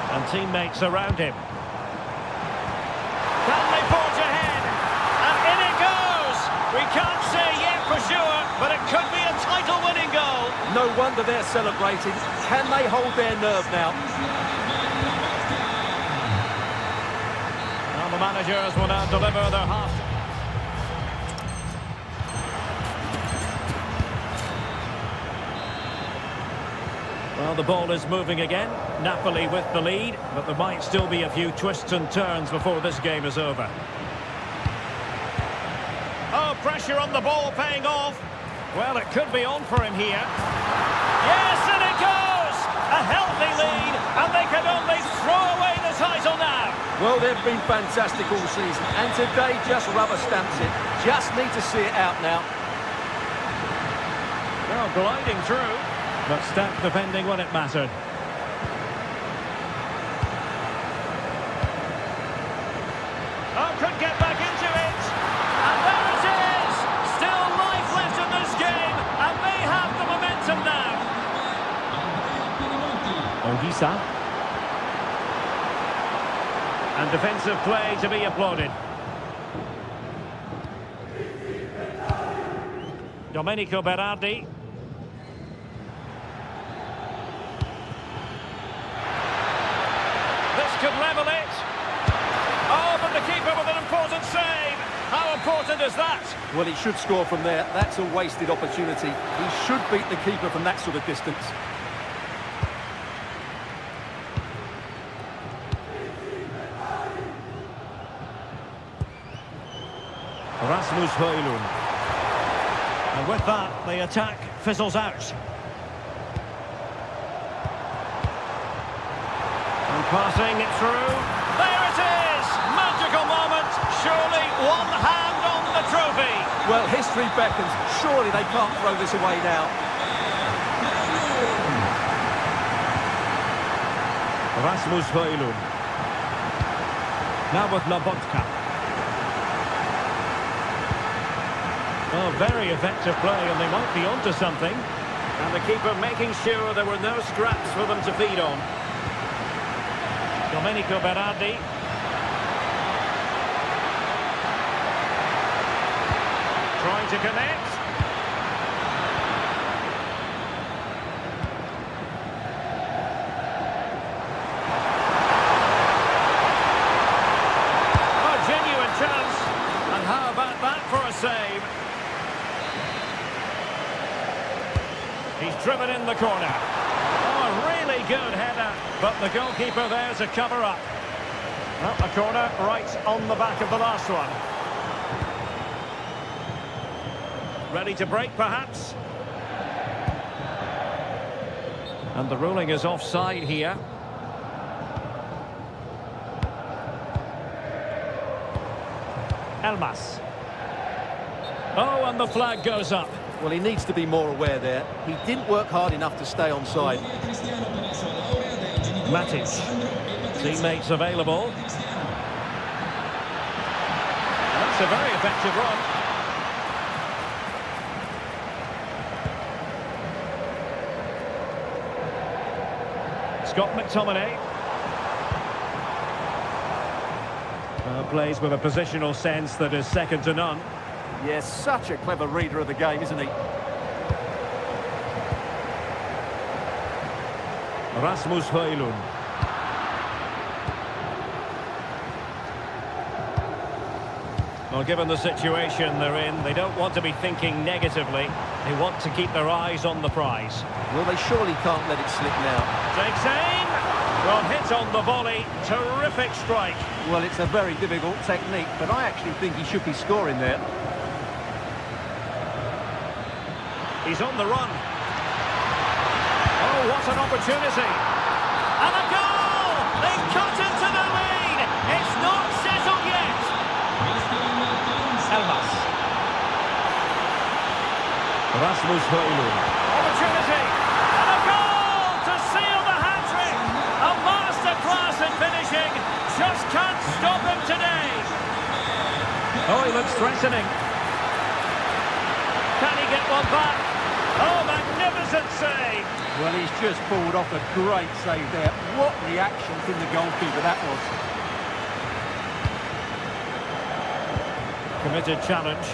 And teammates around him. Can they forge ahead? And in it goes! We can't say yet for sure, but it could be a title-winning goal. No wonder they're celebrating. Can they hold their nerve now? Well, the managers will now deliver their half. Well, the ball is moving again. Napoli with the lead, but there might still be a few twists and turns before this game is over. Oh, pressure on the ball paying off. Well, it could be on for him here. Yes, and it goes! A healthy lead, and they can only throw away the title now. Well, they've been fantastic all season, and today just rubber stamps it. Just need to see it out now. Well, gliding through, but stamp defending when it mattered. Oh, could get back into it. And there it is! Still life left in this game, and they have the momentum now. Ogisa. And defensive play to be applauded. Domenico Berardi. This could level it. Oh, but the keeper with an important save. How important is that? Well, he should score from there. That's a wasted opportunity. He should beat the keeper from that sort of distance. Rasmus Højlund. And with that, the attack fizzles out. And passing it through. There it is! Magical moment. Surely one hand on the trophy. Well, history beckons. Surely they can't throw this away now. Rasmus Højlund. Now with Lobotka. Oh, very effective play, and they might be onto something. And the keeper making sure there were no scraps for them to feed on. Domenico Berardi. Trying to connect. A genuine chance. And how about that for a save? He's driven in the corner. Oh, a really good header. But the goalkeeper there to cover up. Well, a corner right on the back of the last one. Ready to break, perhaps? And the ruling is offside here. Elmas. Oh, and the flag goes up. Well, he needs to be more aware there. He didn't work hard enough to stay onside. Matic. Teammates available. That's a very effective run. Scott McTominay. Plays with a positional sense that is second to none. Yes, such a clever reader of the game, isn't he? Rasmus Højlund. Well, given the situation they're in, they don't want to be thinking negatively. They want to keep their eyes on the prize. Well, they surely can't let it slip now. Takes aim. Well, hit on the volley. Terrific strike. Well, it's a very difficult technique, but I actually think he should be scoring there. He's on the run. Oh, what an opportunity. And a goal! They've cut into the lead. It's not settled yet. Elmas. Rasmus Højlund. Opportunity. And a goal to seal the hat-trick. A masterclass in finishing. Just can't stop him today. Oh, he looks threatening. Can he get one back? Oh, magnificent save! Well, he's just pulled off a great save there. What reaction from the goalkeeper that was. Committed challenge.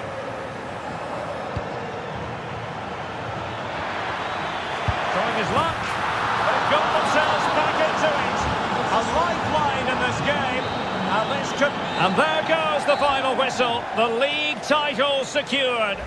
Trying his luck. They've got themselves back into it. A lifeline in this game. And there goes the final whistle. The league title secured.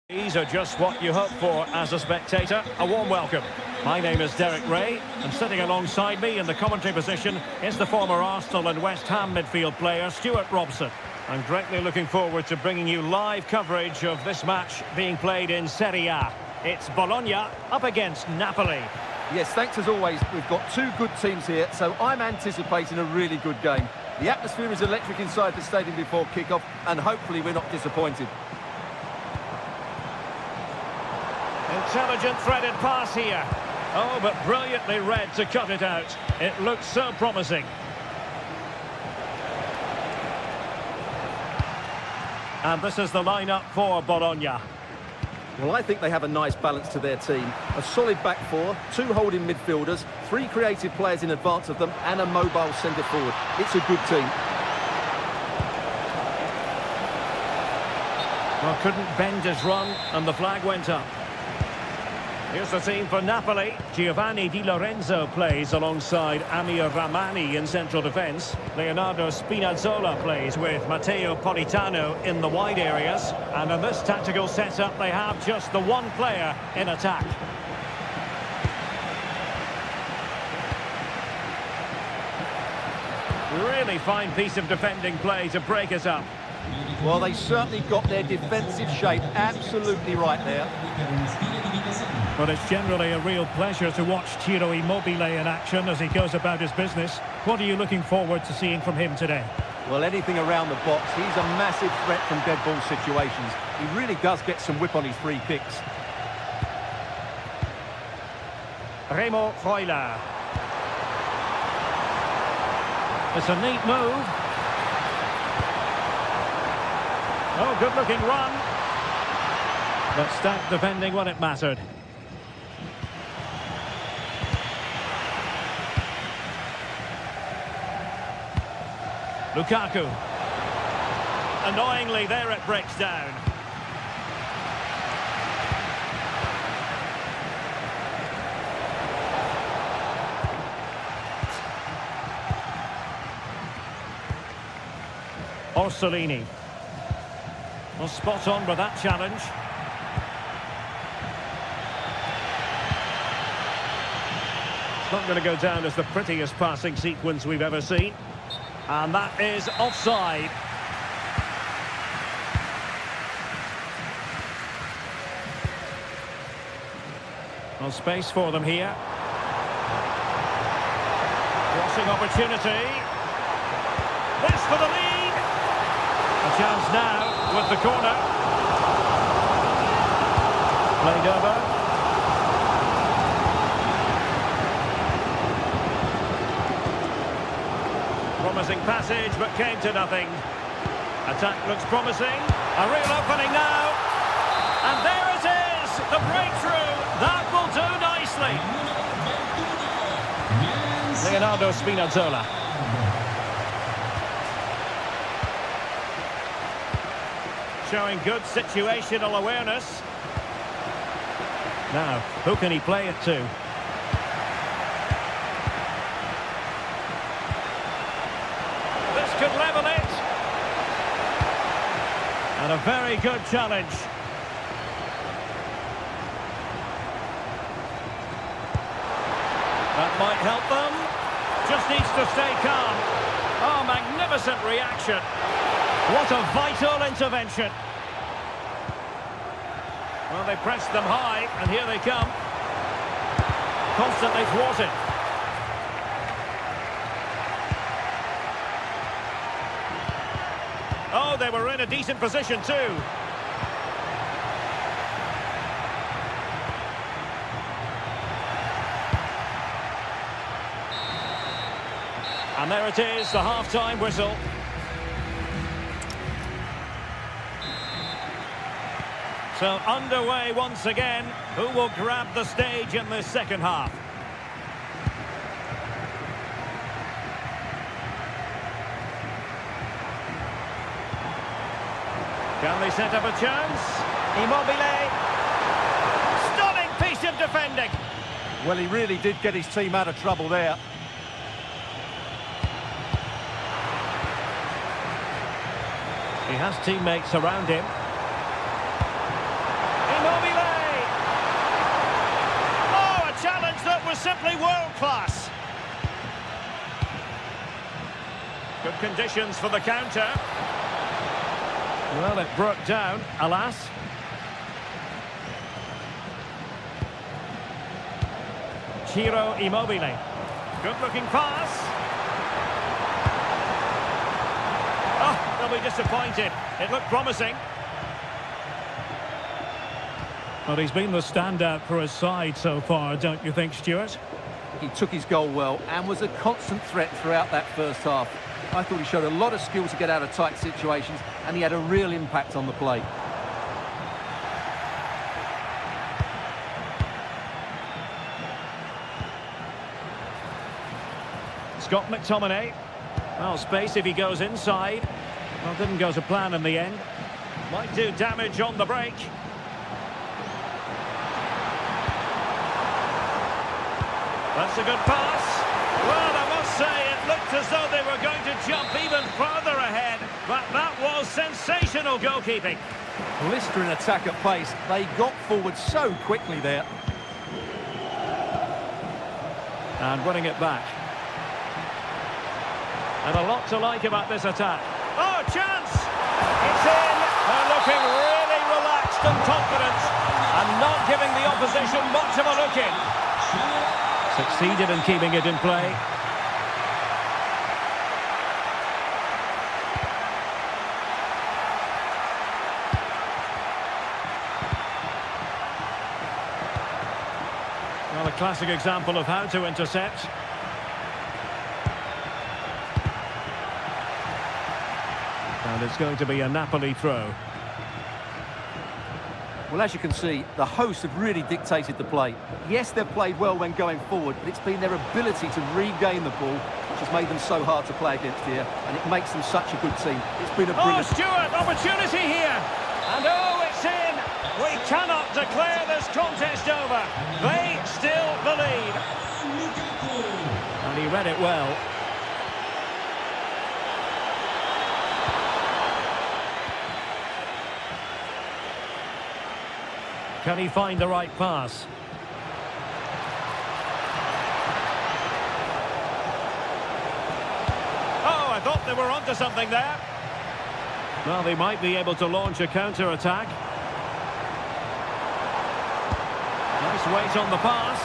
These are just what you hope for as a spectator. A warm welcome. My name is Derek Ray, and sitting alongside me in the commentary position is the former Arsenal and West Ham midfield player, Stuart Robson. I'm greatly looking forward to bringing you live coverage of this match being played in Serie A. It's Bologna up against Napoli. Yes, thanks as always. We've got two good teams here, so I'm anticipating a really good game. The atmosphere is electric inside the stadium before kick-off, and hopefully we're not disappointed. Intelligent threaded pass here. Oh, but brilliantly read to cut it out. It looks so promising. And this is the lineup for Bologna. Well, I think they have a nice balance to their team. A solid back four, two holding midfielders, three creative players in advance of them, and a mobile centre forward. It's a good team. Well, couldn't bend his run, and the flag went up. Here's the team for Napoli. Giovanni Di Lorenzo plays alongside Amir Rahmani in central defence. Leonardo Spinazzola plays with Matteo Politano in the wide areas. And in this tactical setup, they have just the one player in attack. Really fine piece of defending play to break us up. Well, they certainly got their defensive shape absolutely right there. But it's generally a real pleasure to watch Ciro Immobile in action as he goes about his business. What are you looking forward to seeing from him today? Well, anything around the box. He's a massive threat from dead ball situations. He really does get some whip on his free kicks. Remo Freuler. It's a neat move. Oh, good-looking run. But stacked defending when it mattered. Lukaku. Annoyingly, there it breaks down. Orsolini. Well, spot on with that challenge. It's not going to go down as the prettiest passing sequence we've ever seen. And that is offside. Well, space for them here. Crossing opportunity. This for the lead. A chance now with the corner. Played over. Promising passage, but came to nothing. Attack looks promising. A real opening now. And there it is, the breakthrough. That will do nicely. Leonardo Spinazzola. Showing good situational awareness. Now, who can he play it to? This could level it. And a very good challenge. That might help them. Just needs to stay calm. Oh, magnificent reaction. What a vital intervention. Well, they pressed them high, and here they come. Constantly thwarted. Oh, they were in a decent position too. And there it is, the half-time whistle. So underway once again. Who will grab the stage in this second half? Can they set up a chance? Immobile. Stunning piece of defending. Well, he really did get his team out of trouble there. He has teammates around him. Immobile! Oh, a challenge that was simply world-class. Good conditions for the counter. Well, it broke down, alas. Ciro Immobile. Good-looking pass. Oh, they'll be disappointed. It looked promising. Well, he's been the standout for his side so far, don't you think, Stuart? He took his goal well and was a constant threat throughout that first half. I thought he showed a lot of skill to get out of tight situations, and he had a real impact on the play. Scott McTominay. Well, space if he goes inside. Well, didn't go to plan in the end. Might do damage on the break. That's a good pass. Well, I must say, it looked as though they were going to jump even further ahead. But that was sensational goalkeeping. Blistering attack at pace. They got forward so quickly there. And winning it back. And a lot to like about this attack. Oh, chance! It's in! They're looking really relaxed and confident. And not giving the opposition much of a look in. Succeeded in keeping it in play. Well, a classic example of how to intercept. And it's going to be a Napoli throw. Well, as you can see, the hosts have really dictated the play. Yes, they've played well when going forward, but it's been their ability to regain the ball which has made them so hard to play against here, and it makes them such a good team. It's been a brilliant... Oh, Stuart, opportunity here! And oh, it's in! We cannot declare this contest over. They still believe. And he read it well. Can he find the right pass? Oh, I thought they were onto something there. Well, they might be able to launch a counter-attack. Nice weight on the pass.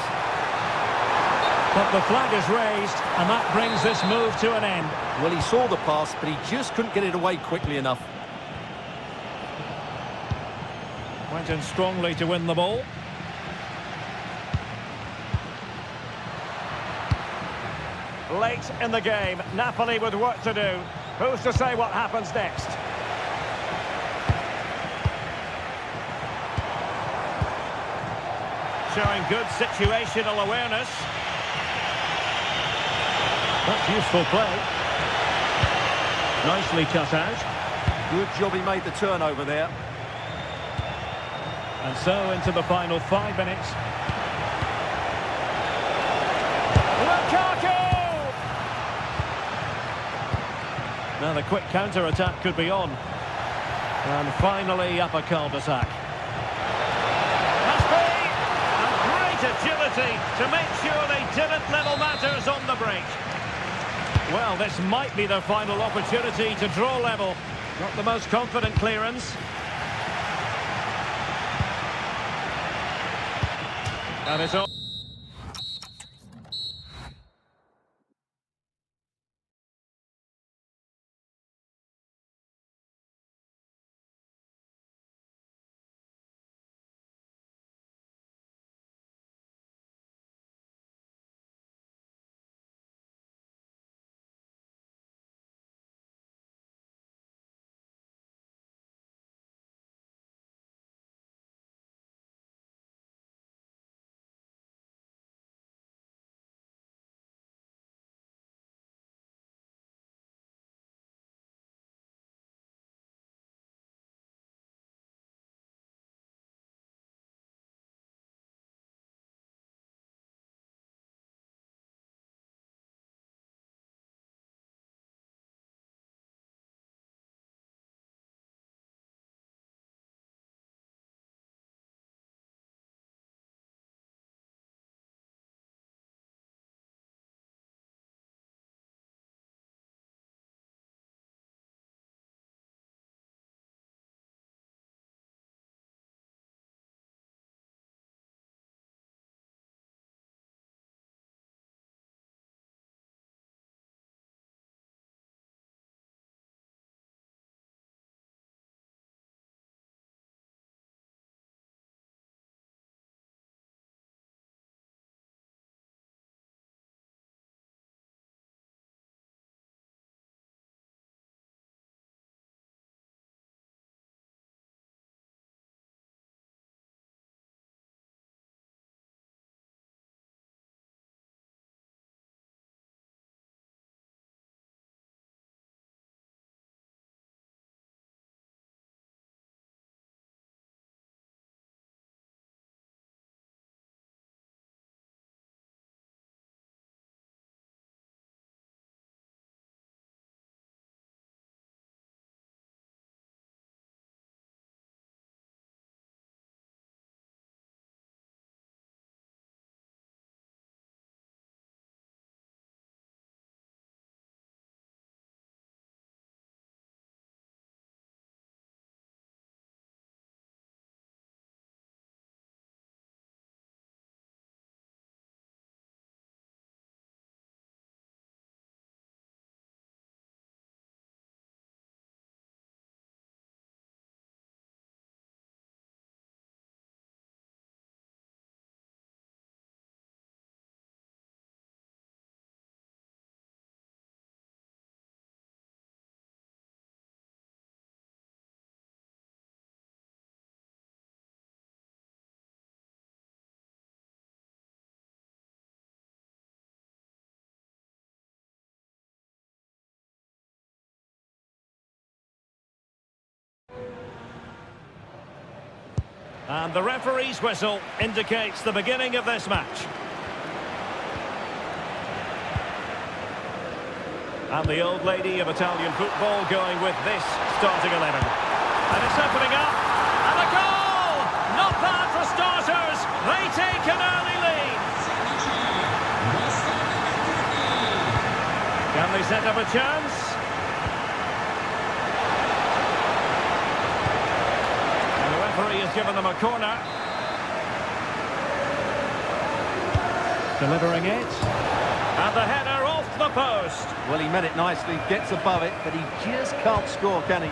But the flag is raised, and that brings this move to an end. Well, he saw the pass, but he just couldn't get it away quickly enough. Went in strongly to win the ball. Late in the game, Napoli with work to do. Who's to say what happens next? Showing good situational awareness. That's useful play. Nicely cut out. Good job he made the turnover there. And so into the final 5 minutes. Lukaku! Now the quick counter-attack could be on. And finally up a cul-de-sac. Must be! And great agility to make sure they didn't level matters on the break. Well, this might be their final opportunity to draw level. Not the most confident clearance. And it's all... And the referee's whistle indicates the beginning of this match. And the old lady of Italian football going with this starting 11. And it's opening up. And a goal! Not bad for starters. They take an early lead. Can they set up a chance? And the referee has given them a corner. Delivering it. And the header off the post. Well, he meant it nicely, gets above it, but he just can't score, can he?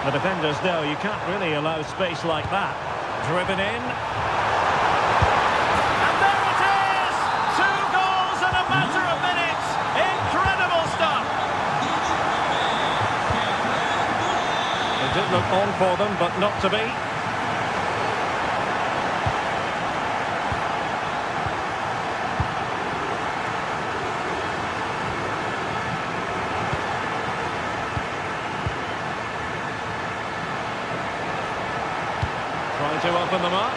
The defenders know you can't really allow space like that. Driven in. And there it is! 2 goals in a matter of minutes. Incredible stuff. It did look on for them, but not to be. sharpen them up.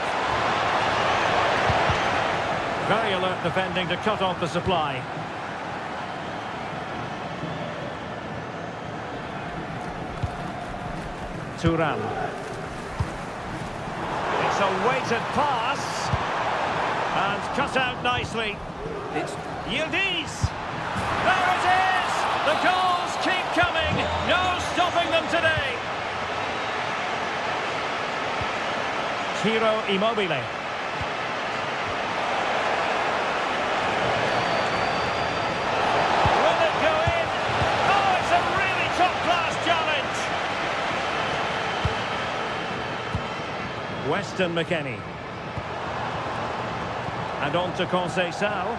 Very alert defending to cut off the supply. Turan. It's a weighted pass. And cut out nicely. It's Yildiz! There it is! The goals keep coming. No stopping them today. Ciro Immobile. Will it go in? Oh, it's a really top-class challenge. Weston McKennie. And on to Conceição.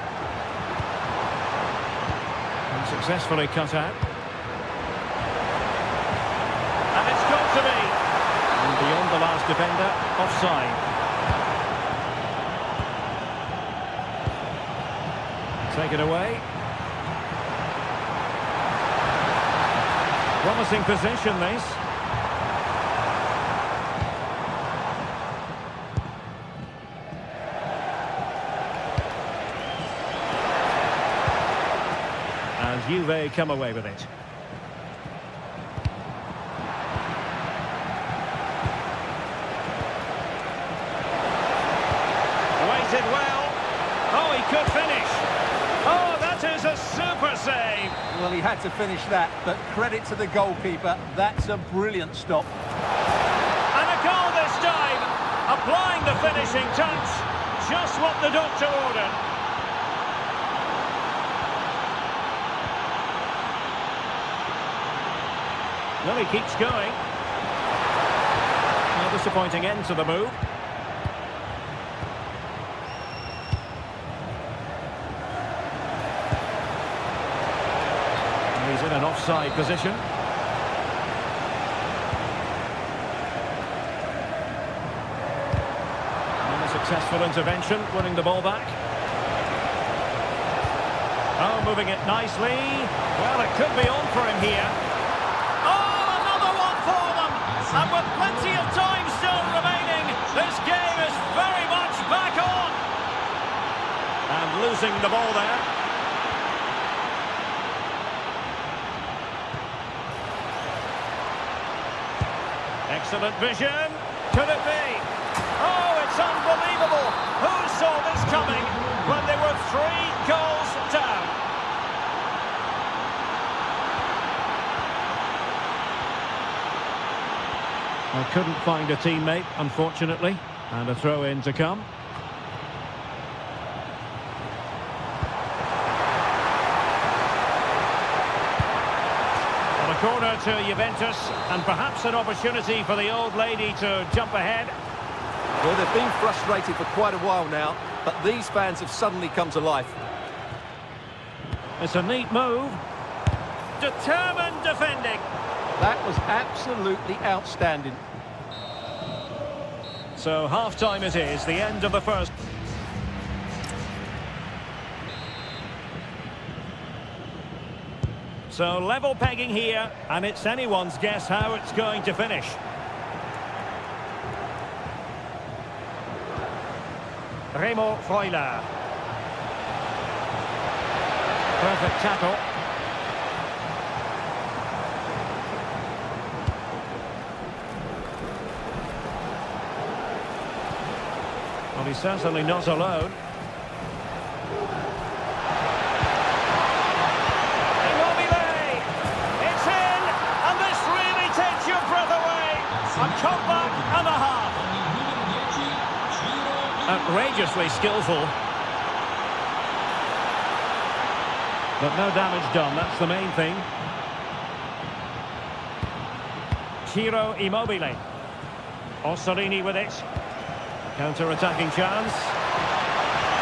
And successfully cut out. And it's got to be. And beyond the last defender, offside. Take it away. Promising position, this. And Juve come away with it. Waited well. Oh, he could finish. Oh, that is a super save. Well, he had to finish that, but credit to the goalkeeper. That's a brilliant stop. And a goal this time. Applying the finishing touch. Just what the doctor ordered. Well, he keeps going. No disappointing end to the move. He's in an offside position. And a successful intervention, winning the ball back. Oh, moving it nicely. Well, it could be on for him here. Oh, another one for them! And with plenty of time still remaining, this game is very much back on! And losing the ball there. Excellent vision. Could it be? Oh, it's unbelievable. Who saw this coming when they were 3 goals down? I couldn't find a teammate, unfortunately, and a throw-in to come. Corner to Juventus, and perhaps an opportunity for the old lady to jump ahead. Well, they've been frustrated for quite a while now, but these fans have suddenly come to life. It's a neat move. Determined defending. That was absolutely outstanding. So half-time it is, the end of the first. So level pegging here, and it's anyone's guess how it's going to finish. Remo Freuler. Perfect tackle. Well, he's certainly not alone. A comeback and a half. Outrageously skillful. But no damage done, that's the main thing. Ciro Immobile. Orsolini with it. Counter-attacking chance.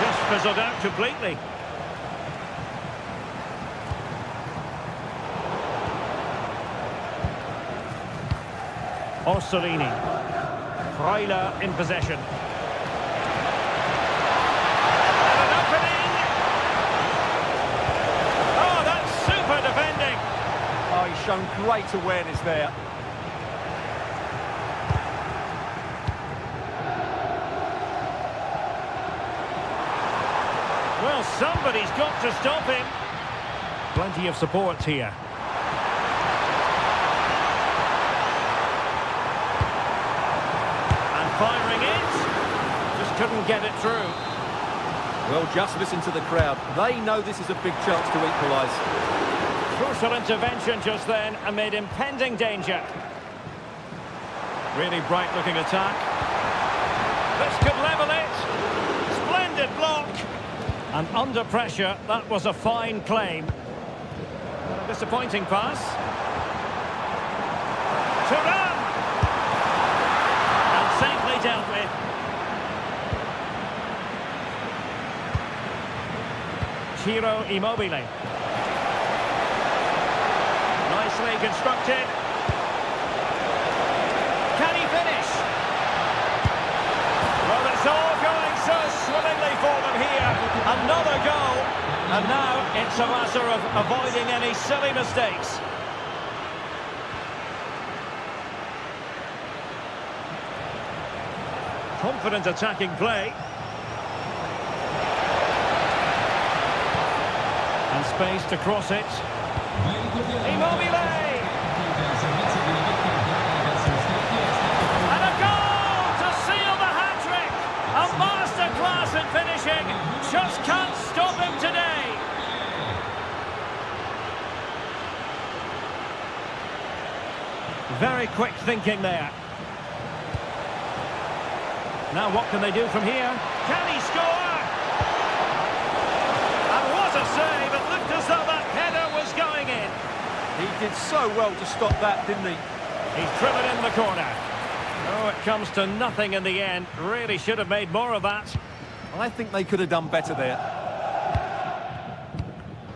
Just fizzled out completely. Orsolini. Freuler in possession. And an opening. Oh, that's super defending. Oh, he's shown great awareness there. Well, somebody's got to stop him. Plenty of support here. And firing it. Just couldn't get it through. Well, just listen to the crowd. They know this is a big chance to equalise. Crucial intervention just then amid impending danger. Really bright-looking attack. This could level it. Splendid block. And under pressure, that was a fine claim. A disappointing pass. To run! And safely dealt with. Ciro Immobile. Nicely constructed. Can he finish? Well, it's all going so swimmingly for them here. Another goal. And now it's a matter of avoiding any silly mistakes. Confident attacking play. And space to cross it. Immobile! And a goal to seal the hat-trick! A masterclass in finishing. Just can't stop him today. Very quick thinking there. Now what can they do from here? Can he score? And what a save! It looked as though that header was going in. He did so well to stop that, didn't he? He's driven in the corner. Oh, it comes to nothing in the end. Really should have made more of that. I think they could have done better there.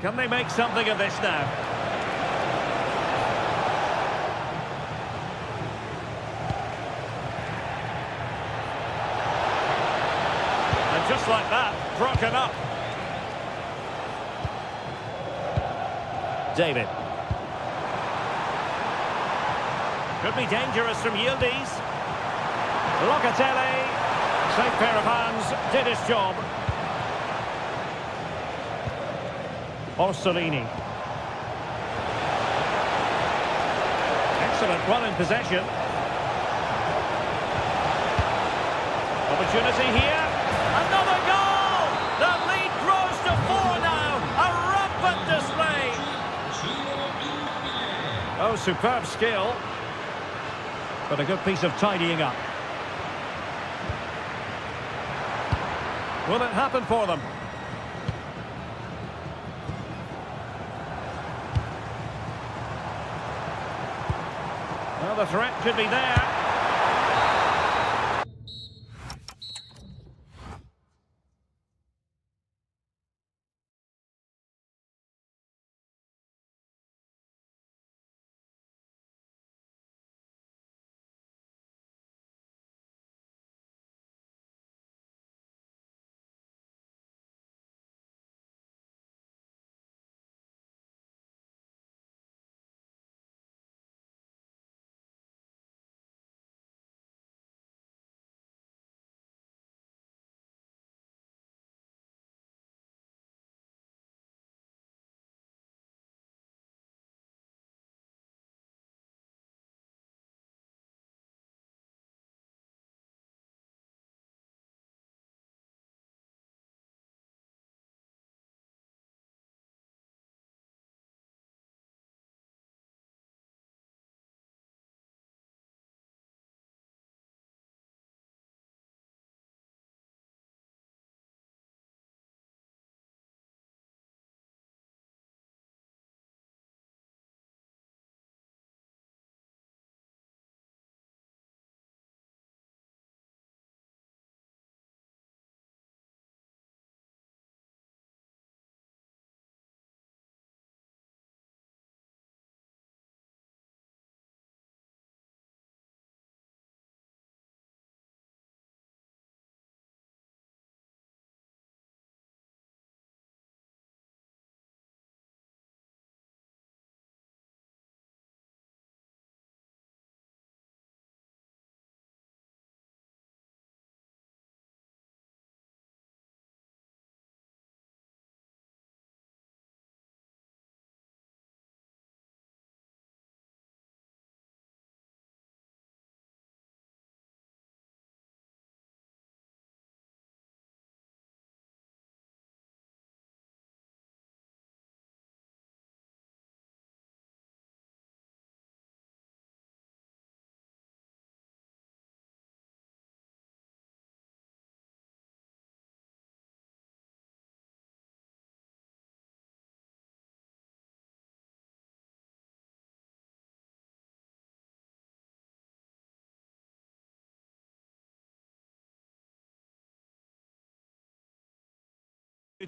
Can they make something of this now? And just like that, broken up. David. Could be dangerous from Yildiz. Locatelli. Safe pair of hands, did his job. Orsolini. Excellent run in possession. Opportunity here. Another goal! The lead grows to 4 now. A rampant display. Oh, superb skill. But a good piece of tidying up. Will it happen for them? Well, the threat could be there.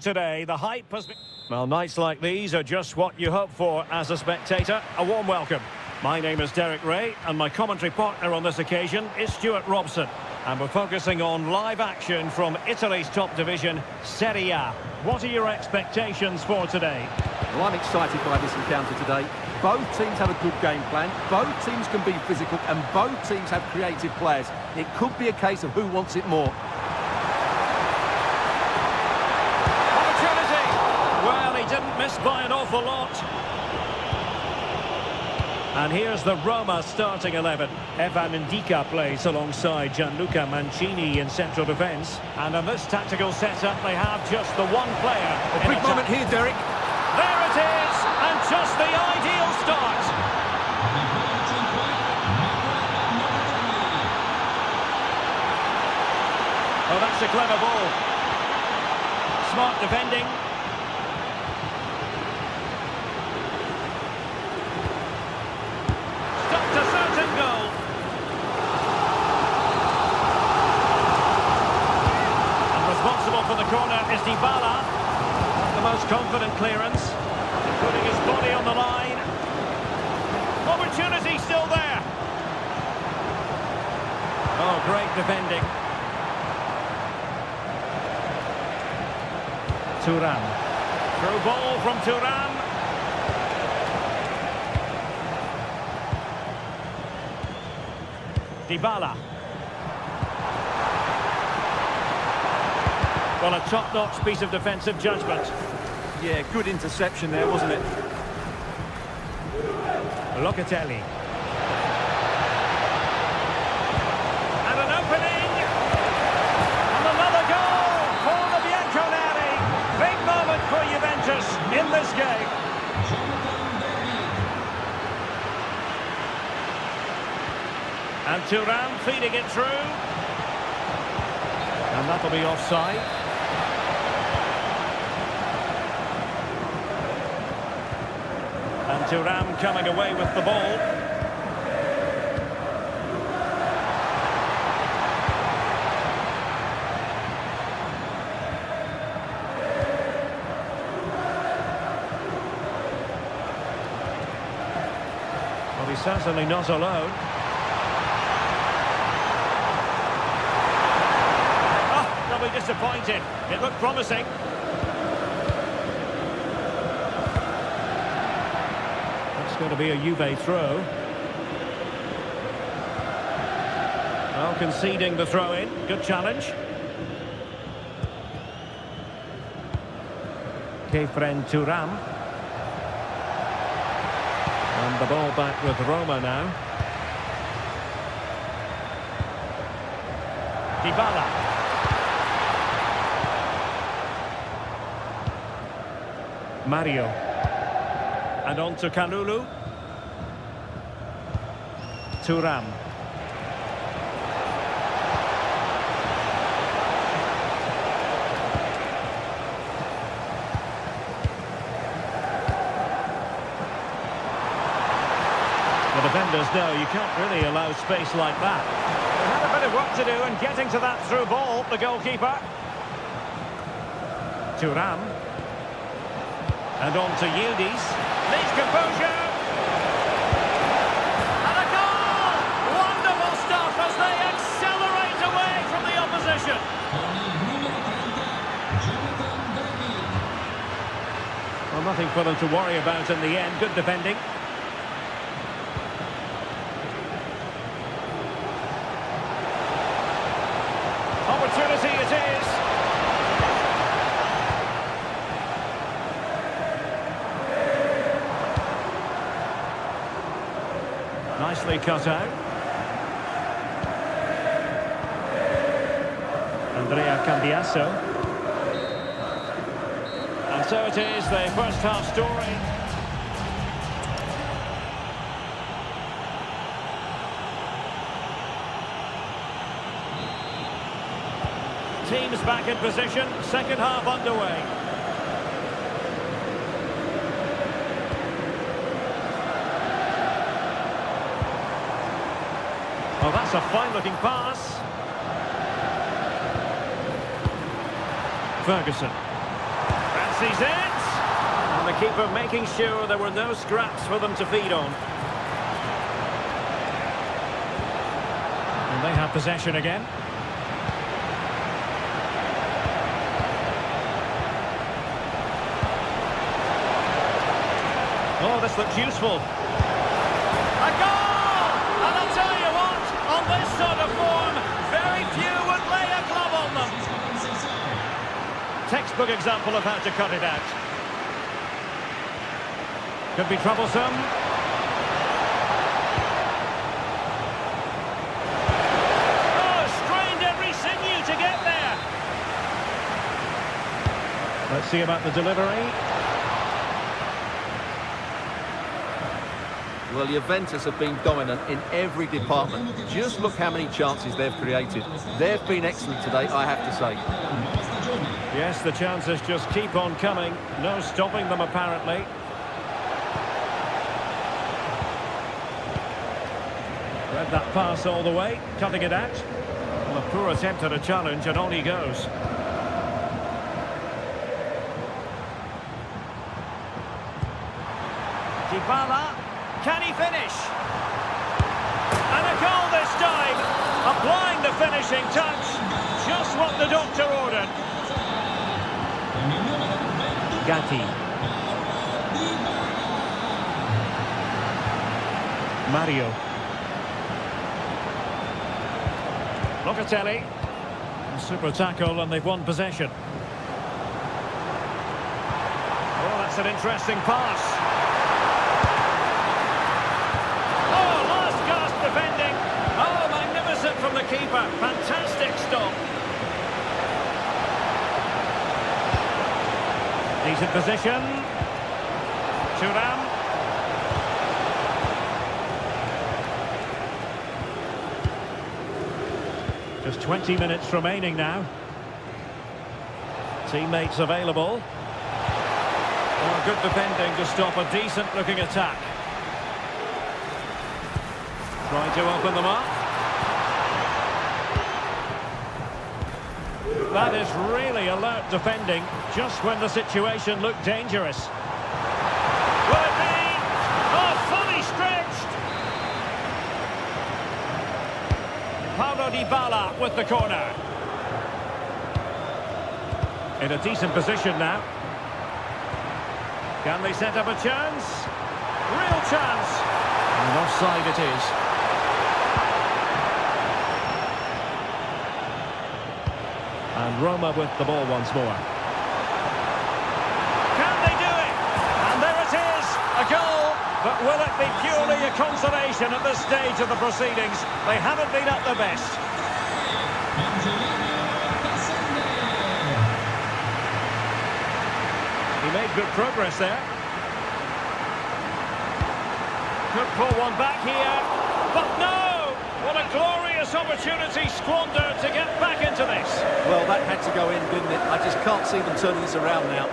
Today, the hype has been... Well, nights like these are just what you hope for as a spectator. A warm welcome. My name is Derek Ray, and my commentary partner on this occasion is Stuart Robson. And we're focusing on live action from Italy's top division, Serie A. What are your expectations for today? Well, I'm excited by this encounter today. Both teams have a good game plan, both teams can be physical, and both teams have creative players. It could be a case of who wants it more. Opportunity! Well, he didn't miss by an awful lot. And here's the Roma starting 11. Evan Ndika plays alongside Gianluca Mancini in central defence. And in this tactical setup, they have just the one player. A big moment here, Derek. There it is, and just the ideal start. Oh, that's a clever ball. Smart defending. Stopped a certain goal. And responsible for the corner is Dybala. The most confident clearance, putting his body on the line. Opportunity still there. Oh, great defending. Thuram. Through ball from Thuram. Dybala. Well, a top-notch piece of defensive judgment. Yeah, good interception there, wasn't it? Locatelli. And an opening! And another goal for the Bianconeri! Big moment for Juventus in this game. And Thuram feeding it through. And that'll be offside. And Thuram coming away with the ball. Well, he's certainly not alone. Oh, they'll be disappointed. It looked promising. Going to be a Juve throw. Well, conceding the throw-in. Good challenge. Kefren Thuram. And the ball back with Roma now. Dybala. Mario. And on to Kalulu. Thuram. The defenders know you can't really allow space like that. They had a bit of work to do in getting to that through ball, the goalkeeper. Thuram. And on to Yildiz. Needs composure. And a goal! Wonderful stuff as they accelerate away from the opposition. Well, nothing for them to worry about in the end. Good defending. Opportunity it is. Nicely cut out. Andrea Cambiasso. And so it is, the first half story. Teams back in position, second half underway. Oh, that's a fine-looking pass. Ferguson. This is it! And the keeper making sure there were no scraps for them to feed on. And they have possession again. Oh, this looks useful. A goal! And I'll tell you what, on this sort of form, very few would lay a glove on them. Textbook example of how to cut it out. Could be troublesome. Oh, strained every sinew to get there. Let's see about the delivery. Well, Juventus have been dominant in every department. Just look how many chances they've created. They've been excellent today, I have to say. Yes, the chances just keep on coming. No stopping them, apparently. Read that pass all the way, cutting it out. Well, a poor attempt at a challenge, and on he goes. Dybala, can he finish? And a goal this time! Applying the finishing touch. Just what the doctor ordered. Gatti. Mario. Locatelli. Super tackle, and they've won possession. Oh, that's an interesting pass. Oh, last gasp defending. Oh, magnificent from the keeper. Fantastic stop. Decent position. Thuram. Just 20 minutes remaining now. Teammates available. Oh, good defending to stop a decent-looking attack. Trying to open them up. That is really alert defending, just when the situation looked dangerous. Will it be? Oh, fully stretched. Paulo Dybala with the corner. In a decent position now. Can they set up a chance? Real chance. And offside it is. And Roma with the ball once more. Can they do it? And there it is, a goal. But will it be purely a consolation at this stage of the proceedings? They haven't been at their best. He made good progress there. Could pull one back here. But no! What a glorious opportunity squandered to get back into this. Well, that had to go in, didn't it? I just can't see them turning this around now.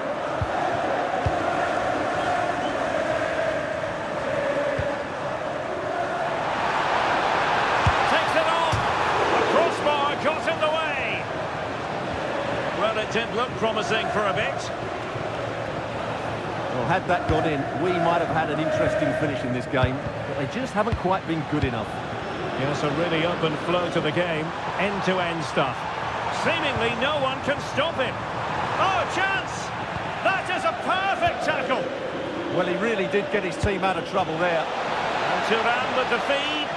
Takes it on. The crossbar got in the way. Well, it did look promising for a bit. Well, had that gone in, we might have had an interesting finish in this game, but they just haven't quite been good enough. Yes, a really open flow to the game. End-to-end stuff. Seemingly no one can stop him. Oh, chance! That is a perfect tackle. Well, he really did get his team out of trouble there. And Thuram with the feed.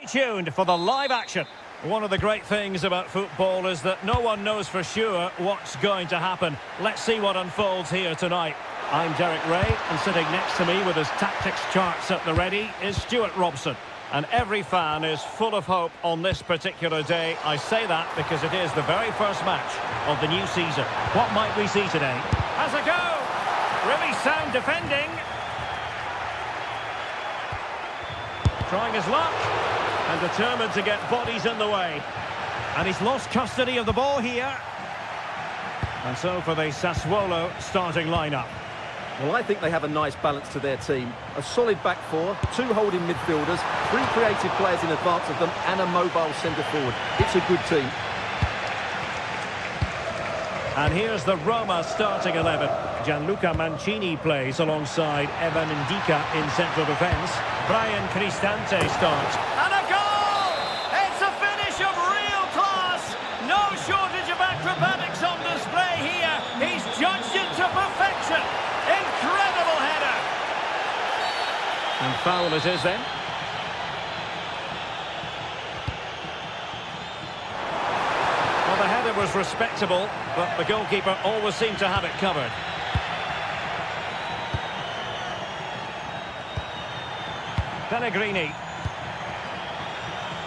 tuned for the live action. One of the great things about football is that no one knows for sure what's going to happen. Let's see what unfolds here tonight. I'm Derek Ray, and sitting next to me with his tactics charts at the ready is Stuart Robson. And every fan is full of hope on this particular day. I say that because it is the very first match of the new season. What might we see today? Has a go! Really sound defending. Trying his luck. And determined to get bodies in the way. And he's lost custody of the ball here. And so for the Sassuolo starting lineup. Well, I think they have a nice balance to their team. A solid back four, two holding midfielders, three creative players in advance of them, and a mobile centre-forward. It's a good team. And here's the Roma starting 11. Gianluca Mancini plays alongside Evan Ndika in central defence. Brian Cristante starts. And a goal! It's a finish of real class! No shortage of acrobatics on display here. He's judged it to perfection. Incredible header! And foul it is then. Well, the header was respectable, but the goalkeeper always seemed to have it covered. Pellegrini.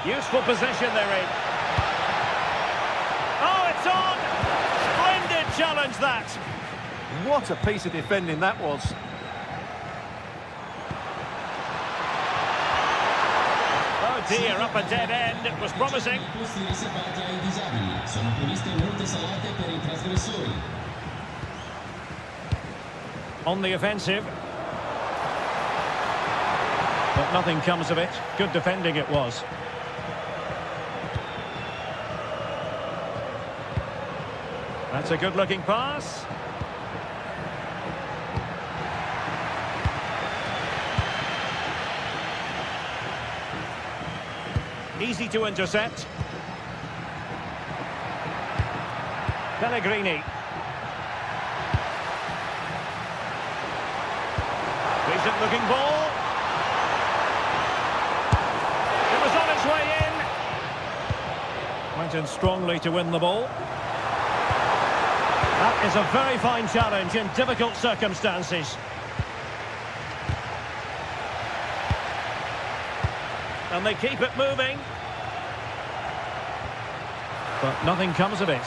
Useful possession they're in. Oh, it's on! Splendid challenge that! What a piece of defending that was. Oh dear, up a dead end. It was promising. Posti riservati ai disabili. Sono previste molte salate per i trasgressori. On the offensive. But nothing comes of it. Good defending it was. That's a good-looking pass. Easy to intercept. Pellegrini. Decent-looking ball. It was on its way in. Went in strongly to win the ball. That is a very fine challenge in difficult circumstances. And they keep it moving. But nothing comes of it.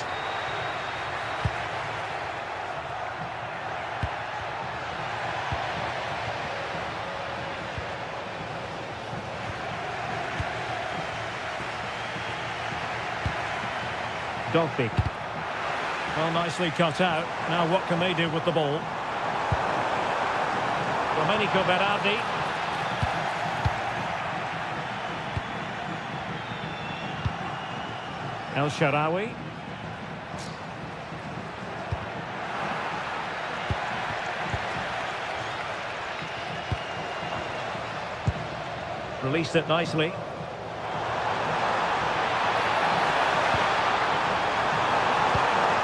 Dogbik. Well, nicely cut out. Now what can they do with the ball? Domenico Berardi. El Shaarawy. Released it nicely.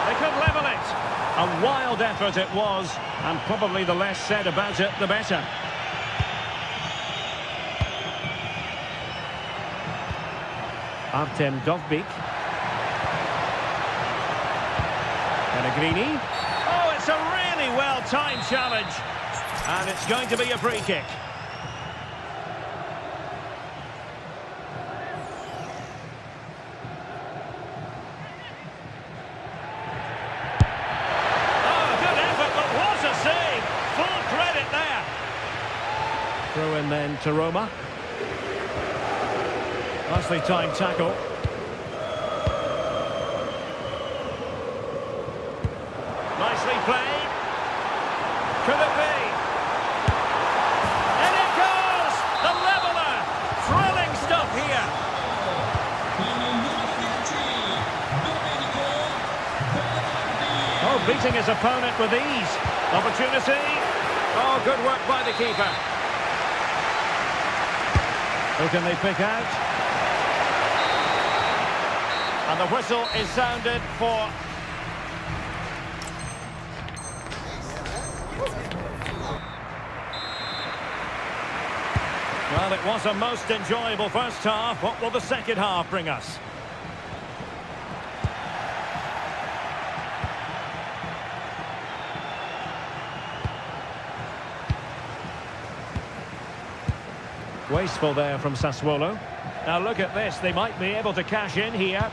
They could level it. A wild effort it was, and probably the less said about it, the better. Artem Dovbyk. Pellegrini. Oh, it's a really well-timed challenge. And it's going to be a free kick. Oh, good effort, but what a save. Full credit there. Throw in then to Roma. Nicely timed tackle. Nicely played. Could it be? And it goes! The leveller! Thrilling stuff here. Oh, beating his opponent with ease. Opportunity. Oh, good work by the keeper. Who can they pick out? And the whistle is sounded for... Well, it was a most enjoyable first half. What will the second half bring us? Wasteful there from Sassuolo. Now look at this, they might be able to cash in here.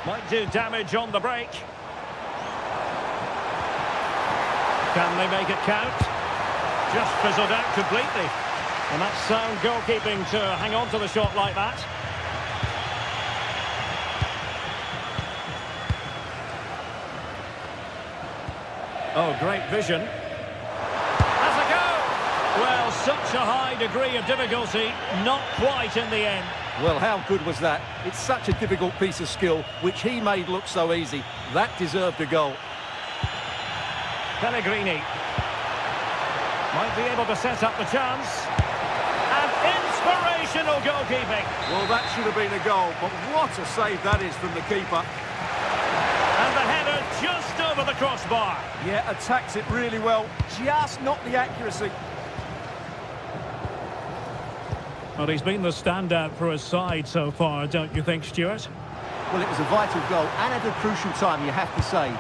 Might do damage on the break. Can they make it count? Just fizzled out completely. And that's sound goalkeeping to hang on to the shot like that. Oh, great vision. Has a go! Well, such a high degree of difficulty, not quite in the end. Well, how good was that? It's such a difficult piece of skill, which he made look so easy. That deserved a goal. Pellegrini might be able to set up the chance. And inspirational goalkeeping. Well, that should have been a goal, but what a save that is from the keeper. And the header just over the crossbar. Yeah, attacks it really well, just not the accuracy. Well, he's been the standout for his side so far, don't you think, Stuart? Well, it was a vital goal, and at a crucial time, you have to say.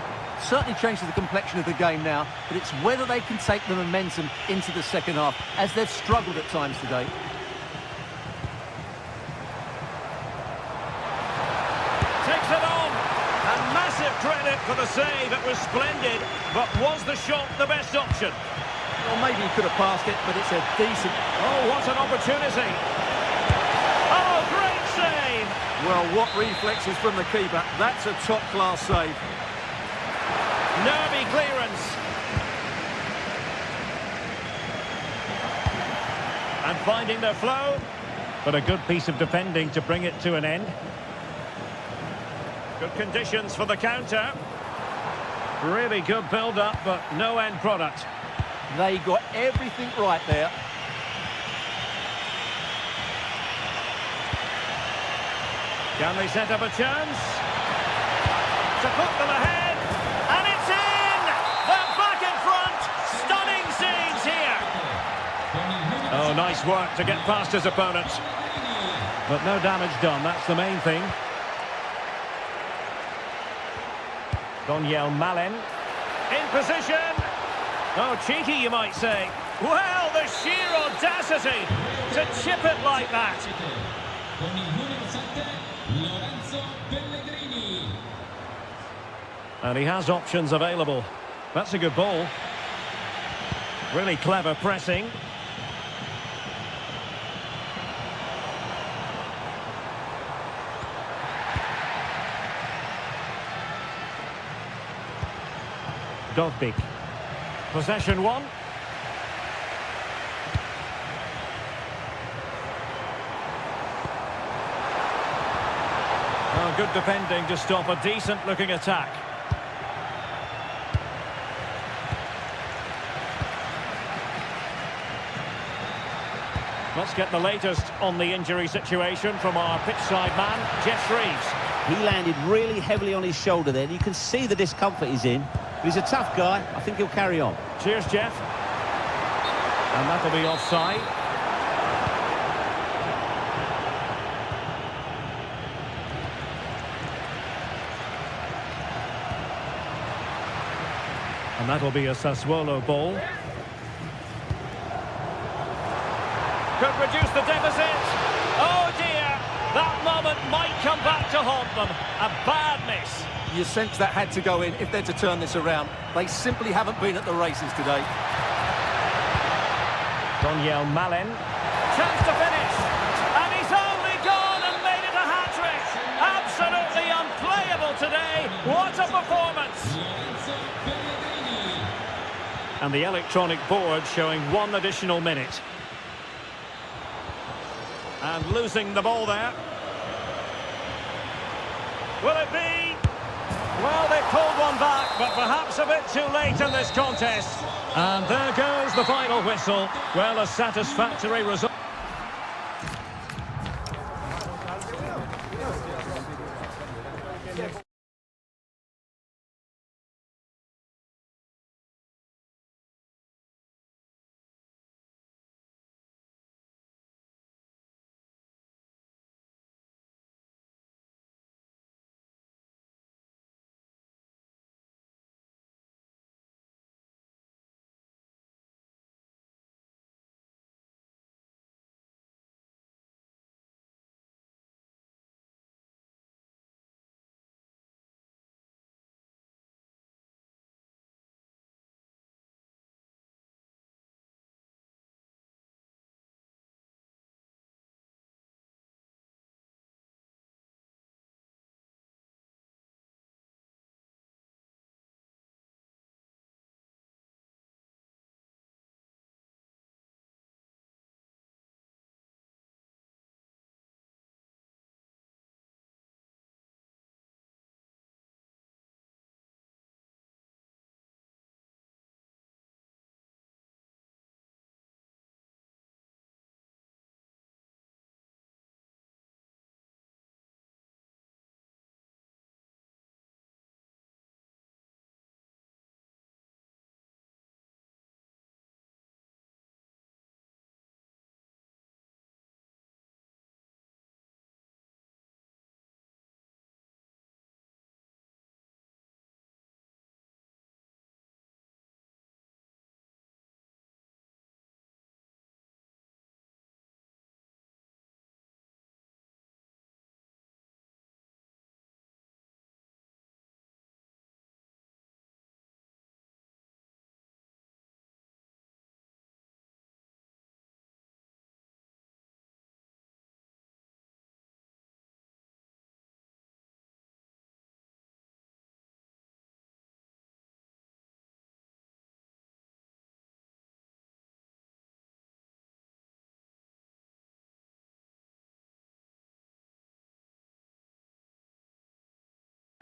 Certainly changes the complexion of the game now, but it's whether they can take the momentum into the second half, as they've struggled at times today. Takes it on. And massive credit for the save. It was splendid. But was the shot the best option? Well, maybe he could have passed it, but it's a decent... Oh, what an opportunity. Oh, great save. Well, what reflexes from the keeper. That's a top-class save. Nervy clearance. And finding their flow. But a good piece of defending to bring it to an end. Good conditions for the counter. Really good build-up, but no end product. They got everything right there. Can they set up a chance? To put them ahead. And it's in! They're back in front. Stunning scenes here. Oh, nice work to get past his opponent. But no damage done, that's the main thing. Daniel Malen. In position. Oh, cheeky, you might say. Well, the sheer audacity to chip it like that. And he has options available. That's a good ball. Really clever pressing. Dovbik. Possession one. Oh, good defending to stop a decent-looking attack. Let's get the latest on the injury situation from our pitchside man, Jeff Reeves. He landed really heavily on his shoulder there. You can see the discomfort he's in. But he's a tough guy. I think he'll carry on. Cheers, Jeff. And that'll be offside. And that'll be a Sassuolo ball. Could reduce the deficit. Oh dear, that moment might come back to haunt them. A bad miss. You sense that had to go in if they're to turn this around. They simply haven't been at the races today. Daniel Malen. Chance to finish. And he's only gone and made it a hat-trick. Absolutely unplayable today. What a performance. And the electronic board showing 1 additional minute. And losing the ball there. Will it be? Well, they pulled one back, but perhaps a bit too late in this contest. And there goes the final whistle. Well, a satisfactory result.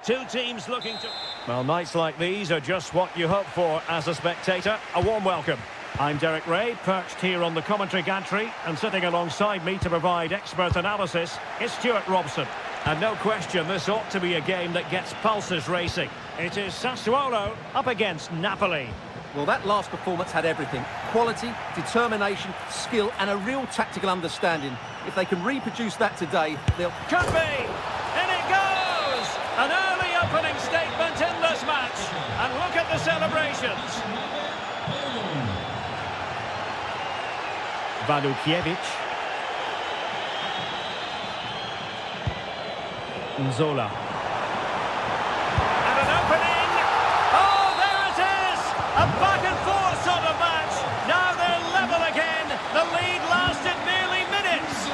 Two teams looking to... Well, nights like these are just what you hope for as a spectator. A warm welcome. I'm Derek Ray, perched here on the commentary gantry, and sitting alongside me to provide expert analysis is Stuart Robson. And no question, this ought to be a game that gets pulses racing. It is Sassuolo up against Napoli. Well, that last performance had everything. Quality, determination, skill, and a real tactical understanding. If they can reproduce that today, they'll... Could be! In it goes! An early opening statement in this match. And look at the celebrations. Walukiewicz. Nzola. And an opening! Oh, there it is! A back and forth sort of match. Now they're level again. The lead lasted nearly minutes.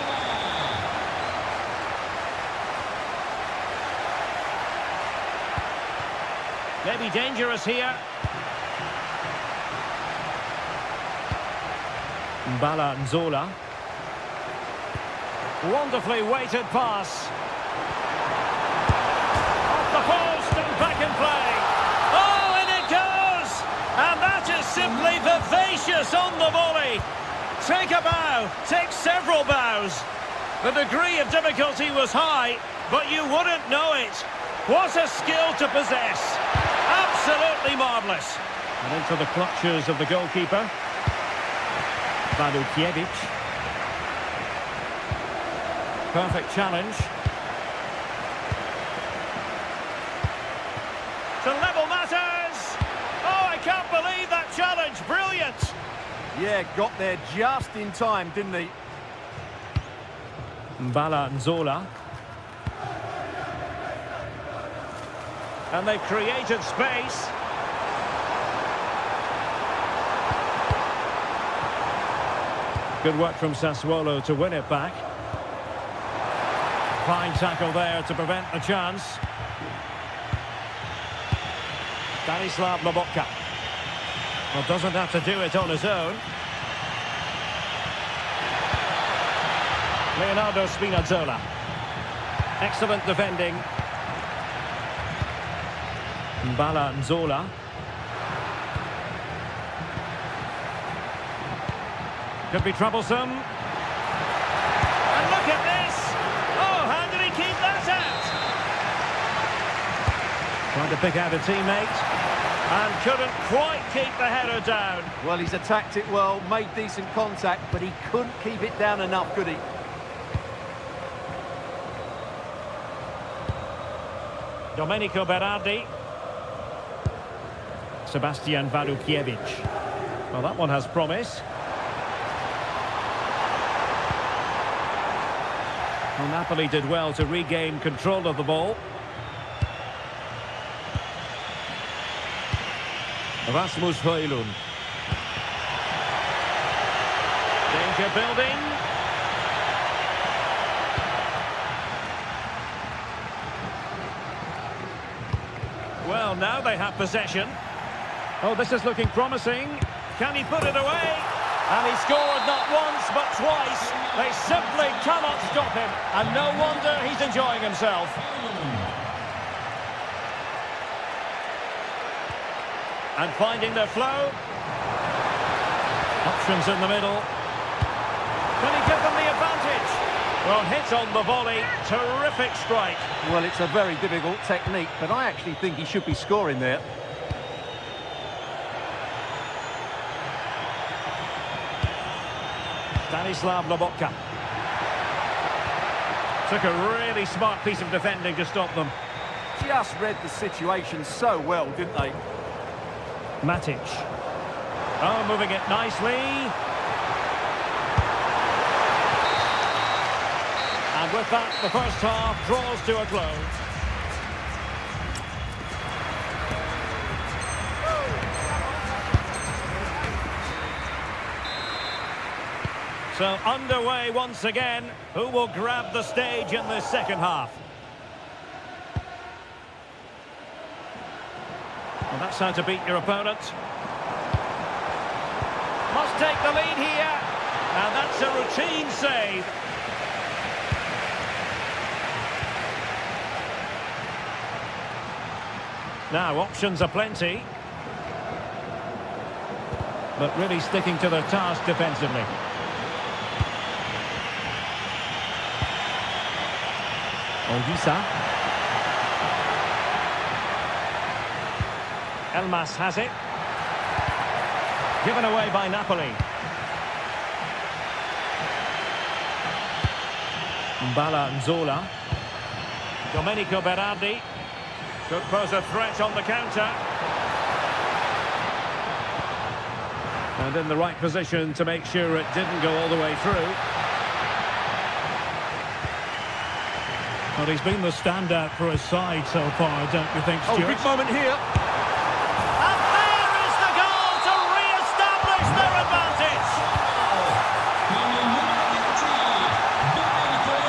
Maybe dangerous here. Mbala Nzola. Wonderfully weighted pass. Off the post and back in play. Oh, and it goes! And that is simply vivacious on the volley. Take a bow, take several bows. The degree of difficulty was high, but you wouldn't know it. What a skill to possess. Absolutely marvellous. And into the clutches of the goalkeeper. Walukiewicz. Perfect challenge. To level matters! Oh, I can't believe that challenge. Brilliant! Yeah, got there just in time, didn't he? Mbala Nzola. And they've created space. Good work from Sassuolo to win it back. Fine tackle there to prevent the chance. Stanislav Lobotka. Well, doesn't have to do it on his own. Leonardo Spinazzola. Excellent defending. Mbala Nzola. Could be troublesome. And look at this! Oh, how did he keep that out? Trying to pick out a teammate. And couldn't quite keep the header down. Well, he's attacked it well, made decent contact, but he couldn't keep it down enough, could he? Domenico Berardi. Sebastian Walukiewicz. Well, that one has promise. Well, Napoli did well to regain control of the ball. Rasmus Højlund. Danger building. Well, now they have possession. Oh, this is looking promising. Can he put it away? And he scored not once, but twice. They simply cannot stop him. And no wonder he's enjoying himself. And finding their flow. Options in the middle. Can he give them the advantage? Well, hit on the volley. Terrific strike. Well, it's a very difficult technique, but I actually think he should be scoring there. Stanislav Lobotka. Took a really smart piece of defending to stop them. Just read the situation so well, didn't they? Matic. Oh, moving it nicely. And with that, the first half draws to a close. So underway once again. Who will grab the stage in this second half? Well, that's how to beat your opponent. Must take the lead here. And that's a routine save. Now, options are plenty. But really sticking to their task defensively. Olvisa. Elmas has it. Given away by Napoli. Mbala Nzola. Domenico Berardi. Could pose a threat on the counter. And in the right position to make sure it didn't go all the way through. Well, he's been the standout for his side so far, don't you think, Stuart? Oh, big moment here. And there is the goal to re-establish their advantage.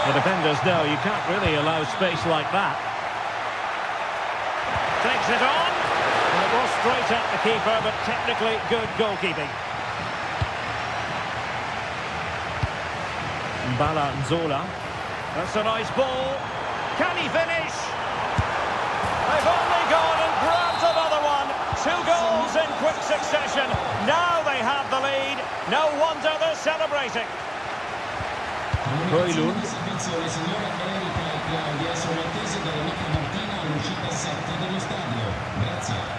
The defenders know you can't really allow space like that. Takes it on. And it was straight at the keeper, but technically good goalkeeping. Mbala Nzola. That's a nice ball. Can he finish? They've only gone and grabbed another one. 2 goals in quick succession. Now they have the lead. No wonder they're celebrating. Roylund. Servizio le signore Erika e Claudia sono attese dall'amica Martina all'uscita 7 dello stadio. Grazie.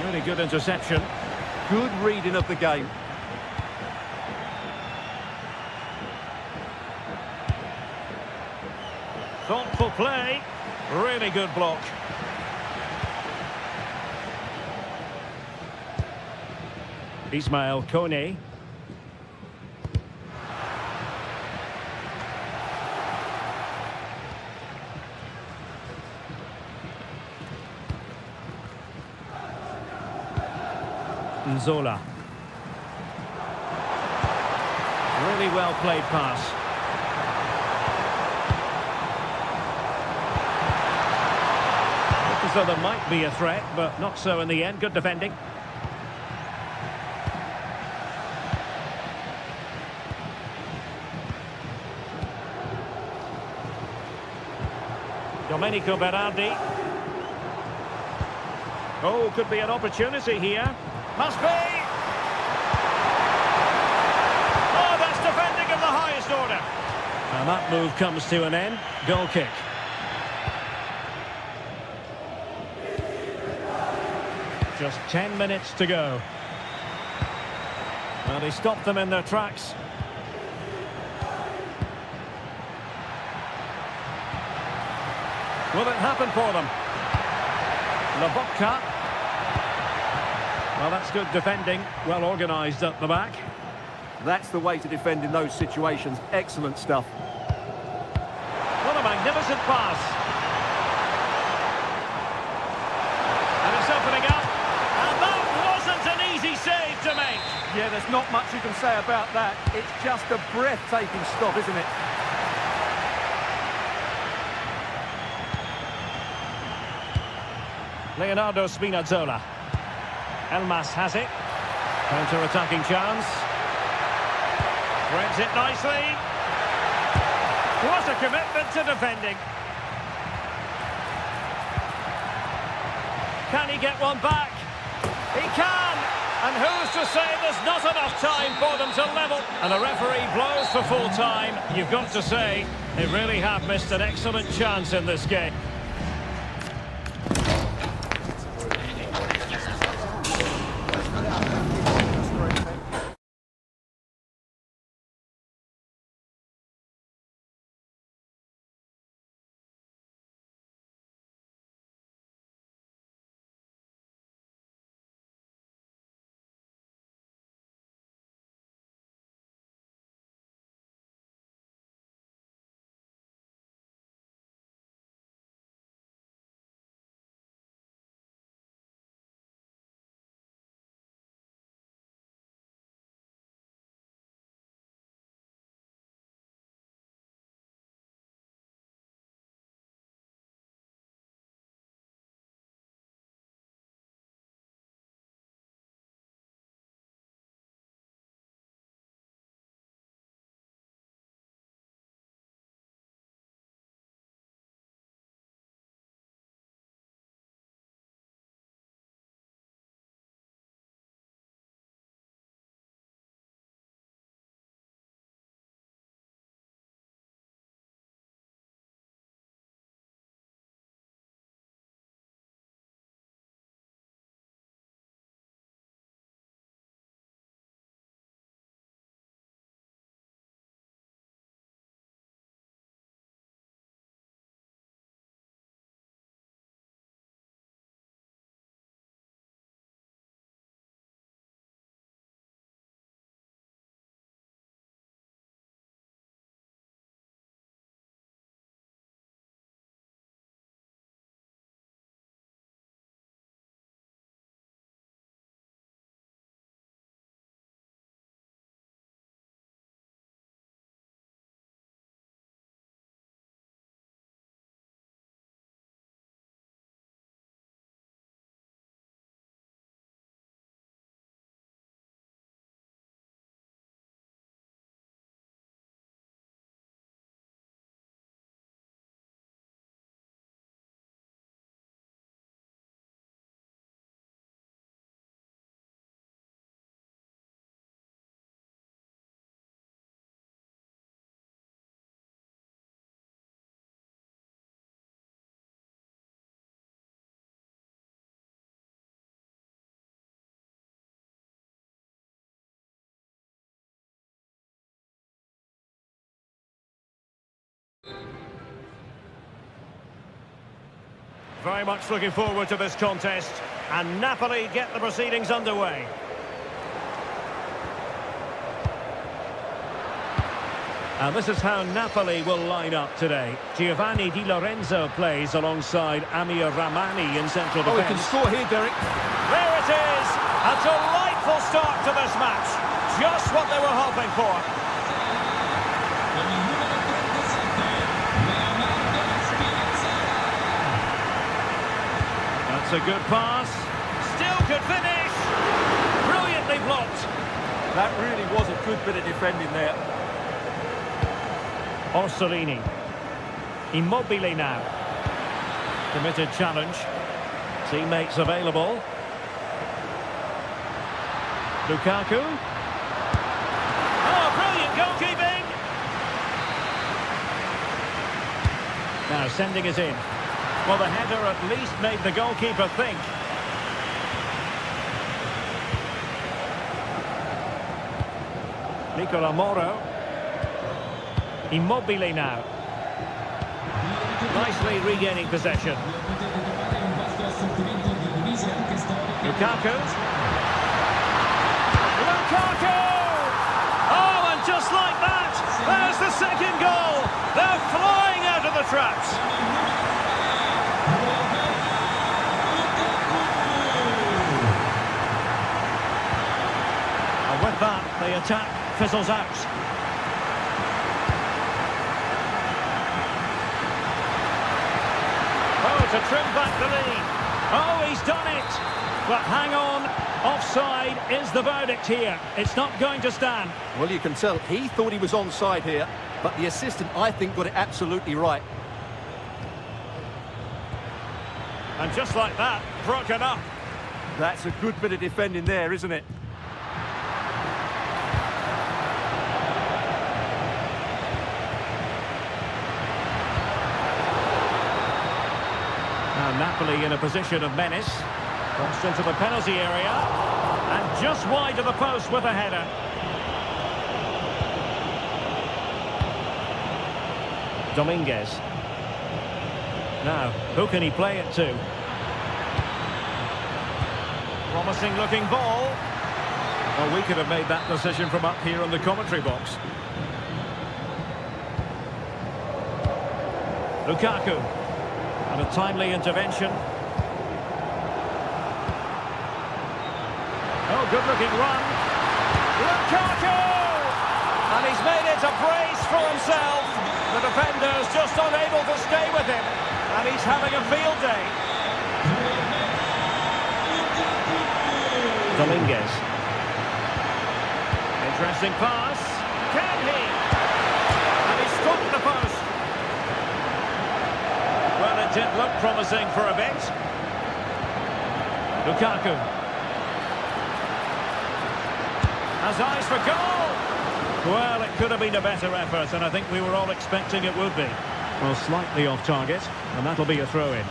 Really good interception. Good reading of the game. Thoughtful play. Really good block. Ismail Kone. Nzola. Really well played pass. Looked as though there might be a threat, but not so in the end. Good defending. Domenico Berardi. Oh, could be an opportunity here. Must be! Oh, that's defending of the highest order. And that move comes to an end. Goal kick. Just 10 minutes to go. Well, they stopped them in their tracks. Will it happen for them? Lobotka. Well, that's good defending. Well organised up the back. That's the way to defend in those situations. Excellent stuff. What a magnificent pass. And it's opening up. And that wasn't an easy save to make. Yeah, there's not much you can say about that. It's just a breathtaking stop, isn't it? Leonardo Spinazzola. Elmas has it. Counter-attacking chance. Threads it nicely. What a commitment to defending. Can he get one back? He can! And who's to say there's not enough time for them to level? And the referee blows for full time. You've got to say, they really have missed an excellent chance in this game. Very much looking forward to this contest. And Napoli get the proceedings underway. And this is how Napoli will line up today. Giovanni Di Lorenzo plays alongside Amir Rahmani in central defence. Oh, he can score here, Derek. There it is! A delightful start to this match. Just what they were hoping for. That's a good pass. Still could finish. Brilliantly blocked. That really was a good bit of defending there. Orsolini. Immobile now. Committed challenge. Teammates available. Lukaku. Oh, brilliant goalkeeping! Now sending it in. Well, the header at least made the goalkeeper think. Nicola Moro. Immobile now. Nicely regaining possession. Lukaku. Lukaku! Oh, and just like that, there's the second goal. They're flying out of the traps. And with that, the attack fizzles out. To trim back the lead. Oh, he's done it. But hang on, offside is the verdict here. It's not going to stand. Well, you can tell he thought he was onside here, but the assistant, I think, got it absolutely right. And just like that, broken up. That's a good bit of defending there, isn't it? Napoli in a position of menace. Crossed into the penalty area. And just wide of the post with a header. Dominguez. Now, who can he play it to? Promising looking ball. Well, we could have made that decision from up here in the commentary box. Lukaku. And a timely intervention. Oh, good-looking run. Lukaku! And he's made it a brace for himself. The defender's just unable to stay with him. And he's having a field day. Dominguez. Interesting pass. Can he? And he's stopped the post. Well, it did look promising for a bit. Lukaku. Has eyes for goal. Well, it could have been a better effort, and I think we were all expecting it would be. Well, slightly off target, and that'll be a throw-in.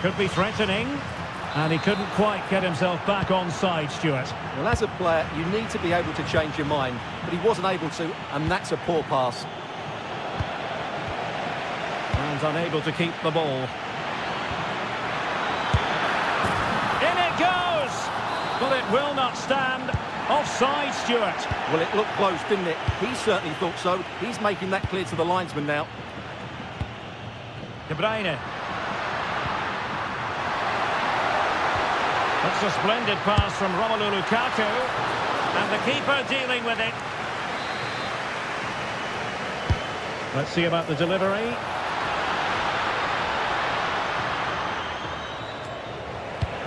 Could be threatening, and he couldn't quite get himself back on side, Stuart. Well, as a player, you need to be able to change your mind, but he wasn't able to, and that's a poor pass. And unable to keep the ball. In it goes! But it will not stand. Offside, Stuart. Well, it looked close, didn't it? He certainly thought so. He's making that clear to the linesman now. De Bruyne. That's a splendid pass from Romelu Lukaku. And the keeper dealing with it. Let's see about the delivery.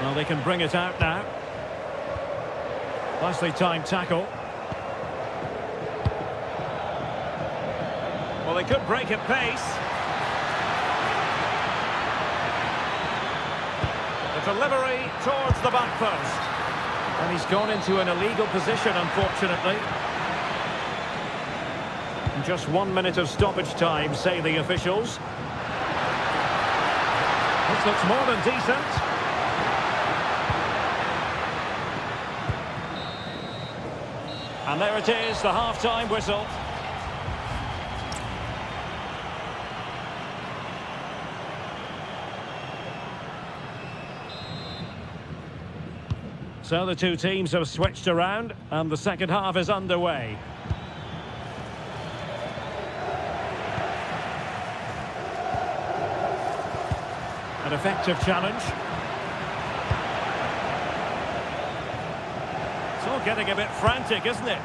Well, they can bring it out now. Nicely timed tackle. Well, they could break at pace. The delivery towards the back post. And he's gone into an illegal position, unfortunately. And just 1 minute of stoppage time, say the officials. This looks more than decent. And there it is, the half-time whistle. So the two teams have switched around and the second half is underway. An effective challenge. It's all getting a bit frantic, isn't it?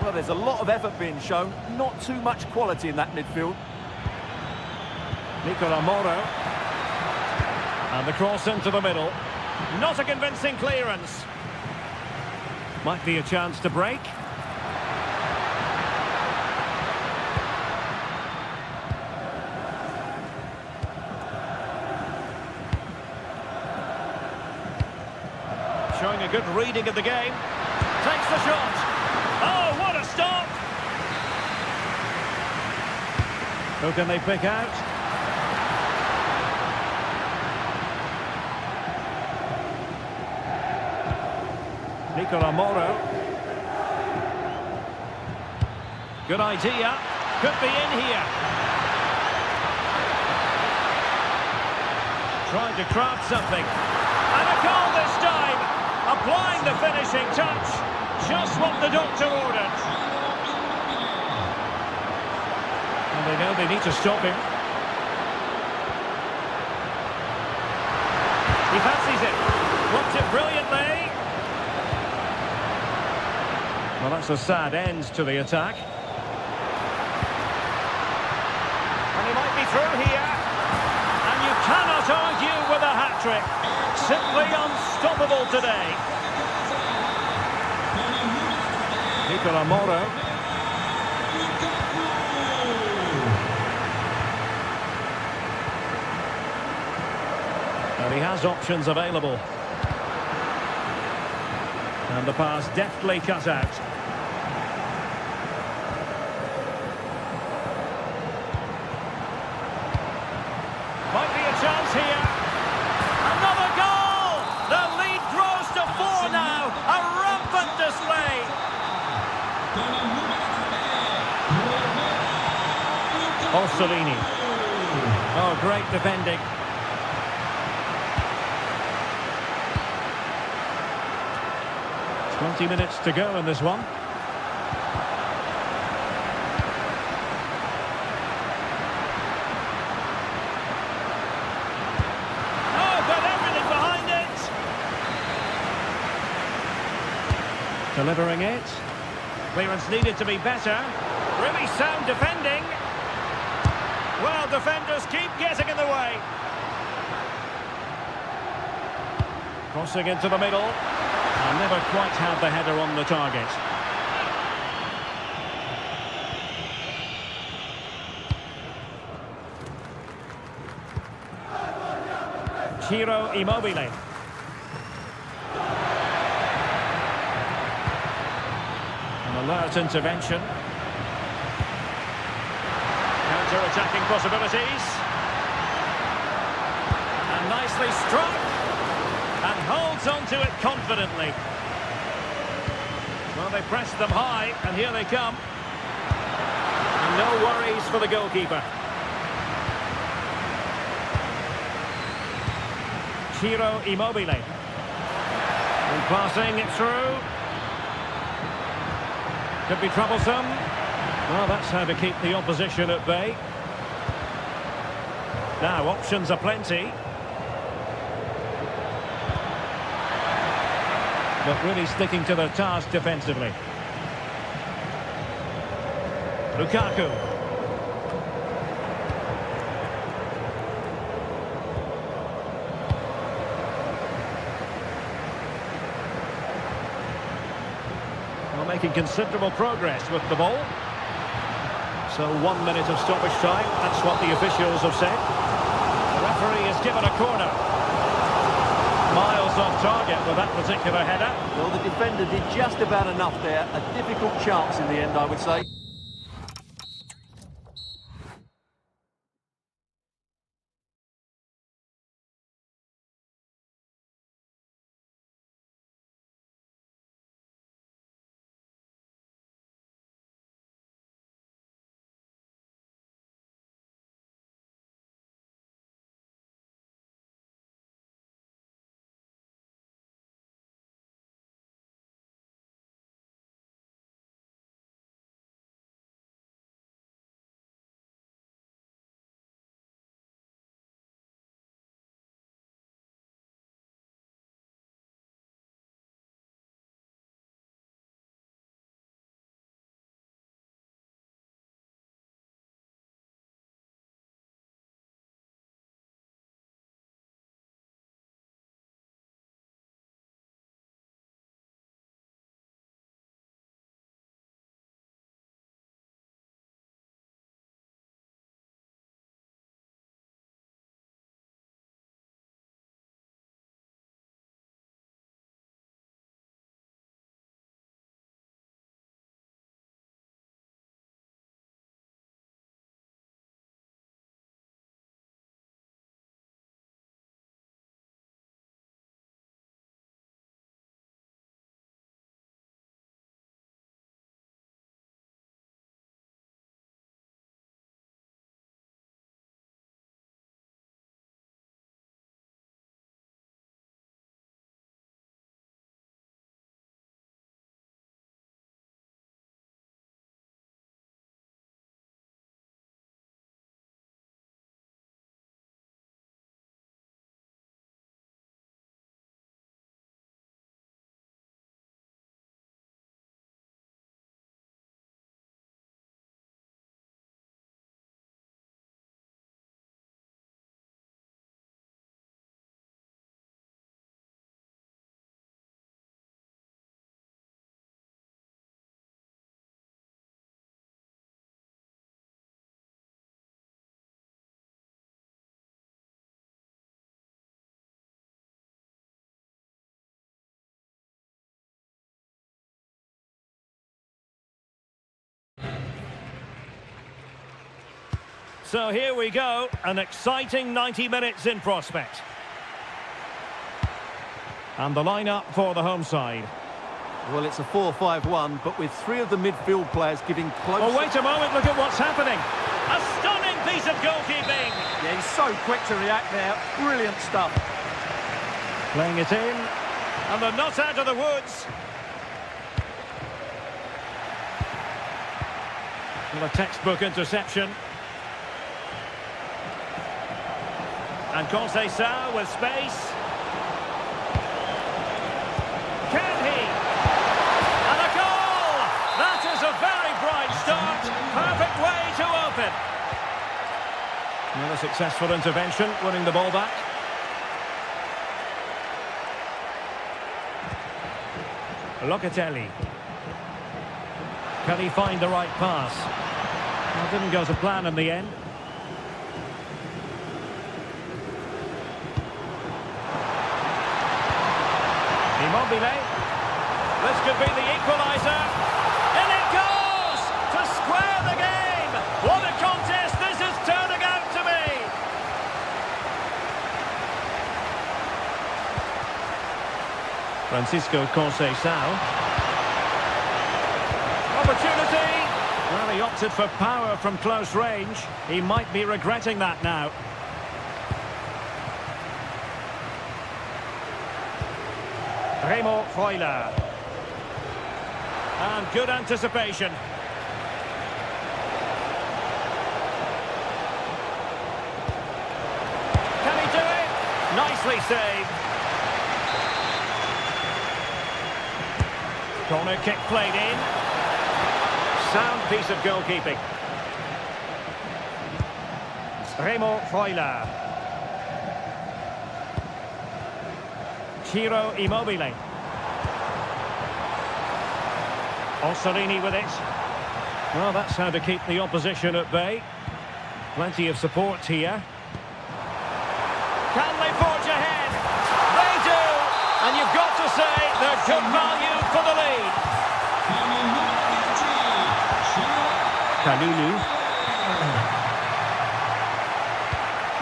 Well, there's a lot of effort being shown, not too much quality in that midfield. Nicola Moro. And the cross into the middle. Not a convincing clearance. Might be a chance to break. Showing a good reading of the game. Takes the shot. Oh, what a stop! Who can they pick out? Nicola Moro. Good idea. Could be in here. Trying to craft something. And a goal this time. Applying the finishing touch. Just what the doctor ordered. And they know they need to stop him. He fancies it. Blocked it brilliantly. Well, that's a sad end to the attack. And he might be through here. And you cannot argue with a hat-trick. Simply unstoppable today. Nicola Moro. And he has options available. And the pass deftly cut out. Might be a chance here. Another goal! The lead grows to 4 now. A rampant display. Orsolini. Oh, great defending. Twenty minutes to go in this one. Delivering it. Clearance needed to be better. Really sound defending. Well, defenders keep getting in the way. Crossing into the middle. And never quite had the header on the target. Ciro Immobile. Alert intervention. Counter-attacking possibilities. And nicely struck. And holds on to it confidently. Well, they pressed them high, and here they come. And no worries for the goalkeeper. Ciro Immobile. And passing it through. Could be troublesome. Well, that's how to keep the opposition at bay. Now, options are plenty. But really sticking to their task defensively. Lukaku. Making considerable progress with the ball. So 1 minute of stoppage time. That's what the officials have said. The referee has given a corner. Miles off target with that particular header. Well, the defender did just about enough there. A difficult chance in the end, I would say. So here we go, an exciting 90 minutes in prospect. And the lineup for the home side. Well, it's a 4-5-1, but with three of the midfield players giving close... Oh, wait a moment, look at what's happening. A stunning piece of goalkeeping. Yeah, he's so quick to react there. Brilliant stuff. Playing it in, and they're not out of the woods. Well, a textbook interception. And Conceição with space. Can he? And a goal! That is a very bright start. Perfect way to open. Another successful intervention, winning the ball back. Locatelli. Can he find the right pass? Well, didn't go to plan in the end. Immobile. This could be the equaliser. And it goes to square the game. What a contest this is turning out to be. Francisco Conceição. Opportunity. Well, he opted for power from close range. He might be regretting that now. Remo Freuler. And good anticipation. Can he do it? Nicely saved. Corner kick played in. Sound piece of goalkeeping. Remo Freuler. Ciro Immobile. Orsolini with it. Well, that's how to keep the opposition at bay. Plenty of support here. Can they forge ahead? They do! And you've got to say they're good value for the lead. Kalulu.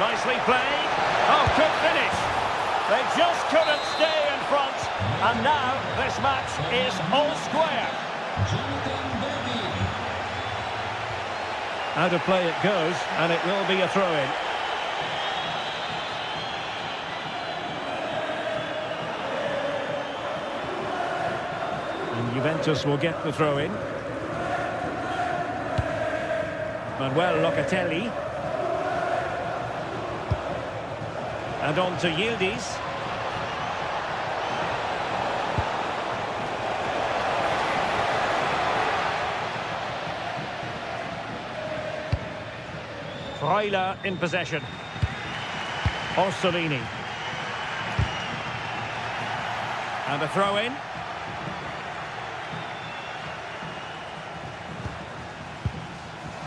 Nicely played. Oh, good finish. They just couldn't stay in front. And now this match is all square. Out of play it goes, and it will be a throw-in. And Juventus will get the throw-in. Manuel Locatelli. And on to Yildiz. Freuler in possession. Orsolini. And a throw-in.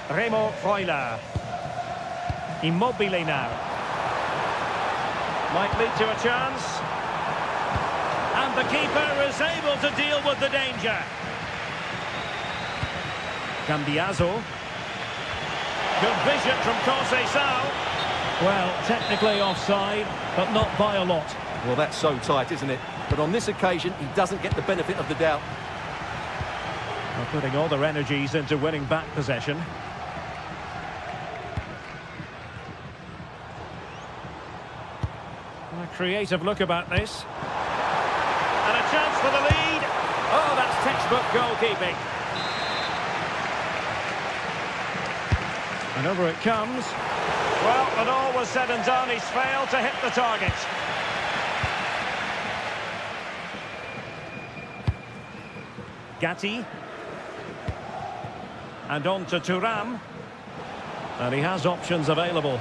Remo Freuler. Immobile now. Might lead to a chance. And the keeper is able to deal with the danger. Cambiaso. Good vision from Conceição. Well, technically offside, but not by a lot. Well, that's so tight, isn't it? But on this occasion, he doesn't get the benefit of the doubt. Well, putting all their energies into winning back possession. A creative look about this. And a chance for the lead. Oh, that's textbook goalkeeping. And over it comes. Well, when all was said and done, he's failed to hit the target. Gatti. And on to Thuram. And he has options available.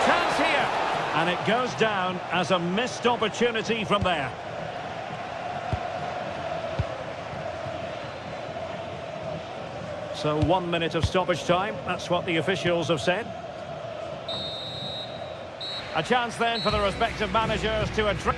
Chance here. And it goes down as a missed opportunity from there. So 1 minute of stoppage time. That's what the officials have said. A chance then for the respective managers to address.